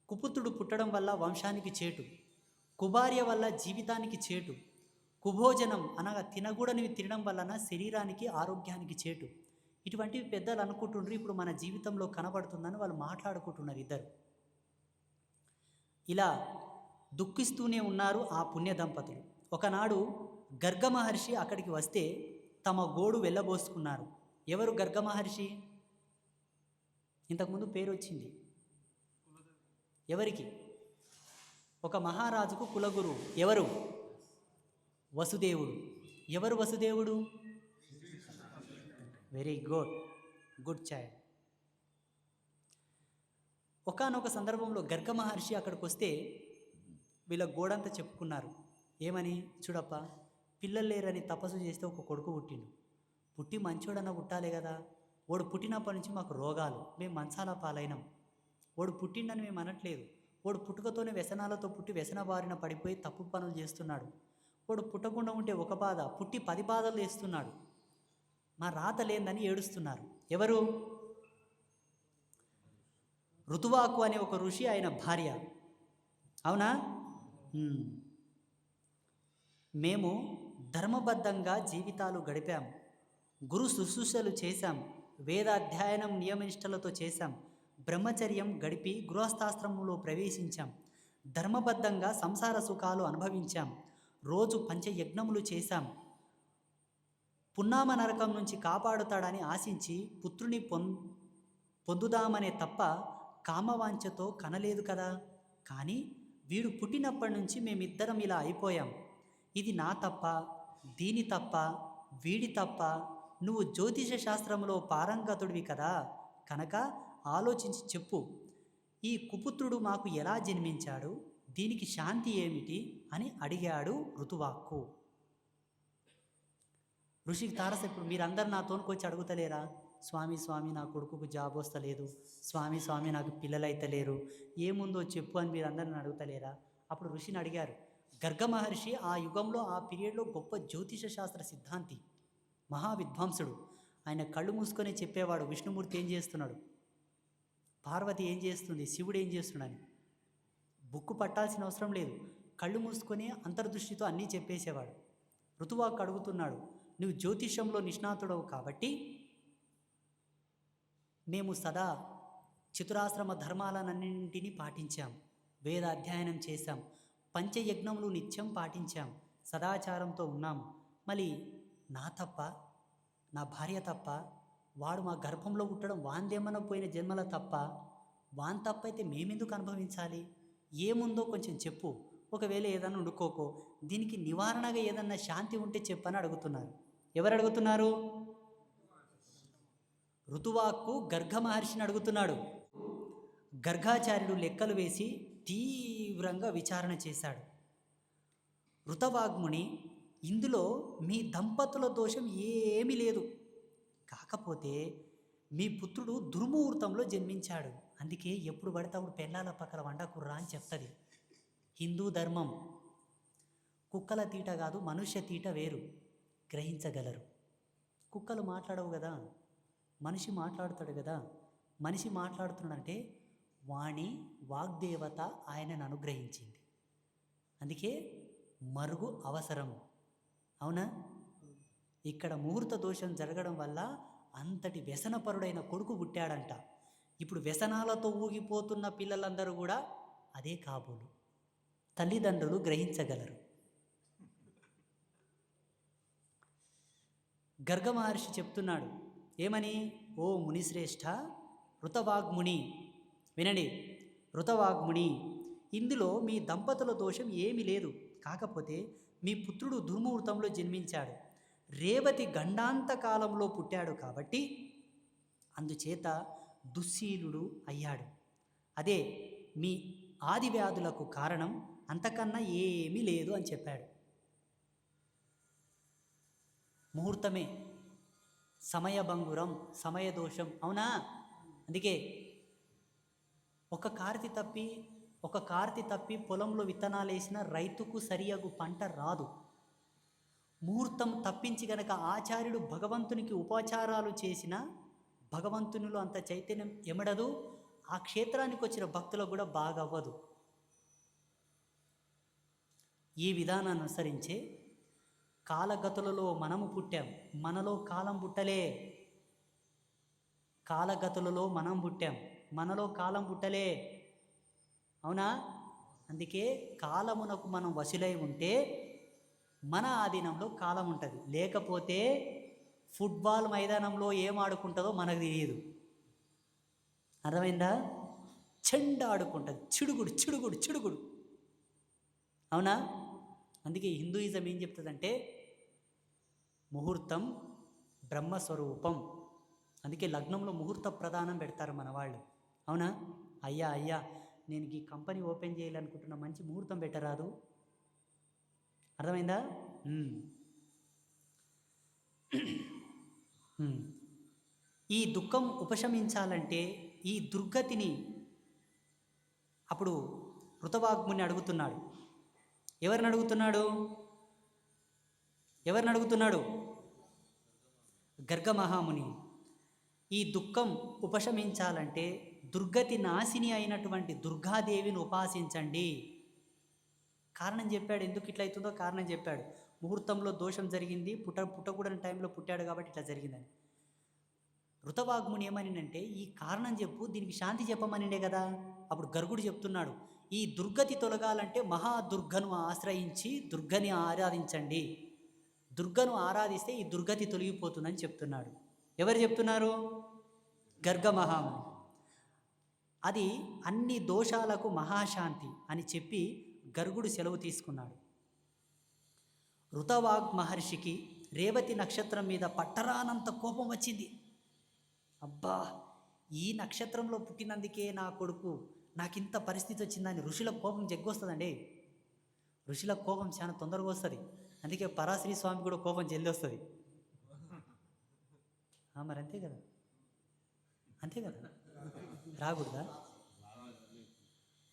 కుపుత్రుడు పుట్టడం వల్ల వంశానికి చేటు, కుభార్య వల్ల జీవితానికి చేటు, కుభోజనం అనగా తినకూడనివి తినడం వలన శరీరానికి ఆరోగ్యానికి చేటు. ఇటువంటివి పెద్దలు అనుకుంటుండ్రు. ఇప్పుడు మన జీవితంలో కనబడుతుందని వాళ్ళు మాట్లాడుకుంటున్నారు ఇద్దరు. ఇలా దుఃఖిస్తూనే ఉన్నారు ఆ పుణ్య దంపతులు. ఒకనాడు గర్గ మహర్షి అక్కడికి వస్తే తమ గోడు వెళ్ళబోసుకున్నారు. ఎవరు గర్గ మహర్షి? ఇంతకుముందు పేరు వచ్చింది ఎవరికి? ఒక మహారాజుకు కులగురు. ఎవరు? వసుదేవుడు. ఎవరు వసుదేవుడు? Very good child. ఒకానొక సందర్భంలో గర్గ మహర్షి అక్కడికి వస్తే వీళ్ళ గోడంతా చెప్పుకున్నారు. ఏమని? చూడప్ప, పిల్లలు లేరని తపస్సు చేస్తే ఒక కొడుకు పుట్టిండు. పుట్టి మంచోడన్నా పుట్టాలి కదా. వాడు పుట్టినప్పటి నుంచి మాకు రోగాలు, మేము మంచాల పాలైనాం. వాడు పుట్టిండని మేము అనట్లేదు. వాడు పుట్టుకతోనే వ్యసనాలతో పుట్టి వ్యసన బారిన పడిపోయి తప్పు పనులు చేస్తున్నాడు. వాడు పుట్టకుండా ఉంటే ఒక బాధ, పుట్టి 10 బాధలు వేస్తున్నాడు. మా రాత లేదని ఏడుస్తున్నారు. ఎవరు? ఋతువాకు అనే ఒక ఋషి, ఆయన భార్య. అవునా? మేము ధర్మబద్ధంగా జీవితాలు గడిపాం, గురు శుశ్రూషలు చేశాం, వేదాధ్యయనం నియమనిష్టలతో చేశాం, బ్రహ్మచర్యం గడిపి గృహస్థాశ్రమంలో ప్రవేశించాం, ధర్మబద్ధంగా సంసార సుఖాలు అనుభవించాం, రోజు పంచయజ్ఞములు చేశాం, పున్నామ నరకం నుంచి కాపాడుతాడని ఆశించి పుత్రుని పొందుదామనే తప్ప కామవాంఛతో కనలేదు కదా. కానీ వీడు పుట్టినప్పటి నుంచి మేమిద్దరం ఇలా అయిపోయాం. ఇది నా తప్ప, దీని తప్ప, వీడి తప్ప? నువ్వు జ్యోతిష శాస్త్రంలో పారంగతుడివి కదా, కనుక ఆలోచించి చెప్పు. ఈ కుపుత్రుడు మాకు ఎలా జన్మించాడు, దీనికి శాంతి ఏమిటి అని అడిగాడు ఋతువాక్కు. ఋషికి తారస, ఇప్పుడు మీరందరు నా తోనుకొచ్చి అడుగుతలేరా, స్వామి స్వామి నా కొడుకుకు జాబ్ వస్తలేదు, స్వామి స్వామి నాకు పిల్లలైతే లేరు, ఏముందో చెప్పు అని మీరందరిని అడుగుతలేరా? అప్పుడు ఋషిని అడిగారు. గర్గ మహర్షి ఆ యుగంలో, ఆ పీరియడ్లో గొప్ప జ్యోతిష శాస్త్ర సిద్ధాంతి, మహావిద్వాంసుడు. ఆయన కళ్ళు మూసుకొని చెప్పేవాడు విష్ణుమూర్తి ఏం చేస్తున్నాడు, పార్వతి ఏం చేస్తుంది, శివుడు ఏం చేస్తున్నాడని. బుక్కు పట్టాల్సిన అవసరం లేదు, కళ్ళు మూసుకొని అంతర్దృష్టితో అన్నీ చెప్పేసేవాడు. ఋతువాక్కు అడుగుతున్నాడు, నువ్వు జ్యోతిష్యంలో నిష్ణాతుడవు కాబట్టి మేము సదా చతురాశ్రమ ధర్మాలన్నింటినీ పాటించాం, వేద అధ్యయనం చేశాం, పంచయజ్ఞములు నిత్యం పాటించాం, సదాచారంతో ఉన్నాం. మళ్ళీ నా తప్ప, నా భార్య తప్ప, వాడు మా గర్భంలో పుట్టడం వాందేమన్నా పోయిన జన్మల తప్ప, వాన్ తప్ప అయితే మేమెందుకు అనుభవించాలి? ఏముందో కొంచెం చెప్పు, ఒకవేళ ఏదన్నా ఉండుకోకో, దీనికి నివారణగా ఏదన్నా శాంతి ఉంటే చెప్పని అడుగుతున్నారు. ఎవరు అడుగుతున్నారు? ఋతువాక్కు గర్గ మహర్షిని అడుగుతున్నాడు. గర్గాచార్యుడు లెక్కలు వేసి తీవ్రంగా విచారణ చేశాడు. ఋతవాగ్ముని, ఇందులో మీ దంపతుల దోషం ఏమీ లేదు, కాకపోతే మీ పుత్రుడు దుర్ముహూర్తంలో జన్మించాడు, అందుకే ఎప్పుడు పడితే అప్పుడు పెళ్ళాల పక్కల వండకుర్రా అని చెప్తుంది హిందూ ధర్మం. కుక్కల తీట కాదు, మనుష్య తీట వేరు, గ్రహించగలరు. కుక్కలు మాట్లాడవు కదా, మనిషి మాట్లాడుతాడు కదా. మనిషి మాట్లాడుతున్నాడంటే వాణి వాగ్దేవత ఆయనను అనుగ్రహించింది, అందుకే మరుగు అవసరం. అవునా? ఇక్కడ ముహూర్త దోషం జరగడం వల్ల అంతటి వ్యసనపరుడైన కొడుకు పుట్టాడంట. ఇప్పుడు వ్యసనాలతో ఊగిపోతున్న పిల్లలందరూ కూడా అదే కాబోలు. తల్లిదండ్రులు గ్రహించగలరు. గర్గ మహర్షి చెప్తున్నాడు ఏమని, ఓ మునిశ్రేష్ఠ ఋతవాగ్ముని, వినండి, ఋతవాగ్ముని, ఇందులో మీ దంపతుల దోషం ఏమీ లేదు, కాకపోతే మీ పుత్రుడు దుర్ముహూర్తంలో జన్మించాడు, రేవతి గండాంత కాలంలో పుట్టాడు కాబట్టి అందుచేత దుశ్శీలుడు అయ్యాడు. అదే మీ ఆది వ్యాధులకు కారణం, అంతకన్నా ఏమీ లేదు అని చెప్పాడు. ముహూర్తమే సమయభంగురం, సమయదోషం. అవునా? అందుకే ఒక కార్తి తప్పి పొలంలో విత్తనాలు వేసిన రైతుకు సరియగు పంట రాదు. ముహూర్తం తప్పించి గనక ఆచార్యుడు భగవంతునికి ఉపచారాలు చేసిన భగవంతునిలో అంత చైతన్యం ఎమడదు, ఆ క్షేత్రానికి వచ్చిన భక్తులకు కూడా బాగా అవ్వదు. ఈ విధానాన్ని అనుసరించే కాలగతులలో మనము పుట్టాం, మనలో కాలం పుట్టలే. కాలగతులలో మనం పుట్టాం, మనలో కాలం పుట్టలే. అవునా? అందుకే కాలమునకు మనం వశులై ఉంటే మన ఆధీనంలో కాలం ఉంటుంది, లేకపోతే ఫుట్బాల్ మైదానంలో ఏం ఆడుకుంటుందో మనకు తెలియదు. అర్థమైందా? చెండ ఆడుకుంటుంది, చిడుగుడు చిడుగుడు చిడుగుడు. అవునా? అందుకే హిందూయిజం ఏం చెప్తుందంటే ముహూర్తం బ్రహ్మస్వరూపం, అందుకే లగ్నంలో ముహూర్త ప్రధానం పెడతారు మన వాళ్ళు. అవునా? అయ్యా నేను ఈ కంపెనీ ఓపెన్ చేయాలనుకుంటున్నా, మంచి ముహూర్తం పెట్టరాదు. అర్థమైందా? ఈ దుఃఖం ఉపశమించాలంటే ఈ దుర్గతిని అప్పుడు ఋతవాగ్ముని అడుగుతున్నాడు. ఎవరిని అడుగుతున్నాడు? గర్గ మహాముని. ఈ దుఃఖం ఉపశమించాలంటే దుర్గతి నాశిని అయినటువంటి దుర్గాదేవిని ఉపాసించండి. కారణం చెప్పాడు, ఎందుకు ఇట్లా అవుతుందో కారణం చెప్పాడు. ముహూర్తంలో దోషం జరిగింది, పుట్టకూడని టైంలో పుట్టాడు కాబట్టి ఇట్లా జరిగిందని. ఋతవాగ్ముని ఏమనిందంటే ఈ కారణం చెప్పు, దీనికి శాంతి చెప్పమనిండే కదా. అప్పుడు గర్గుడు చెప్తున్నాడు, ఈ దుర్గతి తొలగాలంటే మహాదుర్గను ఆశ్రయించి దుర్గని ఆరాధించండి, దుర్గను ఆరాధిస్తే ఈ దుర్గతి తొలగిపోతుందని చెప్తున్నాడు. ఎవరు చెప్తున్నారు? గర్గ మహాముని. అది అన్ని దోషాలకు మహాశాంతి అని చెప్పి గర్గుడు సెలవు తీసుకున్నాడు. ఋతవాగ్ మహర్షికి రేవతి నక్షత్రం మీద పట్టరానంత కోపం వచ్చింది. అబ్బా, ఈ నక్షత్రంలో పుట్టినందుకే నా కొడుకు నాకింత పరిస్థితి వచ్చిందని ఋషులకు కోపం జగ్గొస్తుందండి. ఋషులకు కోపం చాలా తొందరగా వస్తుంది. అందుకే పరాశ్రీ స్వామి కూడా కోపం జల్ది వస్తుంది. మరి అంతే కదా, అంతే కదా, రాకూడదా?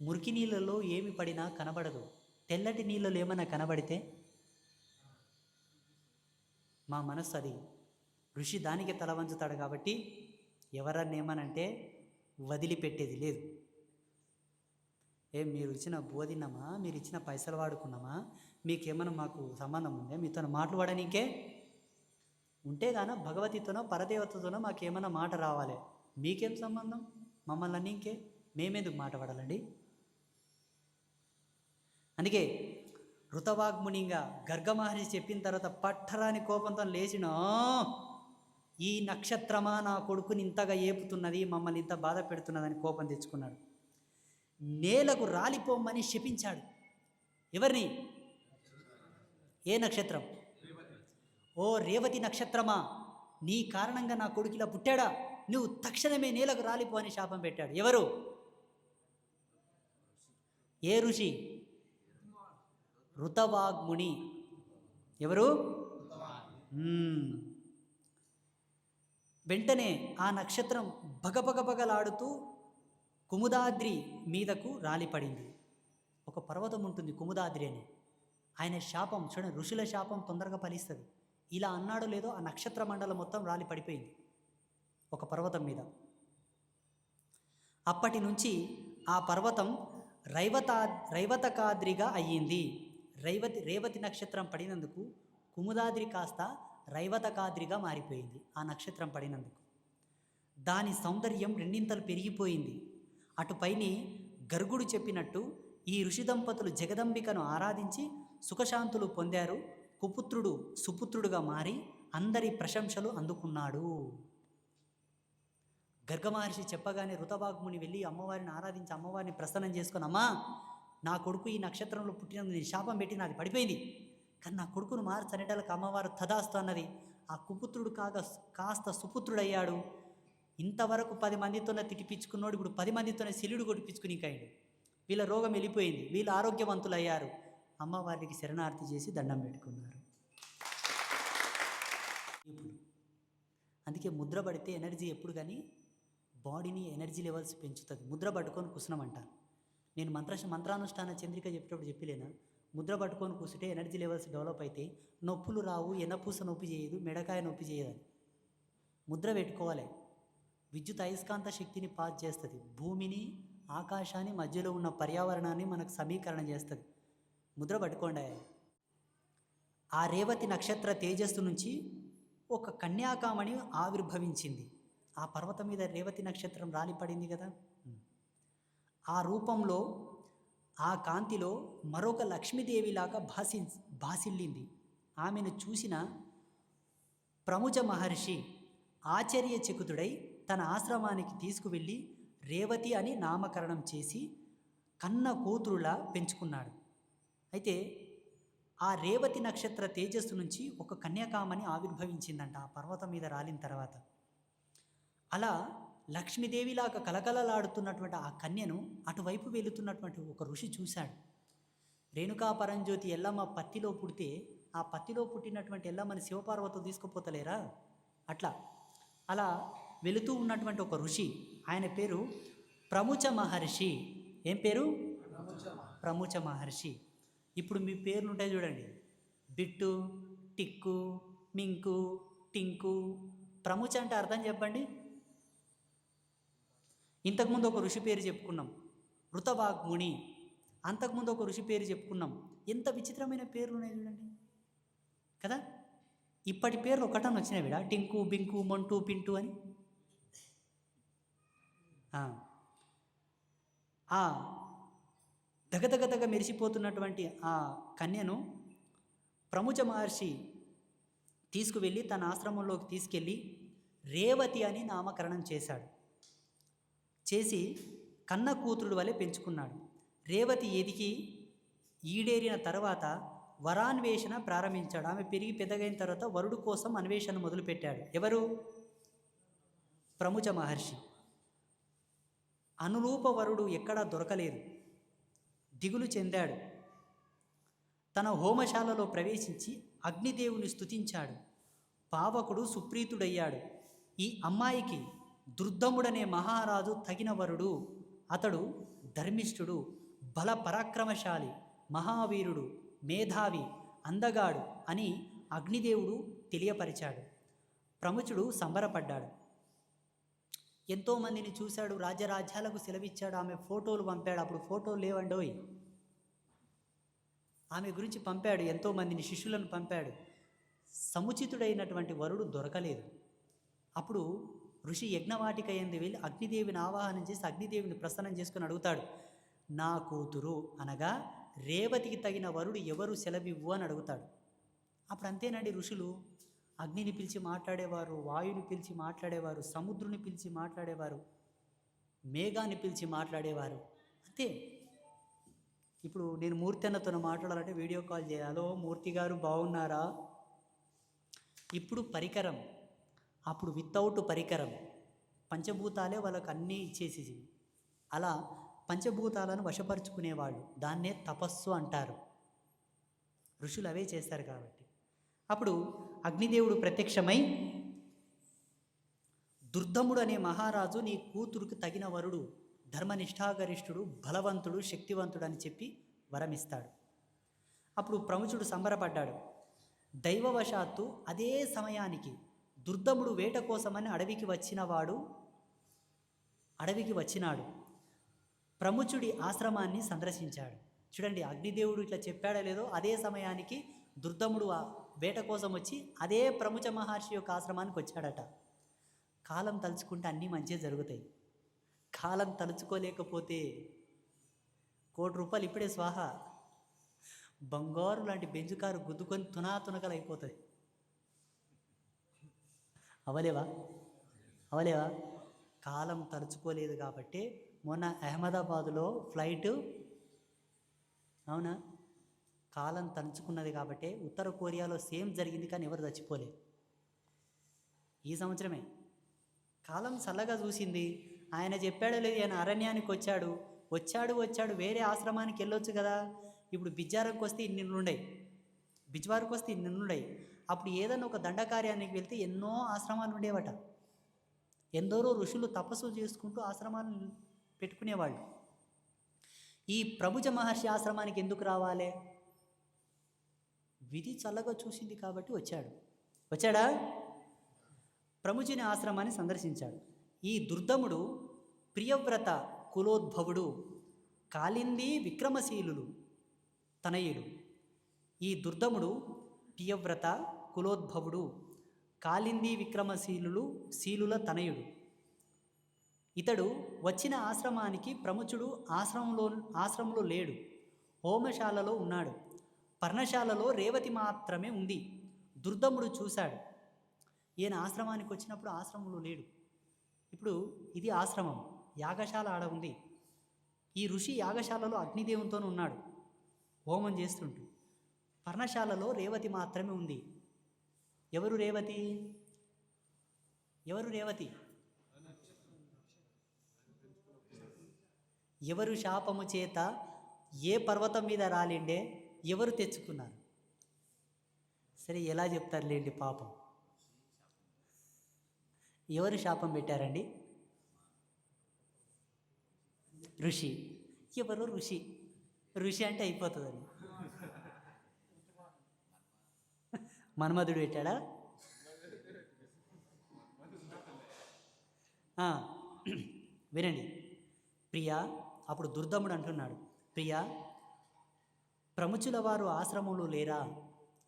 మురికి నీళ్ళలో ఏమి పడినా కనబడదు, తెల్లటి నీళ్ళలో ఏమైనా కనబడితే మా మనస్సు అది. ఋషి దానికి తల వంచుతాడు కాబట్టి ఎవరన్నా ఏమనంటే వదిలిపెట్టేది లేదు. మీరు ఇచ్చిన బోధిన్నామా, మీరు ఇచ్చిన పైసలు వాడుకున్నామా, మీకేమైనా మాకు సంబంధం ఉందే, మీతో మాట్లాడనీకే ఉంటే గాన భగవతితోనో పరదేవతతోనో మాకేమైనా మాట రావాలి. మీకేం సంబంధం? మమ్మల్ని అన్నీకే మేమెందుకు మాట పడాలండి? అందుకే ఋతవాగ్మునిగా గర్గ మహర్షి చెప్పిన తర్వాత పట్టరాని కోపంతో లేచిన, ఈ నక్షత్రమా నా కొడుకుని ఇంతగా ఏపుతున్నది, మమ్మల్ని ఇంత బాధ పెడుతున్నదని కోపం తెచ్చుకున్నాడు. నేలకు రాలిపోమ్మని శపించాడు. ఎవరిని? ఏ నక్షత్రం? ఓ రేవతి నక్షత్రమా, నీ కారణంగా నా కొడుకులా పుట్టాడా, నువ్వు తక్షణమే నేలకు రాలిపో అని శాపం పెట్టాడు. ఎవరు? ఏ ఋషి? ఋతవాగ్ముని. ఎవరు? వెంటనే ఆ నక్షత్రం బగబగబగలాడుతూ కుముదాద్రి మీదకు రాలిపడింది. ఒక పర్వతం ఉంటుంది కుముదాద్రి అని. ఆయన శాపం చూడండి, ఋషుల శాపం తొందరగా ఫలిస్తుంది. ఇలా అన్నాడో లేదో ఆ నక్షత్ర మండలం మొత్తం రాలి పడిపోయింది ఒక పర్వతం మీద. అప్పటి నుంచి ఆ పర్వతం రైవతకాద్రిగా అయ్యింది. రేవతి నక్షత్రం పడినందుకు కుముదాద్రి కాస్త రైవతకాద్రిగా మారిపోయింది. ఆ నక్షత్రం పడినందుకు దాని సౌందర్యం రెండింతలు పెరిగిపోయింది. అటుపైని గర్గుడు చెప్పినట్టు ఈ ఋషి దంపతులు జగదంబికను ఆరాధించి సుఖశాంతులు పొందారు. కుపుత్రుడు సుపుత్రుడుగా మారి అందరి ప్రశంసలు అందుకున్నాడు. గర్గమహర్షి చెప్పగానే ఋతవాగ్ముని వెళ్ళి అమ్మవారిని ఆరాధించి అమ్మవారిని ప్రసన్నం చేసుకొని, అమ్మా నా కొడుకు ఈ నక్షత్రంలో పుట్టినందుకు నేను శాపం పెట్టి నాది పడిపోయింది, కానీ నా కొడుకును మార్చనేటలకు అమ్మవారు తదాస్తు అన్నది. ఆ కుపుత్రుడు కాస్త సుపుత్రుడయ్యాడు. ఇంతవరకు 10 మందితోనే తిట్టిపించుకున్నాడు, ఇప్పుడు 10 మందితోనే సిలుడు కొట్టిపించుకుని ఇంకాయండు. వీళ్ళ రోగం వెళ్ళిపోయింది, వీళ్ళు ఆరోగ్యవంతులు అయ్యారు. అమ్మవారికి శరణార్థి చేసి దండం పెట్టుకున్నారు. ఇప్పుడు అందుకే ముద్ర పడితే ఎనర్జీ ఎప్పుడు కానీ బాడీని ఎనర్జీ లెవెల్స్ పెంచుతుంది. ముద్ర పట్టుకొని కూర్చున్నామంటారు. నేను మంత్రానుష్ఠాన చంద్రిక చెప్పేటప్పుడు చెప్పలేనా, ముద్ర పట్టుకొని కూర్చుంటే ఎనర్జీ లెవెల్స్ డెవలప్ అయితే నొప్పులు రావు, ఎన్నపూస నొప్పి చేయదు, మెడకాయ నొప్పి చేయదని. ముద్ర పెట్టుకోవాలి. విద్యుత్ అయస్కాంత శక్తిని పాస్ చేస్తుంది. భూమిని ఆకాశాన్ని మధ్యలో ఉన్న పర్యావరణాన్ని మనకు సమీకరణ చేస్తుంది. ముద్ర పట్టుకోండి. ఆ రేవతి నక్షత్ర తేజస్సు నుంచి ఒక కన్యాకామణి ఆవిర్భవించింది. ఆ పర్వతం మీద రేవతి నక్షత్రం రాలిపడింది కదా, ఆ రూపంలో ఆ కాంతిలో మరొక లక్ష్మీదేవిలాగా భాసిల్లింది. ఆమెను చూసిన ప్రముజ మహర్షి ఆశ్చర్యచకితుడై తన ఆశ్రమానికి తీసుకువెళ్ళి రేవతి అని నామకరణం చేసి కన్న కూతురులా పెంచుకున్నాడు. అయితే ఆ రేవతి నక్షత్ర తేజస్సు నుంచి ఒక కన్యాకామని ఆవిర్భవించిందంట ఆ పర్వతం మీద రాలిన తర్వాత. అలా లక్ష్మీదేవిలాగా కలకలలాడుతున్నటువంటి ఆ కన్యను అటువైపు వెళుతున్నటువంటి ఒక ఋషి చూశాడు. రేణుకా పరంజ్యోతి ఎల్లమ్మ పత్తిలో పుడితే ఆ పత్తిలో పుట్టినటువంటి ఎల్లమ్మని శివపార్వతులు తీసుకుపోతలేరా, అలా వెళుతూ ఉన్నటువంటి ఒక ఋషి, ఆయన పేరు ప్రముచ మహర్షి. ఏం పేరు? ప్రముచ మహర్షి. ఇప్పుడు మీ పేర్లు ఉంటాయి చూడండి, బిట్టు, టిక్కు, మింకు, టింకు. ప్రముచ అంటే అర్థం చెప్పండి. ఇంతకుముందు ఒక ఋషి పేరు చెప్పుకున్నాం, ఋతవాగ్ముని. అంతకుముందు ఒక ఋషి పేరు చెప్పుకున్నాం, ఎంత విచిత్రమైన పేర్లు ఉన్నాయి చూడండి కదా. ఇప్పటి పేర్లు ఒకటని వచ్చినాయి విడా, టింకు బింకు మొంటు పింటు అని. ఆ దగదగదగ మెరిసిపోతున్నటువంటి ఆ కన్యను ప్రముజ మహర్షి తీసుకువెళ్ళి తన ఆశ్రమంలోకి తీసుకెళ్ళి రేవతి అని నామకరణం చేశాడు. చేసి కన్న కూతురుడు వలె పెంచుకున్నాడు. రేవతి ఎదిగి ఈడేరిన తర్వాత వరాన్వేషణ ప్రారంభించాడు. ఆమె పెరిగి పెద్దగైన తర్వాత వరుడు కోసం అన్వేషణ మొదలుపెట్టాడు. ఎవరు? ప్రముజ మహర్షి. అనురూప వరుడు ఎక్కడా దొరకలేదు. దిగులు చెందాడు. తన హోమశాలలో ప్రవేశించి అగ్నిదేవుని స్తుతించాడు. పావకుడు సుప్రీతుడయ్యాడు. ఈ అమ్మాయికి దుర్దముడనే మహారాజు తగిన వరుడు. అతడు ధర్మిష్ఠుడు, బల పరాక్రమశాలి, మహావీరుడు, మేధావి, అందగాడు అని అగ్నిదేవుడు తెలియపరిచాడు. ప్రముచుడు సంబరపడ్డాడు. ఎంతోమందిని చూశాడు, రాజ్యరాజ్యాలకు సెలవిచ్చాడు, ఆమె ఫోటోలు పంపాడు. అప్పుడు ఫోటోలు లేవండోయ్. ఆమె గురించి పంపాడు, ఎంతోమందిని శిష్యులను పంపాడు. సముచితుడైనటువంటి వరుడు దొరకలేదు. అప్పుడు ఋషి యజ్ఞవాటిక యందు వెళ్ళి అగ్నిదేవిని ఆవాహనం చేసి అగ్నిదేవిని ప్రసన్నం చేసుకుని అడుగుతాడు, నా కూతురు అనగా రేవతికి తగిన వరుడు ఎవరు సెలవివ్వు అని అడుగుతాడు. అప్పుడు అంతేనండి, ఋషులు అగ్నిని పిలిచి మాట్లాడేవారు, వాయుని పిలిచి మాట్లాడేవారు, సముద్రుని పిలిచి మాట్లాడేవారు, మేఘాన్ని పిలిచి మాట్లాడేవారు. అంతే. ఇప్పుడు నేను మూర్తి అన్నతో మాట్లాడాలంటే వీడియో కాల్ చేయాలి. హలో మూర్తి గారు బాగున్నారా? ఇప్పుడు పరికరం, అప్పుడు వితౌట్ పరికరం. పంచభూతాలే వాళ్ళకు అన్నీ ఇచ్చేసి అలా పంచభూతాలను వశపరుచుకునేవాళ్ళు. దాన్నే తపస్సు అంటారు. ఋషులు అవే చేస్తారు కాబట్టి. అప్పుడు అగ్నిదేవుడు ప్రత్యక్షమై, దుర్దముడు అనే మహారాజు నీ కూతురుకు తగిన వరుడు, ధర్మనిష్ఠాగరిష్ఠుడు, బలవంతుడు, శక్తివంతుడు అని చెప్పి వరమిస్తాడు. అప్పుడు ప్రముచుడు సంబరపడ్డాడు. దైవవశాత్తు అదే సమయానికి దుర్దముడు వేట కోసమని అడవికి వచ్చినాడు. ప్రముచుడి ఆశ్రమాన్ని సందర్శించాడు. చూడండి, అగ్నిదేవుడు ఇట్లా చెప్పాడో లేదో, అదే సమయానికి దుర్దముడు వేట కోసం వచ్చి అదే ప్రముచ మహర్షి యొక్క ఆశ్రమానికి వచ్చాడట. కాలం తలుచుకుంటే అన్నీ మంచిగా జరుగుతాయి. కాలం తలుచుకోలేకపోతే ₹1,00,00,000 ఇప్పుడే స్వాహ. బంగారు లాంటి బెంజు కారు గుద్దుకొని తునాతునకలు అయిపోతుంది. అవలేవా? కాలం తలుచుకోలేదు కాబట్టి మొన్న అహ్మదాబాదులో ఫ్లైట్, అవునా, కాలం తలుచుకున్నది కాబట్టి ఉత్తర కొరియాలో సేమ్ జరిగింది, కానీ ఎవరు చచ్చిపోలేదు. ఈ సంవత్సరమే కాలం చల్లగా చూసింది. ఆయన చెప్పాడో లేదు, ఆయన అరణ్యానికి వచ్చాడు వేరే ఆశ్రమానికి వెళ్ళొచ్చు కదా. ఇప్పుడు బిజ్జారంకి వస్తే ఇన్నుండయి, బిజ్వారికి వస్తే ఇన్నుండయి. అప్పుడు ఏదైనా ఒక దండకార్యానికి వెళ్తే ఎన్నో ఆశ్రమాలు ఉండేవట. ఎందరో ఋషులు తపస్సు చేసుకుంటూ ఆశ్రమాలు పెట్టుకునేవాళ్ళు. ఈ ప్రముజ మహర్షి ఆశ్రమానికి ఎందుకు రావాలి? విధి చల్లగా చూసింది కాబట్టి వచ్చాడా? ప్రముజుని ఆశ్రమాన్ని సందర్శించాడు. ఈ దుర్దముడు ప్రియవ్రత కులోద్భవుడు, కాళింది విక్రమశీలులు తనయుడు. ఈ దుర్దముడు ప్రియవ్రత కులోద్భవుడు, కాళింది విక్రమశీలుల తనయుడు. ఇతడు వచ్చిన ఆశ్రమానికి ప్రముచుడు ఆశ్రమంలో లేడు, హోమశాలలో ఉన్నాడు. పర్ణశాలలో రేవతి మాత్రమే ఉంది. దుర్దముడు చూశాడు. ఈయన ఆశ్రమానికి వచ్చినప్పుడు ఆశ్రమంలో లేడు. ఇప్పుడు ఇది ఆశ్రమం, యాగశాల ఆడ ఉంది. ఈ ఋషి యాగశాలలో అగ్నిదేవునితో ఉన్నాడు, హోమం చేస్తుంటూ. పర్ణశాలలో రేవతి మాత్రమే ఉంది. ఎవరు రేవతి? ఎవరు శాపము చేత ఏ పర్వతం మీద రాలిండే, ఎవరు తెచ్చుకున్నారు? సరే, ఎలా చెప్తారులేండి పాపం. ఎవరు శాపం పెట్టారండి? ఋషి. ఎవరు ఋషి? ఋషి అంటే అయిపోతుందని మన్మధుడు పెట్టాడా? వినండి. ప్రియా, అప్పుడు దుర్దముడు అంటున్నాడు, ప్రియా ప్రముచుల వారు ఆశ్రమంలో లేరా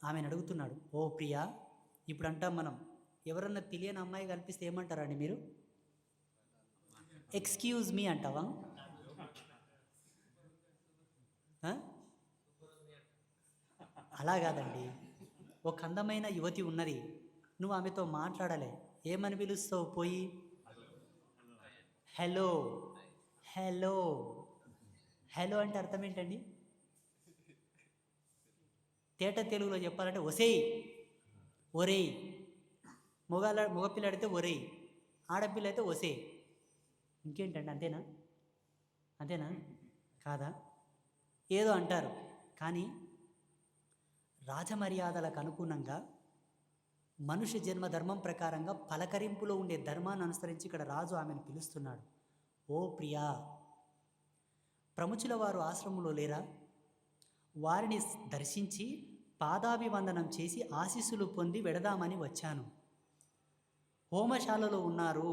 ఆమెను అడుగుతున్నాడు. ఓ ప్రియా, ఇప్పుడు అంటాం మనం, ఎవరన్నా తెలియని అమ్మాయి కనిపిస్తే ఏమంటారండి మీరు? ఎక్స్క్యూజ్ మీ అంటావా? ఆ? అలా కాదండి. ఒక అందమైన యువతి ఉన్నది, నువ్వు ఆమెతో మాట్లాడలే, ఏమని పిలుస్తావు? పోయి హలో హలో హలో అంటే అర్థం ఏంటండి? తేట తెలుగులో చెప్పాలంటే ఒసేయ్, ఒరేయ్. మగపిల్ల అడిగితే ఒరేయ్, ఆడపిల్ల అయితే ఒసే. ఇంకేంటండి? అంతేనా? అంతేనా? కాదా? ఏదో అంటారు. కానీ రాజమర్యాదలకు అనుగుణంగా మనుష్య జన్మ ధర్మం ప్రకారంగా పలకరింపులో ఉండే ధర్మాన్ని అనుసరించి ఇక్కడ రాజు ఆమెను పిలుస్తున్నాడు. ఓ ప్రియా, ప్రముచుల వారు ఆశ్రమంలో లేరా? వారిని దర్శించి పాదాభివందనం చేసి ఆశీస్సులు పొంది వెడదామని వచ్చాను. హోమశాలలో ఉన్నారు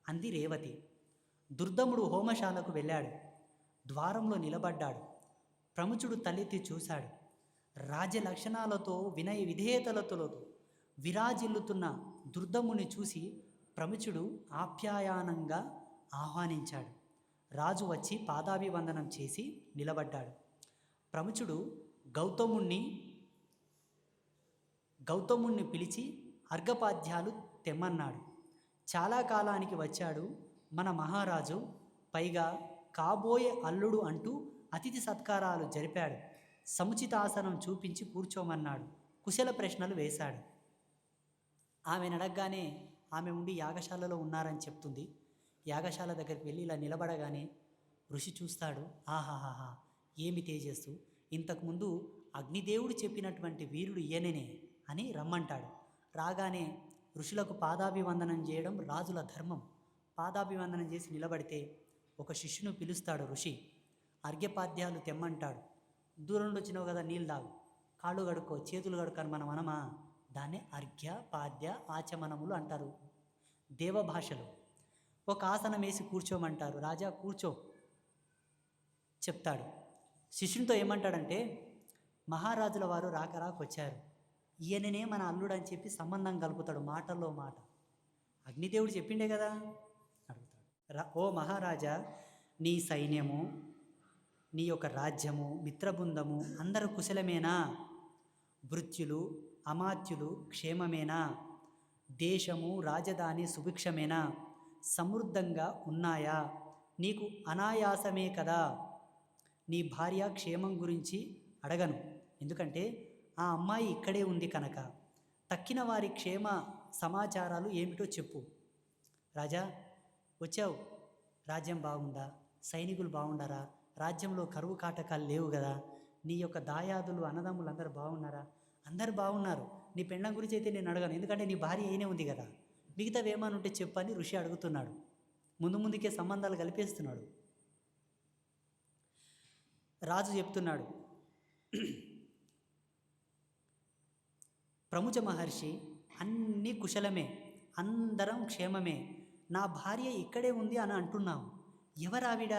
అంది రేవతి. దుర్దముడు హోమశాలకు వెళ్ళాడు. ద్వారంలో నిలబడ్డాడు. ప్రముచుడు తలెత్తి చూశాడు. రాజ్య లక్షణాలతో వినయ విధేయతలతో విరాజిల్లుతున్న దుర్దముని చూసి ప్రముచుడు ఆప్యాయనంగా ఆహ్వానించాడు. రాజు వచ్చి పాదాభివందనం చేసి నిలబడ్డాడు. ప్రముచుడు గౌతముణ్ణి పిలిచి అర్ఘపాద్యాలు తెమ్మన్నాడు. చాలా కాలానికి వచ్చాడు మన మహారాజు, పైగా కాబోయే అల్లుడు అంటూ అతిథి సత్కారాలు జరిపాడు. సముచితాసనం చూపించి కూర్చోమన్నాడు. కుశల ప్రశ్నలు వేశాడు. ఆమెను అడగగానే ఆమె ఉండి యాగశాలలో ఉన్నారని చెప్తుంది. యాగశాల దగ్గరికి వెళ్ళి ఇలా నిలబడగానే ఋషి చూస్తాడు. ఆహాహాహా, ఏమి తేజస్సు! ఇంతకుముందు అగ్నిదేవుడు చెప్పినటువంటి వీరుడు ఈయననే అని రమ్మంటాడు. రాగానే ఋషులకు పాదాభివందనం చేయడం రాజుల ధర్మం. పాదాభివందనం చేసి నిలబడితే ఒక శిష్యును పిలుస్తాడు ఋషి. అర్ఘ్యపాద్యాలు తెమ్మంటాడు. దూరం నుండి వచ్చినావు కదా, నీళ్ళు తాగు, కాళ్ళు కడుక్కో, చేతులు కడుక్కొని మనం అనమా? దాన్నే అర్ఘ్య పాద్య ఆచమనములు అంటారు దేవభాషలో. ఒక ఆసనం వేసి కూర్చోమంటారు. రాజా కూర్చో చెప్తాడు. శిష్యునితో ఏమంటాడంటే, మహారాజుల వారు రాకరాకొచ్చారు, ఈయననే మన అల్లుడు అని చెప్పి సంబంధం కలుపుతాడు మాటల్లో మాట. అగ్నిదేవుడు చెప్పిండే కదా అడుగుతాడు. ఓ మహారాజా, నీ సైన్యము, నీ యొక్క రాజ్యము, మిత్రబృందము అందరూ కుశలమేనా? భృత్యులు అమాత్యులు క్షేమమేనా? దేశము రాజధాని సుభిక్షమేనా? సమృద్ధంగా ఉన్నాయా? నీకు అనాయాసమే కదా. నీ భార్య క్షేమం గురించి అడగను, ఎందుకంటే ఆ అమ్మాయి ఇక్కడే ఉంది కనుక. తక్కిన వారి క్షేమ సమాచారాలు ఏమిటో చెప్పు. రాజా, వచ్చావు, రాజ్యం బాగుందా? సైనికులు బాగుండారా? రాజ్యంలో కరువు కాటకాలు లేవు కదా? నీ యొక్క దాయాదులు అన్నదమ్ములు అందరూ బాగున్నారా? అందరు బాగున్నారు. నీ పెండం గురించి అయితే నేను అడగను, ఎందుకంటే నీ భార్య అయినే ఉంది కదా. మిగతావి ఏమని ఉంటే చెప్పని ఋషి అడుగుతున్నాడు. ముందుకే సంబంధాలు కలిపేస్తున్నాడు. రాజు చెప్తున్నాడు, ప్రముచ మహర్షి, అన్నీ కుశలమే, అందరం క్షేమమే. నా భార్య ఇక్కడే ఉంది అని అంటున్నావు, ఎవరావిడ?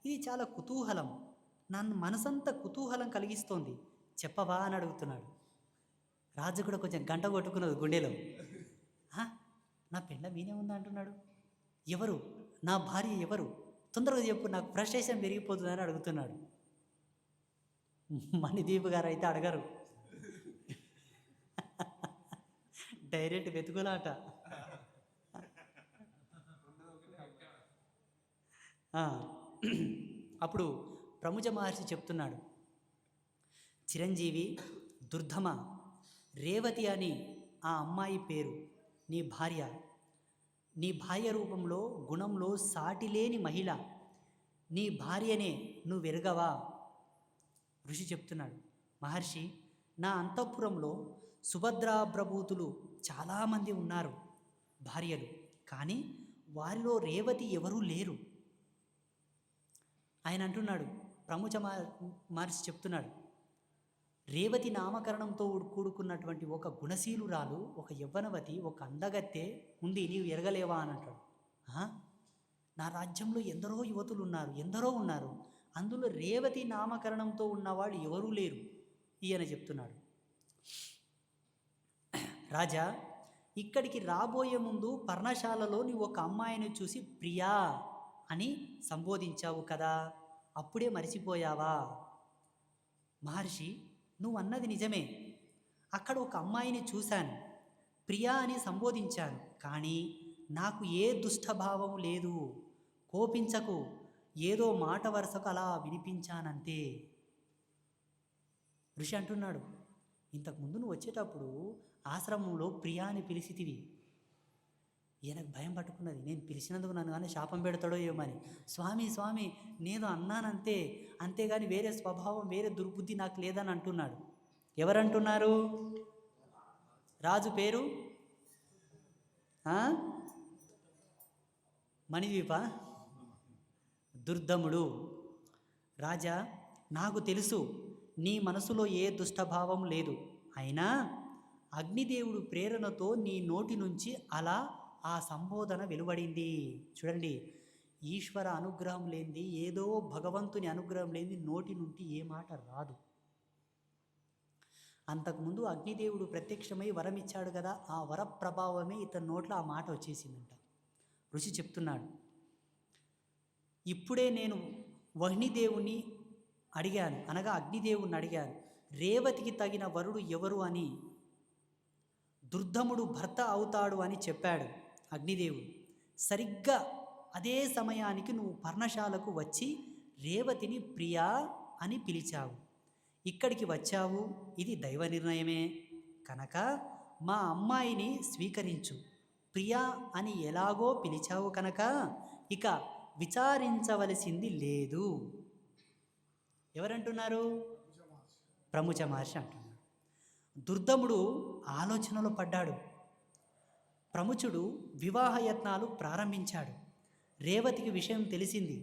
ఇది చాలా కుతూహలం, నన్ను మనసంతా కుతూహలం కలిగిస్తోంది, చెప్పవా అని అడుగుతున్నాడు. రాజు కూడా కొంచెం గంట కొట్టుకున్నది గుండెలో. నా పెండ మీనే ఉందా అంటున్నాడు. ఎవరు? నా భార్య ఎవరు? తొందరగా చెప్పు, నాకు ఫ్రస్ట్రేషన్ పెరిగిపోతుందని అడుగుతున్నాడు. మణిదీప్ గారు అయితే అడగరు, డైరెక్ట్ వెతుకులాట. అప్పుడు ప్రముజ మహర్షి చెప్తున్నాడు, చిరంజీవి, దుర్ధమ, రేవతి అని ఆ అమ్మాయి పేరు, నీ భార్య. నీ భార్య రూపంలో గుణంలో సాటిలేని మహిళ. నీ భార్యనే నువ్వు ఎరగవా? ఋషి చెప్తున్నాడు, మహర్షి, నా అంతఃపురంలో సుభద్రాప్రభూతులు చాలామంది ఉన్నారు భార్యలు, కానీ వారిలో రేవతి ఎవరూ లేరు. ఆయన అంటున్నాడు, ప్రముఖ మహర్షి చెప్తున్నాడు, రేవతి నామకరణంతో కూడుకున్నటువంటి ఒక గుణశీలురాలు, ఒక యవ్వనవతి, ఒక అందగత్తె ఉంది, నీవు ఎరగలేవా అని అంటాడు. నా రాజ్యంలో ఎందరో యువతులు ఉన్నారు, ఎందరో ఉన్నారు, అందులో రేవతి నామకరణంతో ఉన్నవాడు ఎవరూ లేరు. ఈయన చెప్తున్నాడు, రాజా, ఇక్కడికి రాబోయే ముందు పర్ణశాలలో నీవు ఒక అమ్మాయిని చూసి ప్రియా అని సంబోధించావు కదా, అప్పుడే మరిచిపోయావా? మహర్షి, నువ్వు అన్నది నిజమే. అక్కడ ఒక అమ్మాయిని చూశాను, ప్రియా అని సంబోధించాను. కానీ నాకు ఏ దుష్టభావం లేదు. కోపించకు, ఏదో మాట వరుసకు అలా వినిపించానంతే. ఋషి అంటున్నాడు, ఇంతకుముందు నువ్వు వచ్చేటప్పుడు ఆశ్రమంలో ప్రియా అని పిలిచితివి. ఈయనకు భయం పట్టుకున్నది, నేను పిలిచినందుకు నన్ను కానీ శాపం పెడతాడో ఏమని. స్వామి స్వామి, నేను అన్నానంతే, అంతేగాని వేరే స్వభావం వేరే దుర్బుద్ధి నాకు లేదని అంటున్నాడు. ఎవరంటున్నారు? రాజు పేరు మణిద్వీప దుర్దముడు. రాజా, నాకు తెలుసు నీ మనసులో ఏ దుష్టభావం లేదు. అయినా అగ్నిదేవుడు ప్రేరణతో నీ నోటి నుంచి అలా ఆ సంబోధన వెలువడింది. చూడండి, ఈశ్వర అనుగ్రహం లేనిది, ఏదో భగవంతుని అనుగ్రహం లేనిది నోటి నుండి ఏ మాట రాదు. అంతకుముందు అగ్నిదేవుడు ప్రత్యక్షమై వరం ఇచ్చాడు కదా, ఆ వర ప్రభావమే ఇతని నోట్లో ఆ మాట వచ్చేసిందంట. ఋషి చెప్తున్నాడు, ఇప్పుడే నేను వహ్నిదేవుని అడిగాను, అనగా అగ్నిదేవుని అడిగాను, రేవతికి తగిన వరుడు ఎవరు అని. దుర్దముడు భర్త అవుతాడు అని చెప్పాడు అగ్నిదేవుడు. సరిగ్గా అదే సమయానికి నువ్వు పర్ణశాలకు వచ్చి రేవతిని ప్రియా అని పిలిచావు. ఇక్కడికి వచ్చావు, ఇది దైవ నిర్ణయమే కనుక మా అమ్మాయిని స్వీకరించు. ప్రియా అని ఎలాగో పిలిచావు కనుక ఇక విచారించవలసింది లేదు. ఎవరంటున్నారు? ప్రముచ మహర్షి అంటున్నాడు. దుర్దముడు ఆలోచనలో పడ్డాడు. ప్రముచుడు వివాహయత్నాలు ప్రారంభించాడు. రేవతికి విషయం తెలిసింది.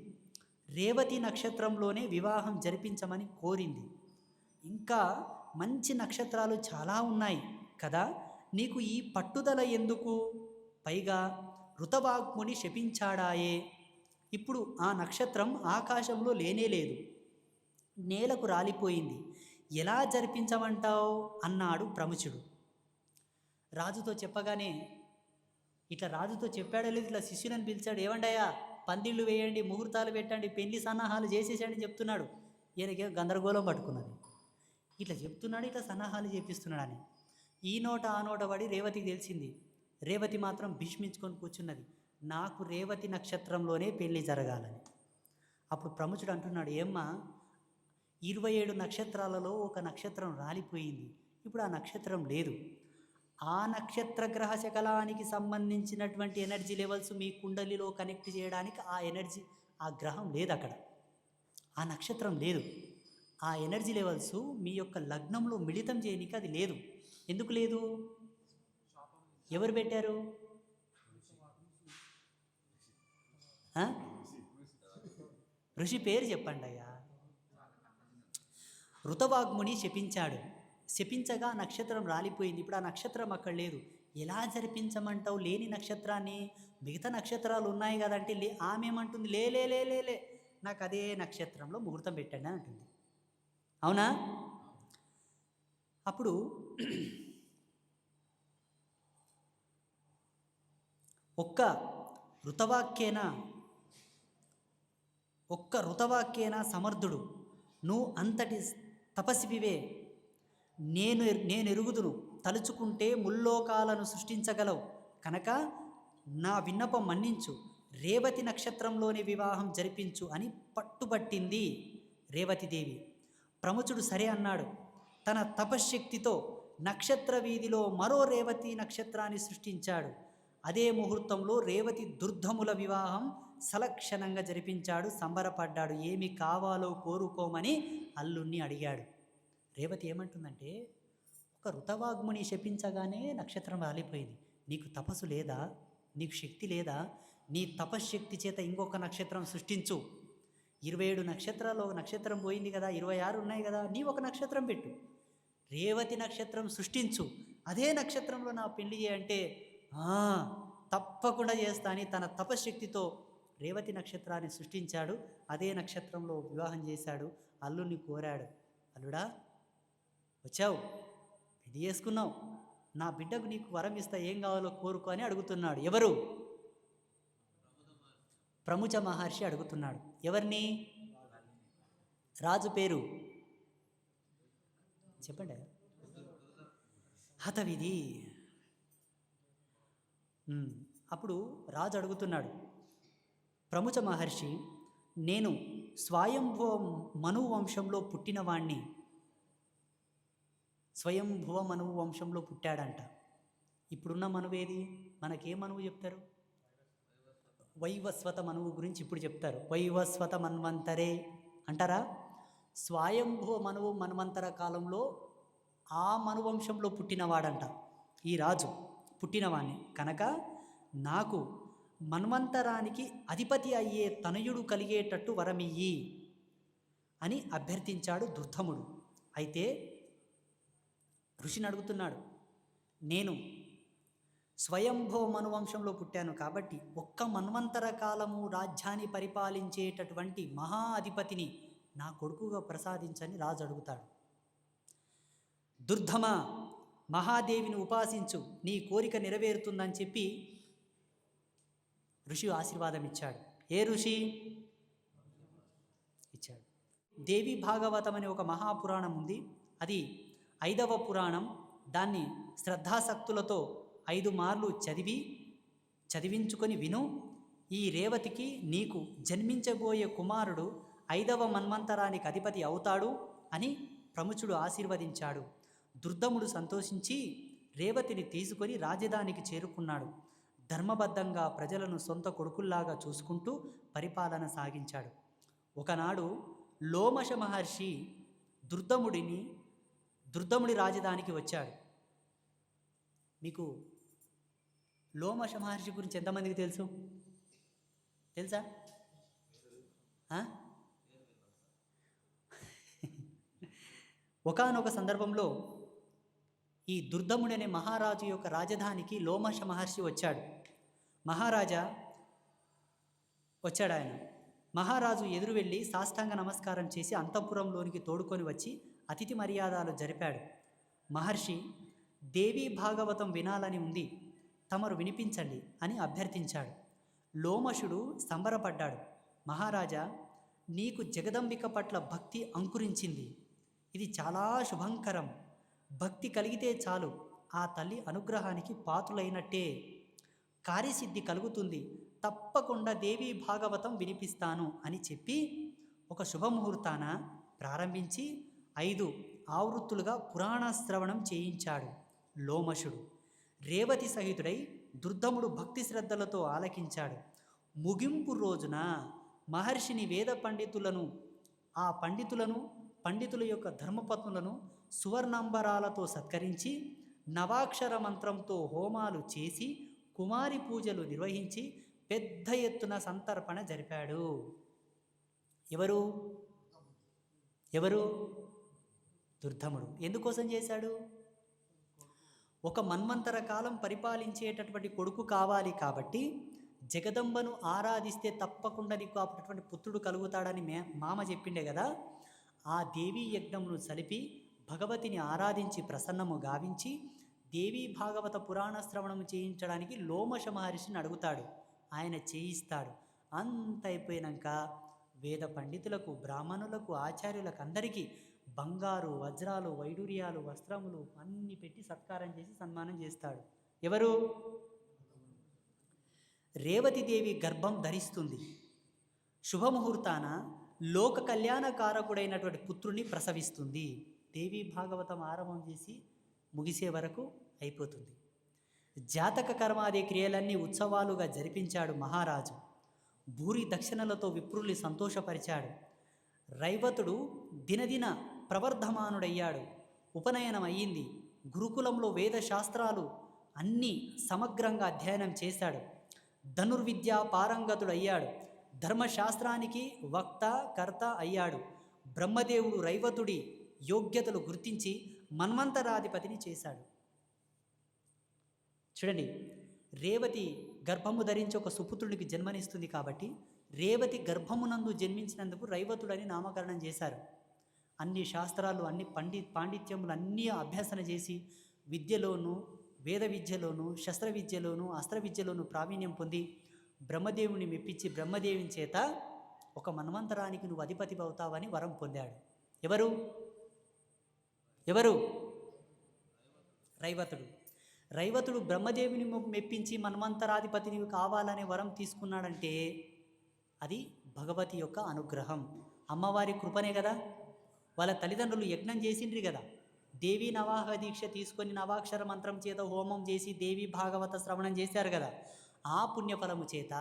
రేవతి నక్షత్రంలోనే వివాహం జరిపించమని కోరింది. ఇంకా మంచి నక్షత్రాలు చాలా ఉన్నాయి కదా, నీకు ఈ పట్టుదల ఎందుకు? పైగా ఋతవాగ్ముని శపించాడాయే. ఇప్పుడు ఆ నక్షత్రం ఆకాశంలో లేనేలేదు, నేలకు రాలిపోయింది. ఎలా జరిపించమంటావు అన్నాడు ప్రముచుడు. రాజుతో చెప్పగానే ఇట్లా రాజుతో చెప్పాడో లేదు, ఇట్లా శిష్యులను పిలిచాడు. ఏమండయ్యా, పందిళ్ళు వేయండి, ముహూర్తాలు పెట్టండి, పెళ్లి సన్నాహాలు చేసేసండి చెప్తున్నాడు. ఈయనకి గందరగోళం పట్టుకున్నది. ఇట్లా చెప్తున్నాడు, ఇట్లా సన్నాహాలు చేపిస్తున్నాడని. ఈ నోట ఆ నోట పడి రేవతికి తెలిసింది. రేవతి మాత్రం భీష్మించుకొని కూర్చున్నది, నాకు రేవతి నక్షత్రంలోనే పెళ్లి జరగాలని. అప్పుడు ప్రముచుడు అంటున్నాడు, ఏమ్మా, 27 నక్షత్రాలలో ఒక నక్షత్రం రాలిపోయింది, ఇప్పుడు ఆ నక్షత్రం లేదు. ఆ నక్షత్ర గ్రహ శకలానికి సంబంధించినటువంటి ఎనర్జీ లెవెల్స్ మీ కుండలిలో కనెక్ట్ చేయడానికి ఆ ఎనర్జీ, ఆ గ్రహం లేదు అక్కడ, ఆ నక్షత్రం లేదు. ఆ ఎనర్జీ లెవెల్స్ మీ యొక్క లగ్నంలో మిళితం చేయడానికి అది లేదు. ఎందుకు లేదు? ఎవరు పెట్టారు? ఋషి పేరు చెప్పండి అయ్యా. ఋతవాగ్ముని శపించాడు. శపించగా నక్షత్రం రాలిపోయింది. ఇప్పుడు ఆ నక్షత్రం అక్కడ లేదు. ఎలా జరిపించమంటావు లేని నక్షత్రాన్ని? మిగతా నక్షత్రాలు ఉన్నాయి కదంటే ఆమె ఏమంటుంది, లే లే లే లే లే నాకు అదే నక్షత్రంలో ముహూర్తం పెట్టండి అని అంటుంది. అవునా? అప్పుడు ఒక్క ఋతవాక్యేనా సమర్థుడు, నువ్వు అంతటి తపస్వివే, నేను ఎరుగుదును, తలుచుకుంటే ముల్లోకాలను సృష్టించగలవు కనుక నా విన్నపం మన్నించు, రేవతి నక్షత్రంలోని వివాహం జరిపించు అని పట్టుబట్టింది రేవతీదేవి. ప్రముచుడు సరే అన్నాడు. తన తపశ్శక్తితో నక్షత్ర వీధిలో మరో రేవతి నక్షత్రాన్ని సృష్టించాడు. అదే ముహూర్తంలో రేవతి దుర్ధముల వివాహం సలక్షణంగా జరిపించాడు. సంబరపడ్డాడు. ఏమి కావాలో కోరుకోమని అల్లుణ్ణి అడిగాడు. రేవతి ఏమంటుందంటే, ఒక ఋతవాగ్ముని శపించగానే నక్షత్రం రాలిపోయింది. నీకు తపస్సు లేదా? నీకు శక్తి లేదా? నీ తపశ్శక్తి చేత ఇంకొక నక్షత్రం సృష్టించు. 27 నక్షత్రాల్లో ఒక నక్షత్రం పోయింది కదా, 26 ఉన్నాయి కదా, నీ ఒక నక్షత్రం పెట్టు, రేవతి నక్షత్రం సృష్టించు, అదే నక్షత్రంలో నా పెళ్లి చేయంటే తప్పకుండా చేస్తా అని తన తపశ్శక్తితో రేవతి నక్షత్రాన్ని సృష్టించాడు. అదే నక్షత్రంలో వివాహం చేశాడు. అల్లుడిని కోరాడు, అల్లుడా వచ్చావు, పెళ్లి చేసుకున్నావు, నా బిడ్డకు నీకు వరం ఇస్తా, ఏం కావాలో కోరుకో అని అడుగుతున్నాడు. ఎవరు? ప్రముచ మహర్షి అడుగుతున్నాడు. ఎవరిని? రాజు పేరు చెప్పండి. హతవిధి. అప్పుడు రాజు అడుగుతున్నాడు, ప్రముచ మహర్షి, నేను స్వయంభువ మనువు వంశంలో పుట్టినవాణ్ణి. స్వయంభువ మనువు వంశంలో పుట్టాడంట. ఇప్పుడున్న మనువేది? మనకే మనువు చెప్తారు? వైవస్వత మనువు గురించి ఇప్పుడు చెప్తారు. వైవస్వత మన్వంతరే అంటారా? స్వయంభువ మనువు మన్వంతర కాలంలో ఆ మనువంశంలో పుట్టినవాడంట ఈ రాజు, పుట్టినవాణ్ణి కనుక నాకు మన్వంతరానికి అధిపతి అయ్యే తనయుడు కలిగేటట్టు వరమియ్యి అని అభ్యర్థించాడు దుర్ధముడు. అయితే ఋషిని అడుగుతున్నాడు, నేను స్వయంభవ మనువంశంలో పుట్టాను కాబట్టి ఒక్క మన్వంతర కాలము రాజ్యాన్ని పరిపాలించేటటువంటి మహా అధిపతిని నా కొడుకుగా ప్రసాదించని రాజు అడుగుతాడు. దుర్ధమ, మహాదేవిని ఉపాసించు, నీ కోరిక నెరవేరుతుందని చెప్పి ఋషి ఆశీర్వాదం ఇచ్చాడు. ఏ ఋషి ఇచ్చాడు? దేవి భాగవతం అనే ఒక మహాపురాణం ఉంది. అది 5వ పురాణం. దాన్ని శ్రద్ధాసక్తులతో 5 మార్లు చదివించుకొని విను. ఈ రేవతికి నీకు జన్మించబోయే కుమారుడు 5వ మన్వంతరానికి అధిపతి అవుతాడు అని ప్రముచుడు ఆశీర్వదించాడు. దుర్ధముడు సంతోషించి రేవతిని తీసుకొని రాజధానికి చేరుకున్నాడు. ధర్మబద్ధంగా ప్రజలను సొంత కొడుకుల్లాగా చూసుకుంటూ పరిపాలన సాగించాడు. ఒకనాడు లోమశ మహర్షి దుర్ధముడి రాజధానికి వచ్చాడు. మీకు లోమశ మహర్షి గురించి ఎంతమందికి తెలుసా? ఒకానొక సందర్భంలో ఈ దుర్ధముడు అనే మహారాజు యొక్క రాజధానికి లోమశ మహర్షి వచ్చాడు. ఆయన మహారాజు ఎదురు వెళ్ళి సాష్టాంగ నమస్కారం చేసి అంతఃపురంలోనికి తోడుకొని వచ్చి అతిథి మర్యాదలు జరిపాడు. మహర్షి, దేవీ భాగవతం వినాలని ఉంది, తమరు వినిపించండి అని అభ్యర్థించాడు. లోమశుడు సంబరపడ్డాడు. మహారాజా, నీకు జగదంబిక పట్ల భక్తి అంకురించింది. ఇది చాలా శుభంకరం. భక్తి కలిగితే చాలు, ఆ తల్లి అనుగ్రహానికి పాత్రులైనట్టే. కార్యసిద్ధి కలుగుతుంది. తప్పకుండా దేవీ భాగవతం వినిపిస్తాను అని చెప్పి ఒక శుభముహూర్తాన ప్రారంభించి 5 ఆవృత్తులుగా పురాణ శ్రవణం చేయించాడు లోమశుడు. రేవతి సహితుడై దుర్ధముడు భక్తి శ్రద్ధలతో ఆలకించాడు. ముగింపు రోజున మహర్షిని వేద పండితులను, ఆ పండితుల యొక్క ధర్మపత్నులను సువర్ణంబరాలతో సత్కరించి నవాక్షర మంత్రంతో హోమాలు చేసి కుమారి పూజలు నిర్వహించి పెద్ద ఎత్తున సంతర్పణ జరిపాడు. ఎవరు? దుర్ధముడు. ఎందుకోసం చేశాడు? ఒక మన్వంతర కాలం పరిపాలించేటటువంటి కొడుకు కావాలి కాబట్టి జగదంబను ఆరాధిస్తే తప్పకుండా నీకు అటువంటి పుత్రుడు కలుగుతాడని మామ చెప్పిండే కదా. ఆ దేవీ యజ్ఞమును సలిపి భగవతిని ఆరాధించి ప్రసన్నము గావించి దేవీ భాగవత పురాణ శ్రవణము చేయించడానికి లోమశ మహర్షిని అడుగుతాడు. ఆయన చేయిస్తాడు. అంత అయిపోయినాక వేద పండితులకు, బ్రాహ్మణులకు, ఆచార్యులకు అందరికీ బంగారు, వజ్రాలు, వైడూర్యాలు, వస్త్రములు అన్నీ పెట్టి సత్కారం చేసి సన్మానం చేస్తాడు. ఎవరు? రేవతీదేవి గర్భం ధరిస్తుంది. శుభముహూర్తాన లోక కళ్యాణకారకుడైనటువంటి పుత్రుని ప్రసవిస్తుంది. దేవీ భాగవతం ఆరంభం చేసి ముగిసే వరకు అయిపోతుంది. జాతక కర్మాది క్రియలన్నీ ఉత్సవాలుగా జరిపించాడు మహారాజు. భూరి దక్షిణలతో విప్రుల్ని సంతోషపరిచాడు. రైవతుడు దినదిన ప్రవర్ధమానుడయ్యాడు. ఉపనయనం అయ్యింది. గురుకులంలో వేదశాస్త్రాలు అన్నీ సమగ్రంగా అధ్యయనం చేశాడు. ధనుర్విద్యా పారంగతుడయ్యాడు. ధర్మశాస్త్రానికి వక్త, కర్త అయ్యాడు. బ్రహ్మదేవుడు రైవతుడి యోగ్యతలు గుర్తించి మన్వంతరాధిపతిని చేశాడు. చూడండి, రేవతి గర్భము ధరించి ఒక సుపుత్రునికి జన్మనిస్తుంది కాబట్టి రేవతి గర్భమునందు జన్మించినందుకు రైవతుడని నామకరణం చేశారు. అన్ని శాస్త్రాలు, అన్ని పాండిత్యములు అన్నీ అభ్యసన చేసి విద్యలోనూ, వేద విద్యలోనూ, శస్త్ర విద్యలోనూ, అస్త్ర విద్యలోనూ ప్రావీణ్యం పొంది బ్రహ్మదేవుని మెప్పించి బ్రహ్మదేవుని చేత ఒక మన్వంతరానికి నువ్వు అధిపతి అవుతావని వరం పొందాడు. ఎవరు ఎవరు రైవతుడు బ్రహ్మదేవుని మెప్పించి మన్వంతరాధిపతిని కావాలనే వరం తీసుకున్నాడంటే అది భగవతి యొక్క అనుగ్రహం, అమ్మవారి కృపనే కదా. వాళ్ళ తల్లిదండ్రులు యజ్ఞం చేసిండ్రి కదా, దేవీ నవాహ దీక్ష తీసుకొని నవాక్షర మంత్రం చేత హోమం చేసి దేవి భాగవత శ్రవణం చేశారు కదా. ఆ పుణ్యఫలము చేత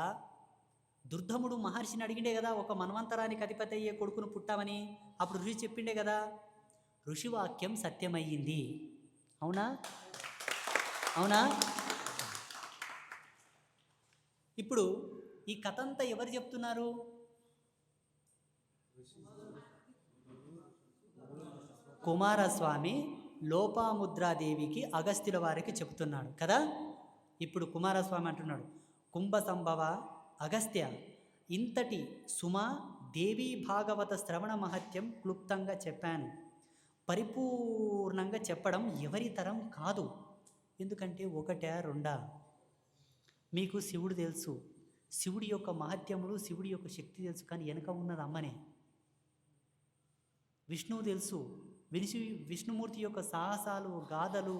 దుర్ధముడు మహర్షిని అడిగిండే కదా, ఒక మన్వంతరానికి అధిపతి అయ్యే కొడుకును పుట్టామని. అప్పుడు ఋషి చెప్పిండే కదా, ఋషివాక్యం సత్యమయ్యింది. అవునా అవునా? ఇప్పుడు ఈ కథ అంతా ఎవరు చెప్తున్నారు? కుమారస్వామి లోపాముద్రాదేవికి అగస్త్యుల వారికి చెప్తున్నాడు కదా. ఇప్పుడు కుమారస్వామి అంటున్నాడు, కుంభ సంభవ అగస్త్య, ఇంతటి సుమ దేవీ భాగవత శ్రవణ మహత్యం క్లుప్తంగా చెప్పాను. పరిపూర్ణంగా చెప్పడం ఎవరి తరం కాదు. ఎందుకంటే ఒకటా రెండా? మీకు శివుడు తెలుసు, శివుడి యొక్క మహత్యములు, శివుడి యొక్క శక్తి తెలుసు, కానీ వెనక ఉన్నది అమ్మనే. విష్ణువు తెలుసు, విష్ణుమూర్తి యొక్క సాహసాలు, గాథలు,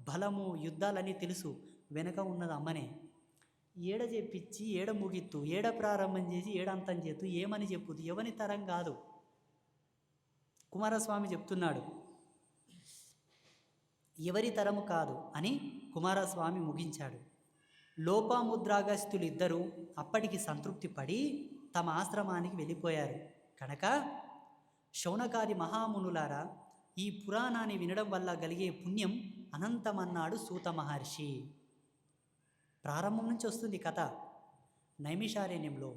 బలము, యుద్ధాలన్నీ తెలుసు, వెనక ఉన్నది అమ్మనే. ఏడ చెప్పించి ఏడ ముగిత్తు, ఏడ ప్రారంభం చేసి ఏడ అంతం చేస్తూ ఏమని చెప్పుదు, ఎవని తరం కాదు. కుమారస్వామి చెప్తున్నాడు, ఎవరి తరము కాదు అని కుమారస్వామి ముగించాడు. లోపాముద్రాగస్త్యులు ఇద్దరూ అప్పటికి సంతృప్తి పడి తమ ఆశ్రమానికి వెళ్ళిపోయారు. కనుక శౌనకాది మహామునులారా, ఈ పురాణాన్ని వినడం వల్ల కలిగే పుణ్యం అనంతమన్నాడు సూత మహర్షి. ప్రారంభం నుంచి వస్తుంది కథ. నైమిషారణ్యంలో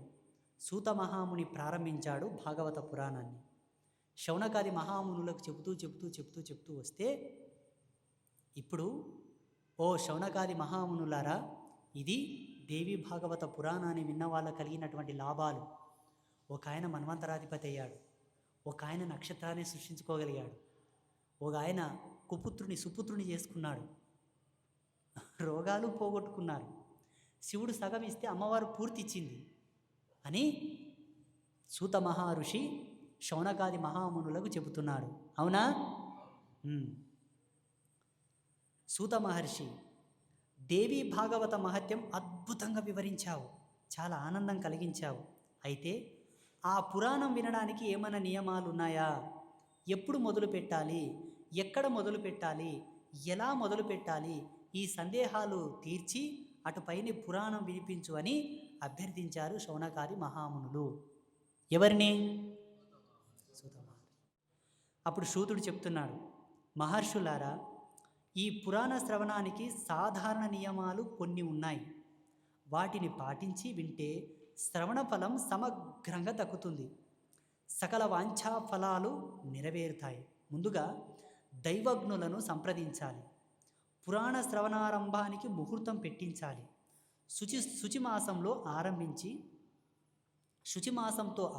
సూత మహాముని ప్రారంభించాడు భాగవత పురాణాన్ని. శౌనకాది మహామునులకు చెబుతూ వస్తే, ఇప్పుడు ఓ శౌనకాది మహామునులారా, ఇది దేవి భాగవత పురాణాన్ని విన్న వాళ్ళ కలిగినటువంటి లాభాలు. ఒక ఆయన మన్వంతరాధిపతి అయ్యాడు, ఒక ఆయన నక్షత్రాన్ని సృష్టించుకోగలిగాడు, ఒక ఆయన కుపుత్రుని సుపుత్రుని చేసుకున్నాడు, రోగాలు పోగొట్టుకున్నారు, శివుడు సగం ఇస్తే అమ్మవారు పూర్తి ఇచ్చింది అని సూత మహర్షి శౌనకాది మహామునులకు చెబుతున్నాడు. అవునా? సూత మహర్షి, దేవీ భాగవత మహత్యం అద్భుతంగా వివరించావు, చాలా ఆనందం కలిగించావు. అయితే ఆ పురాణం వినడానికి ఏమైనా నియమాలు ఉన్నాయా? ఎప్పుడు మొదలు పెట్టాలి, ఎక్కడ మొదలు పెట్టాలి, ఎలా మొదలు పెట్టాలి? ఈ సందేహాలు తీర్చి అటుపైన పురాణం వినిపించు అని అభ్యర్థించారు శౌనకాది మహామునులు. ఎవరిని? సూత మహర్షి. అప్పుడు సూతుడు చెప్తున్నాడు, మహర్షులారా, ఈ పురాణ శ్రవణానికి సాధారణ నియమాలు కొన్ని ఉన్నాయి. వాటిని పాటించి వింటే శ్రవణ ఫలం సమగ్రంగా దక్కుతుంది, సకల వాంఛా ఫలాలు నెరవేరుతాయి. ముందుగా దైవజ్ఞులను సంప్రదించాలి, పురాణ శ్రవణారంభానికి ముహూర్తం పెట్టించాలి. శుచిమాసంతో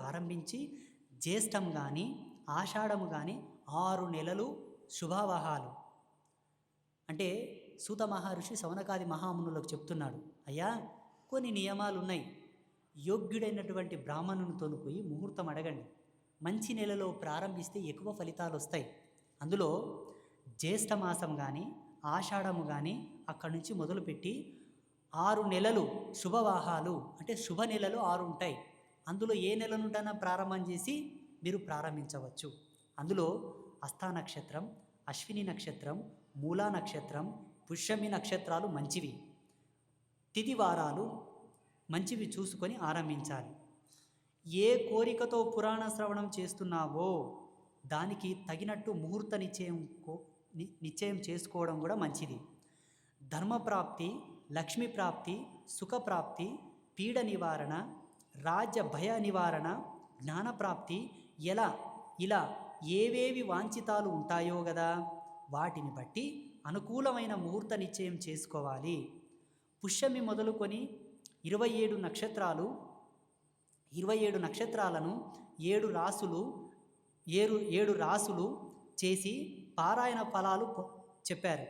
ఆరంభించి జ్యేష్టం కానీ ఆషాఢము కానీ 6 నెలలు శుభావహాలు. అంటే సూత మహర్షి శౌనకాది మహామునులకు చెప్తున్నాడు, అయ్యా కొన్ని నియమాలు ఉన్నాయి. యోగ్యుడైనటువంటి బ్రాహ్మణునితో పోయి ముహూర్తం అడగండి, మంచి నెలలో ప్రారంభిస్తే ఎక్కువ ఫలితాలు వస్తాయి. అందులో జ్యేష్ఠమాసం కానీ ఆషాఢము కానీ అక్కడి నుంచి మొదలుపెట్టి 6 నెలలు శుభవాహాలు, అంటే శుభ నెలలు 6 ఉంటాయి. అందులో ఏ నెల నుండైనా ప్రారంభం చేసి మీరు ప్రారంభించవచ్చు. అందులో హస్త నక్షత్రం, అశ్విని నక్షత్రం, మూలా నక్షత్రం, పుష్యమి నక్షత్రాలు మంచివి. తిథి వారాలు మంచివి చూసుకొని ఆరంభించాలి. ఏ కోరికతో పురాణ శ్రవణం చేస్తున్నావో దానికి తగినట్టు ముహూర్త నిశ్చయం చేసుకోవడం కూడా మంచిది. ధర్మప్రాప్తి, లక్ష్మీప్రాప్తి, సుఖప్రాప్తి, పీడ నివారణ, రాజ్య భయ నివారణ, జ్ఞానప్రాప్తి, ఇలా ఏవేవి వాంఛితాలు ఉంటాయో కదా, వాటిని బట్టి అనుకూలమైన ముహూర్త నిశ్చయం చేసుకోవాలి. పుష్యమి మొదలుకొని 27 నక్షత్రాలు, 27 నక్షత్రాలను 7 రాసులు చేసి పారాయణ ఫలాలు చెప్పారు.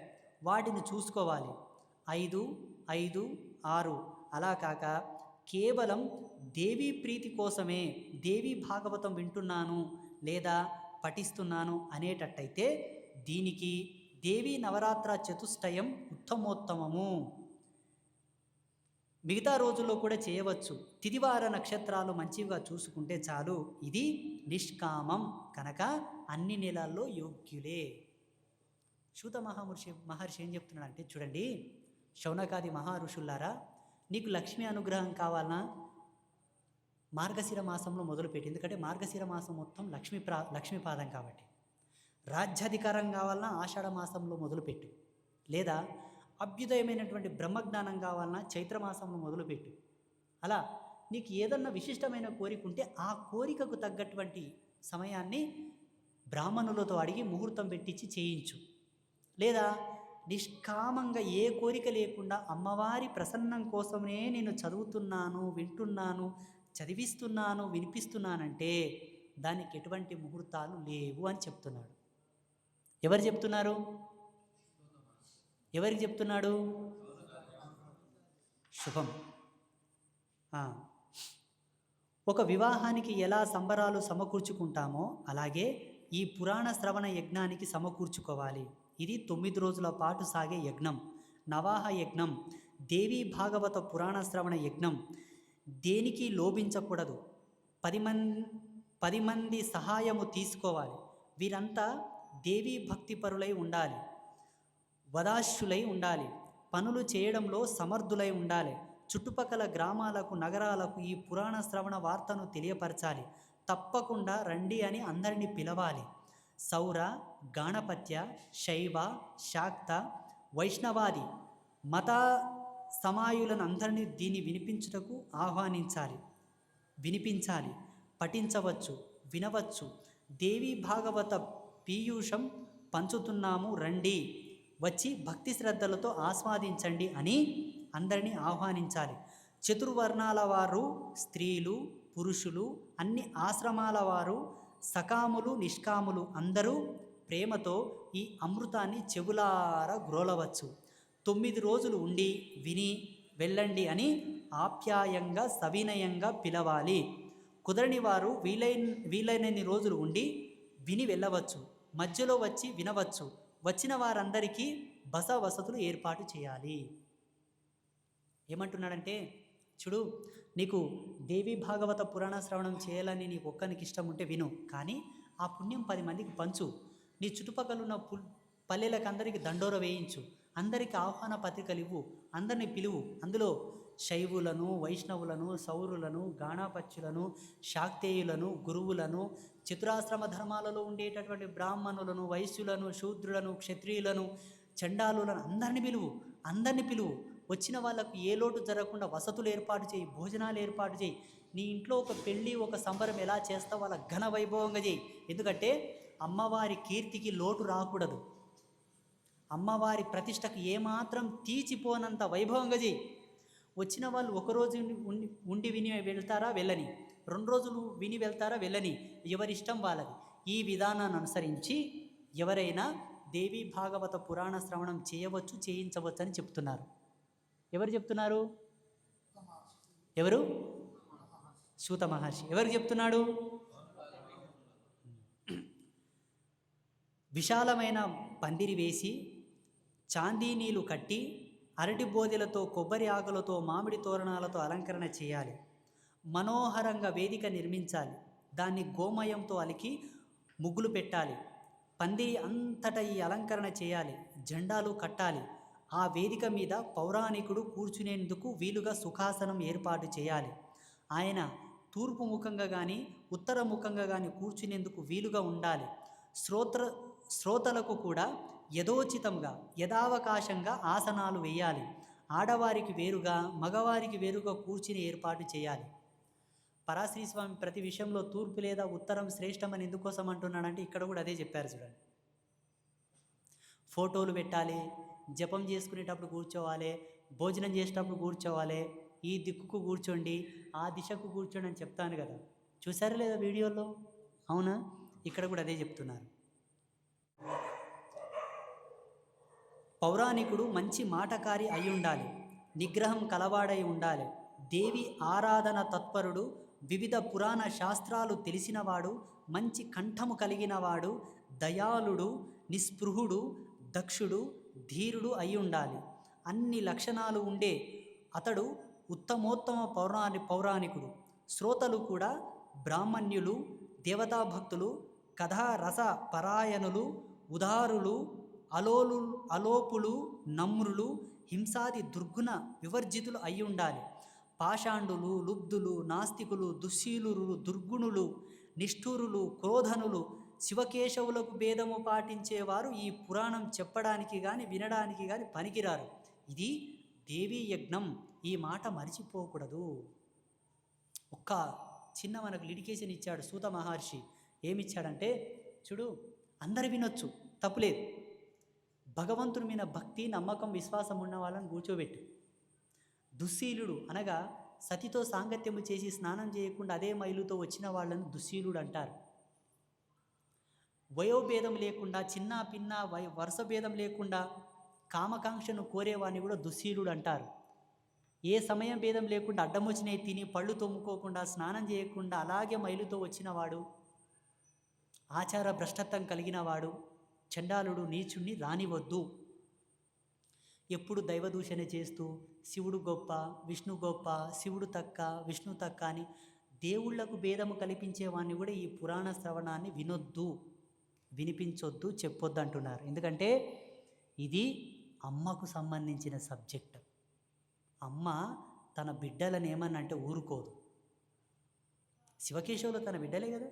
వాటిని చూసుకోవాలి. 5, 5, 6 అలా కాక కేవలం దేవీ ప్రీతి కోసమే దేవీ భాగవతం వింటున్నాను లేదా పఠిస్తున్నాను అనేటట్టయితే దీనికి దేవీ నవరాత్ర చతుష్టయం ఉత్తమోత్తమము. మిగతా రోజుల్లో కూడా చేయవచ్చు. తిదివార నక్షత్రాలు మంచిగా చూసుకుంటే చాలు. ఇది నిష్కామం కనుక అన్ని నెలల్లో యోగ్యులే. సూత మహర్షి ఏం చెప్తున్నాడంటే, చూడండి శౌనకాది మహారుషులారా, నీకు లక్ష్మీ అనుగ్రహం కావాలన్నా మార్గశిర మాసంలో మొదలుపెట్టి, ఎందుకంటే మార్గశిర మాసం మొత్తం లక్ష్మీపాదం కాబట్టి. రాజ్యాధికారం కావాలన్నా ఆషాఢ మాసంలో మొదలుపెట్టు, లేదా అభ్యుదయమైనటువంటి బ్రహ్మజ్ఞానం కావాలన్నా చైత్రమాసంలో మొదలుపెట్టు. అలా నీకు ఏదన్నా విశిష్టమైన కోరిక ఉంటే ఆ కోరికకు తగ్గటువంటి సమయాన్ని బ్రాహ్మణులతో అడిగి ముహూర్తం పెట్టించి చేయించు. లేదా నిష్కామంగా ఏ కోరిక లేకుండా అమ్మవారి ప్రసన్నం కోసమే నేను చదువుతున్నాను, వింటున్నాను, చదివిస్తున్నాను, వినిపిస్తున్నానంటే దానికి ఎటువంటి ముహూర్తాలు లేవు అని చెప్తున్నాడు. ఎవరు చెప్తున్నారు? ఎవరికి చెప్తున్నాడు? శుభం. ఒక వివాహానికి ఎలా సంబరాలు సమకూర్చుకుంటామో అలాగే ఈ పురాణ శ్రవణ యజ్ఞానికి సమకూర్చుకోవాలి. ఇది 9 రోజుల పాటు సాగే యజ్ఞం, నవాహ యజ్ఞం, దేవీ భాగవత పురాణ శ్రవణ యజ్ఞం. దేనికి లోభించకూడదు. 10 మంది సహాయము తీసుకోవాలి. వీరంతా దేవీ భక్తిపరులై ఉండాలి, వదాశ్యులై ఉండాలి, పనులు చేయడంలో సమర్థులై ఉండాలి. చుట్టుపక్కల గ్రామాలకు, నగరాలకు ఈ పురాణ శ్రవణ వార్తను తెలియపరచాలి. తప్పకుండా రండి అని అందరినీ పిలవాలి. సౌర, గాణపత్య, శైవ, శాక్త, వైష్ణవాది మత సమాయులను అందరినీ దీన్ని వినిపించుటకు ఆహ్వానించాలి. వినిపించాలి, పఠించవచ్చు, వినవచ్చు. దేవీ భాగవత పీయూషం పంచుతున్నాము, రండి, వచ్చి భక్తి శ్రద్ధలతో ఆస్వాదించండి అని అందరినీ ఆహ్వానించాలి. చతుర్వర్ణాల వారు, స్త్రీలు, పురుషులు, అన్ని ఆశ్రమాల వారు, సకాములు, నిష్కాములు అందరూ ప్రేమతో ఈ అమృతాన్ని చెవులారా గ్రోలవచ్చు. 9 రోజులు ఉండి విని వెళ్ళండి అని ఆప్యాయంగా సవినయంగా పిలవాలి. కుదరని వారు వీలైనన్ని రోజులు ఉండి విని వెళ్ళవచ్చు. మధ్యలో వచ్చి వినవచ్చు. వచ్చిన వారందరికీ బస వసతులు ఏర్పాటు చేయాలి. ఏమంటున్నాడంటే, చూడు, నీకు దేవీ భాగవత పురాణ శ్రవణం చేయాలని నీకు ఒక్కనికి ఇష్టం ఉంటే విను, కానీ ఆ పుణ్యం 10 మందికి పంచు. నీ చుట్టుపక్కల ఉన్న పల్లెలకు అందరికీ దండోర వేయించు. అందరికీ ఆహ్వాన పత్రికలు ఇవ్వు. అందరినీ పిలువు. అందులో శైవులను, వైష్ణవులను, సౌరులను, గాణాపత్యులను, శాక్తేయులను, గురువులను, చతురాశ్రమ ధర్మాలలో ఉండేటటువంటి బ్రాహ్మణులను, వైశ్యులను, శూద్రులను, క్షత్రియులను, చండాలులను అందరినీ పిలువు. వచ్చిన వాళ్ళకు ఏ లోటు జరగకుండా వసతులు ఏర్పాటు చేయి, భోజనాలు ఏర్పాటు చేయి. నీ ఇంట్లో ఒక పెళ్ళి, ఒక సంబరం ఎలా చేస్తావు వాళ్ళ ఘన వైభవంగా చేయి. ఎందుకంటే అమ్మవారి కీర్తికి లోటు రాకూడదు. అమ్మవారి ప్రతిష్టకు ఏమాత్రం తీచిపోనంత వైభవంగా చేయి. వచ్చిన వాళ్ళు ఒకరోజు ఉండి విని వెళ్తారా, వెళ్ళని. 2 రోజులు విని వెళ్తారా, వెళ్ళని. ఎవరిష్టం వాళ్ళది. ఈ విధానాన్ని అనుసరించి ఎవరైనా దేవీ భాగవత పురాణ శ్రవణం చేయవచ్చు, చేయించవచ్చు అని చెప్తున్నారు. ఎవరు చెప్తున్నారు? ఎవరు? సూత మహర్షి. ఎవరికి చెప్తున్నాడు? విశాలమైన పందిరి వేసి, చాందీనీలు కట్టి, అరటి బోదెలతో, కొబ్బరి ఆకులతో, మామిడి తోరణాలతో అలంకరణ చేయాలి. మనోహరంగా వేదిక నిర్మించాలి. దాన్ని గోమయంతో అలికి ముగ్గులు పెట్టాలి. పందిరి అంతటా ఈ అలంకరణ చేయాలి. జెండాలు కట్టాలి. ఆ వేదిక మీద పౌరాణికుడు కూర్చునేందుకు వీలుగా సుఖాసనం ఏర్పాటు చేయాలి. ఆయన తూర్పు ముఖంగా కానీ ఉత్తర ముఖంగా కానీ కూర్చునేందుకు వీలుగా ఉండాలి. శ్రోతలకు కూడా యథోచితంగా, యథావకాశంగా ఆసనాలు వేయాలి. ఆడవారికి వేరుగా, మగవారికి వేరుగా కూర్చుని ఏర్పాటు చేయాలి. పరాశ్రీ స్వామి ప్రతి విషయంలో తూర్పు లేదా ఉత్తరం శ్రేష్టమని ఎందుకోసం అంటున్నాడంటే ఇక్కడ కూడా అదే చెప్పారు. చూడండి, ఫోటోలు పెట్టాలి, జపం చేసుకునేటప్పుడు కూర్చోవాలి, భోజనం చేసేటప్పుడు కూర్చోవాలి, ఈ దిక్కుకు కూర్చోండి, ఆ దిశకు కూర్చోండి అని చెప్తాను కదా. చూసారా లేదా వీడియోలో? అవునా? ఇక్కడ కూడా అదే చెప్తున్నారు. పౌరాణికుడు మంచి మాటకారి అయి ఉండాలి, నిగ్రహం కలవాడై ఉండాలి, దేవి ఆరాధన తత్పరుడు, వివిధ పురాణ శాస్త్రాలు తెలిసినవాడు, మంచి కంఠము కలిగినవాడు, దయాళుడు, నిస్పృహుడు, దక్షుడు, ధీరుడు అయి ఉండాలి. అన్ని లక్షణాలు ఉండే అతడు ఉత్తమోత్తమ పౌరాణికుడు. శ్రోతలు కూడా బ్రాహ్మణ్యులు, దేవతాభక్తులు, కథా రస పరాయణులు, ఉదారులు, అలోపులు, నమ్రులు, హింసాది దుర్గుణ వివర్జితులు అయి ఉండాలి. పాషాండులు, లుబ్ధులు, నాస్తికులు, దుశ్శీలురు, దుర్గుణులు, నిష్ఠూరులు, క్రోధనులు, శివకేశవులకు భేదము పాటించేవారు ఈ పురాణం చెప్పడానికి కానీ వినడానికి కానీ పనికిరారు. ఇది దేవీ యజ్ఞం. ఈ మాట మరిచిపోకూడదు. ఒక్క చిన్న మనకు లిడికేషన్ ఇచ్చాడు సూత మహర్షి. ఏమిచ్చాడంటే, చూడు, అందరు వినొచ్చు, తప్పులేదు. భగవంతుని మీద భక్తి, నమ్మకం, విశ్వాసం ఉన్న వాళ్ళని కూర్చోబెట్టు. దుశ్శీలుడు అనగా సతితో సాంగత్యము చేసి స్నానం చేయకుండా అదే మైలుతో వచ్చిన వాళ్ళని దుశ్శీలుడు అంటారు. వయోభేదం లేకుండా, చిన్న పిన్న వరుస భేదం లేకుండా కామకాంక్షను కోరేవాడిని కూడా దుశ్శీలుడు అంటారు. ఏ సమయం భేదం లేకుండా అడ్డం వచ్చినవి తిని పళ్ళు తోముకోకుండా స్నానం చేయకుండా అలాగే మైలుతో వచ్చినవాడు, ఆచార భ్రష్టత్వం కలిగినవాడు, చండాలుడు, నీచుణ్ణి రానివద్దు. ఎప్పుడు దైవదూషణ చేస్తూ శివుడు గొప్ప, విష్ణు గొప్ప, శివుడు తక్క, విష్ణు తక్క అని దేవుళ్లకు భేదము కల్పించేవాడిని కూడా ఈ పురాణ శ్రవణాన్ని వినొద్దు, వినిపించొద్దు, చెప్పొద్దు అంటున్నారు. ఎందుకంటే ఇది అమ్మకు సంబంధించిన సబ్జెక్ట్. అమ్మ తన బిడ్డలను ఏమన్నంటే ఊరుకోదు. శివకేశవులు తన బిడ్డలే కదా,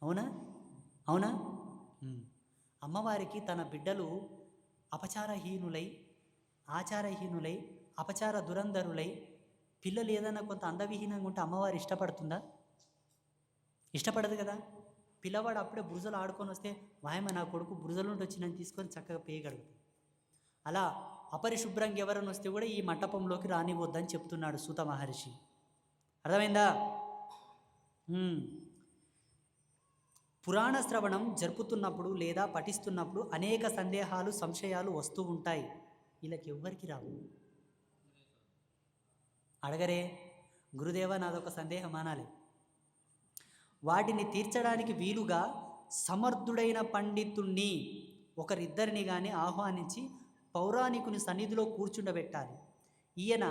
అవునా? అవునా? అమ్మవారికి తన బిడ్డలు అపచారహీనులై, ఆచారహీనులై, అపచార దురంధరులై, పిల్లలు ఏదైనా కొంత అందవిహీనంగా ఉంటే అమ్మవారు ఇష్టపడుతుందా? ఇష్టపడదు కదా. పిల్లవాడు అప్పుడే బురజలు ఆడుకొని వస్తే, వాయమ నా కొడుకు బురజలు నుండి వచ్చినని తీసుకొని చక్కగా పేయగలుగుతుంది. అలా అపరిశుభ్రంగా ఎవరైనా వస్తే కూడా ఈ మంటపంలోకి రానివద్దని చెప్తున్నాడు సూత మహర్షి. అర్థమైందా? పురాణ శ్రవణం జరుపుతున్నప్పుడు లేదా పఠిస్తున్నప్పుడు అనేక సందేహాలు, సంశయాలు వస్తూ ఉంటాయి. వీళ్ళకి ఎవ్వరికి రావు. అడగరే, గురుదేవ నాదొక సందేహం అనాలి. వాటిని తీర్చడానికి వీలుగా సమర్థుడైన పండితుణ్ణి ఒకరిద్దరిని కానీ ఆహ్వానించి పౌరాణికుని సన్నిధిలో కూర్చుండబెట్టాలి. ఈయన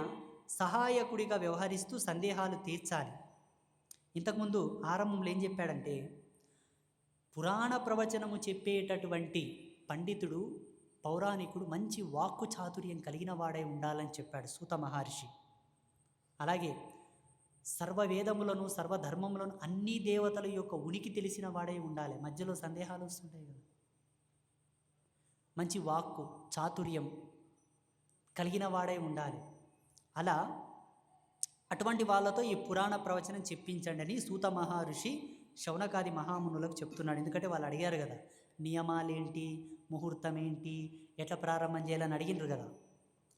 సహాయకుడిగా వ్యవహరిస్తూ సందేహాలు తీర్చాలి. ఇంతకుముందు ఆరంభంలో ఏం చెప్పాడంటే, పురాణ ప్రవచనము చెప్పేటటువంటి పండితుడు, పౌరాణికుడు మంచి వాక్కు చాతుర్యం కలిగిన వాడై ఉండాలని చెప్పాడు సూత మహర్షి. అలాగే సర్వవేదములను, సర్వధర్మములను, అన్ని దేవతల యొక్క ఉనికి తెలిసిన వాడై ఉండాలి. మధ్యలో సందేహాలు వస్తుంటాయి కదా. మంచి వాక్కు చాతుర్యం కలిగిన వాడై ఉండాలి. అలా అటువంటి వాళ్ళతో ఈ పురాణ ప్రవచనం చెప్పించండి అని సూత మహర్షి శౌనకాది మహామునులకు చెప్తున్నాడు. ఎందుకంటే వాళ్ళు అడిగారు కదా, నియమాలేంటి, ముహూర్తం ఏంటి, ఎట్లా ప్రారంభం చేయాలని అడిగినారు కదా.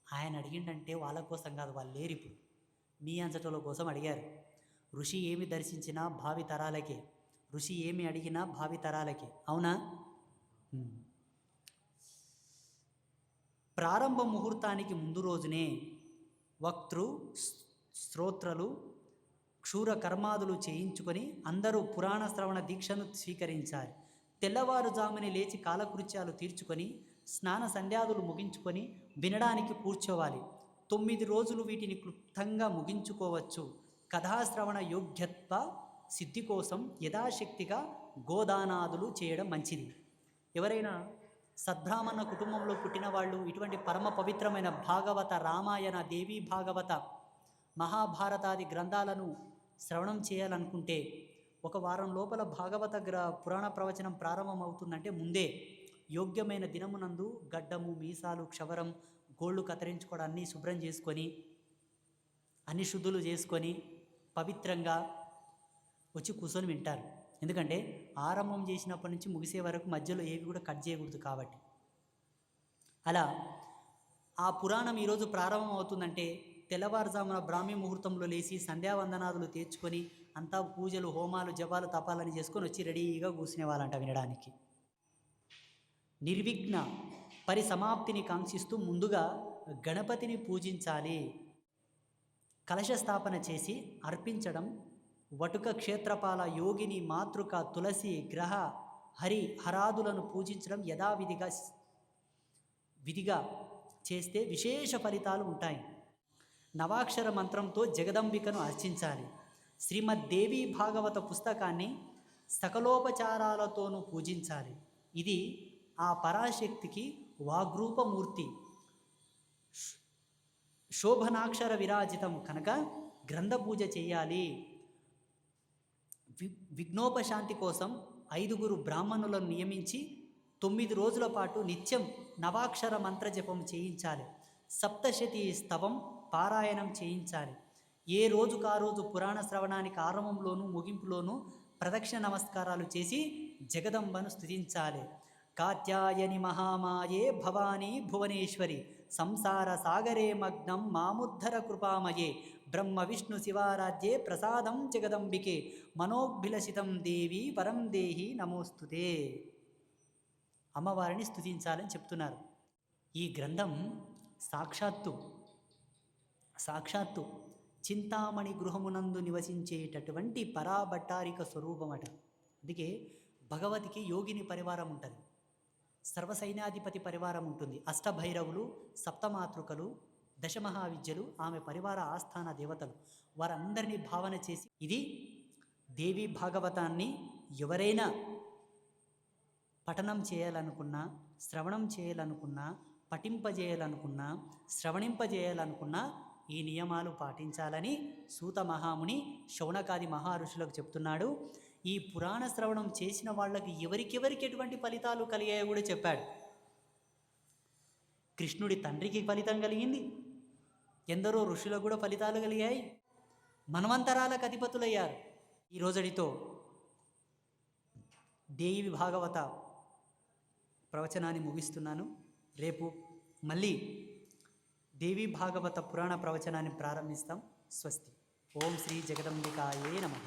ఆయన అడిగిండంటే వాళ్ళ కోసం కాదు, వాళ్ళు లేరు ఇప్పుడు, మీ అంచటల కోసం అడిగారు. ఋషి ఏమి దర్శించినా భావి తరాలకే, ఋషి ఏమి అడిగినా భావి తరాలకే. అవునా? ప్రారంభ ముహూర్తానికి ముందు రోజునే వక్తృ, శ్రోత్రలు, క్షూర కర్మాదులు చేయించుకొని అందరూ పురాణ శ్రవణ దీక్షను స్వీకరించాలి. తెల్లవారుజాముని లేచి కాలకృత్యాలు తీర్చుకొని స్నాన సంధ్యాదులు ముగించుకొని వినడానికి కూర్చోవాలి. 9 రోజులు వీటిని క్లుప్తంగా ముగించుకోవచ్చు. కథాశ్రవణ యోగ్యత్వ సిద్ధి కోసం యథాశక్తిగా గోదానాదులు చేయడం మంచిది. ఎవరైనా సద్బ్రాహ్మణ కుటుంబంలో పుట్టిన వాళ్ళు ఇటువంటి పరమ పవిత్రమైన భాగవత, రామాయణ, దేవీ భాగవత, మహాభారతాది గ్రంథాలను శ్రవణం చేయాలనుకుంటే ఒక వారం లోపల భాగవత పురాణ ప్రవచనం ప్రారంభమవుతుందంటే ముందే యోగ్యమైన దినమునందు గడ్డము, మీసాలు, క్షవరం, గోళ్ళు కత్తిరించుకోవడం అన్నీ శుభ్రం చేసుకొని, అన్ని శుద్ధులు చేసుకొని పవిత్రంగా వచ్చి కూర్చొని వింటారు. ఎందుకంటే ఆరంభం చేసినప్పటి నుంచి ముగిసే వరకు మధ్యలో ఏవి కూడా కట్ చేయకూడదు కాబట్టి. అలా ఆ పురాణం ఈరోజు ప్రారంభం అవుతుందంటే తెల్లవారుజామున బ్రాహ్మీ ముహూర్తంలో లేచి సంధ్యావందనాదులు తీర్చుకొని అంతా పూజలు హోమాలు జపాలు తపాలని చేసుకొని వచ్చి రెడీగా కూర్చునే వాళ్ళంట వినడానికి. నిర్విఘ్న పరిసమాప్తిని కాంక్షిస్తూ ముందుగా గణపతిని పూజించాలి. కలశ స్థాపన చేసి అర్పించడం, వటుక క్షేత్రపాల యోగిని మాతృక తులసి గ్రహ హరి హరాదులను పూజించడం విధిగా చేస్తే విశేష ఫలితాలు ఉంటాయి. నవాక్షర మంత్రంతో జగదంబికను అర్చించాలి. శ్రీమద్దేవి భాగవత పుస్తకాన్ని సకలోపచారాలతోనూ పూజించాలి. ఇది ఆ పరాశక్తికి వాగ్రూపమూర్తి, శోభనాక్షర విరాజితం కనుక గ్రంథ పూజ చేయాలి. విఘ్నోపశాంతి కోసం 5 బ్రాహ్మణులను నియమించి 9 రోజుల పాటు నిత్యం నవాక్షర మంత్ర జపం చేయించాలి. సప్తశతి స్తవం పారాయణం చేయించాలి. ఏ రోజుకా రోజు పురాణ శ్రవణానికి ఆరంభంలోనూ ముగింపులోనూ ప్రదక్షిణ నమస్కారాలు చేసి జగదంబను స్తుతించాలి. కాత్యాయని మహామాయే భవానీ భువనేశ్వరి సంసార సాగరే మగ్నం మాముద్ధర కృపామయే బ్రహ్మ విష్ణు శివారాధ్యే ప్రసాదం జగదంబికే మనోభిలషితం దేవి వరం దేహి నమోస్తుతే. అమ్మవారిని స్తుతించాలని చెప్తున్నారు. ఈ గ్రంథం సాక్షాత్తు చింతామణి గృహమునందు నివసించేటటువంటి పరాభట్టారిక స్వరూపమట. అందుకే భగవతికి యోగిని పరివారం ఉంటుంది, సర్వసైన్యాధిపతి పరివారం ఉంటుంది, అష్టభైరవులు, సప్తమాతృకలు, దశమహావిద్యలు ఆమె పరివార ఆస్థాన దేవతలు. వారందరినీ భావన చేసి ఇది దేవి భాగవతాన్ని ఎవరైనా పఠనం చేయాలనుకున్నా, శ్రవణం చేయాలనుకున్నా, పఠింపజేయాలనుకున్నా, శ్రవణింపజేయాలనుకున్నా ఈ నియమాలు పాటించాలని సూత మహాముని శౌనకాది మహారుషులకు చెప్తున్నాడు. ఈ పురాణ శ్రవణం చేసిన వాళ్ళకి ఎవరికెవరికి ఎటువంటి ఫలితాలు కలిగాయో కూడా చెప్పాడు. కృష్ణుడి తండ్రికి ఫలితం కలిగింది, ఎందరో ఋషులకు కూడా ఫలితాలు కలిగాయి, మన్వంతరాలకు అధిపతులయ్యారు. ఈ రోజుడితో దేవి భాగవత ప్రవచనాన్ని ముగిస్తున్నాను. రేపు మళ్ళీ దేవి భాగవత పురాణ ప్రవచనాన్ని ప్రారంభిస్తాం. స్వస్తి. ఓం శ్రీ జగదంబికాయే నమః.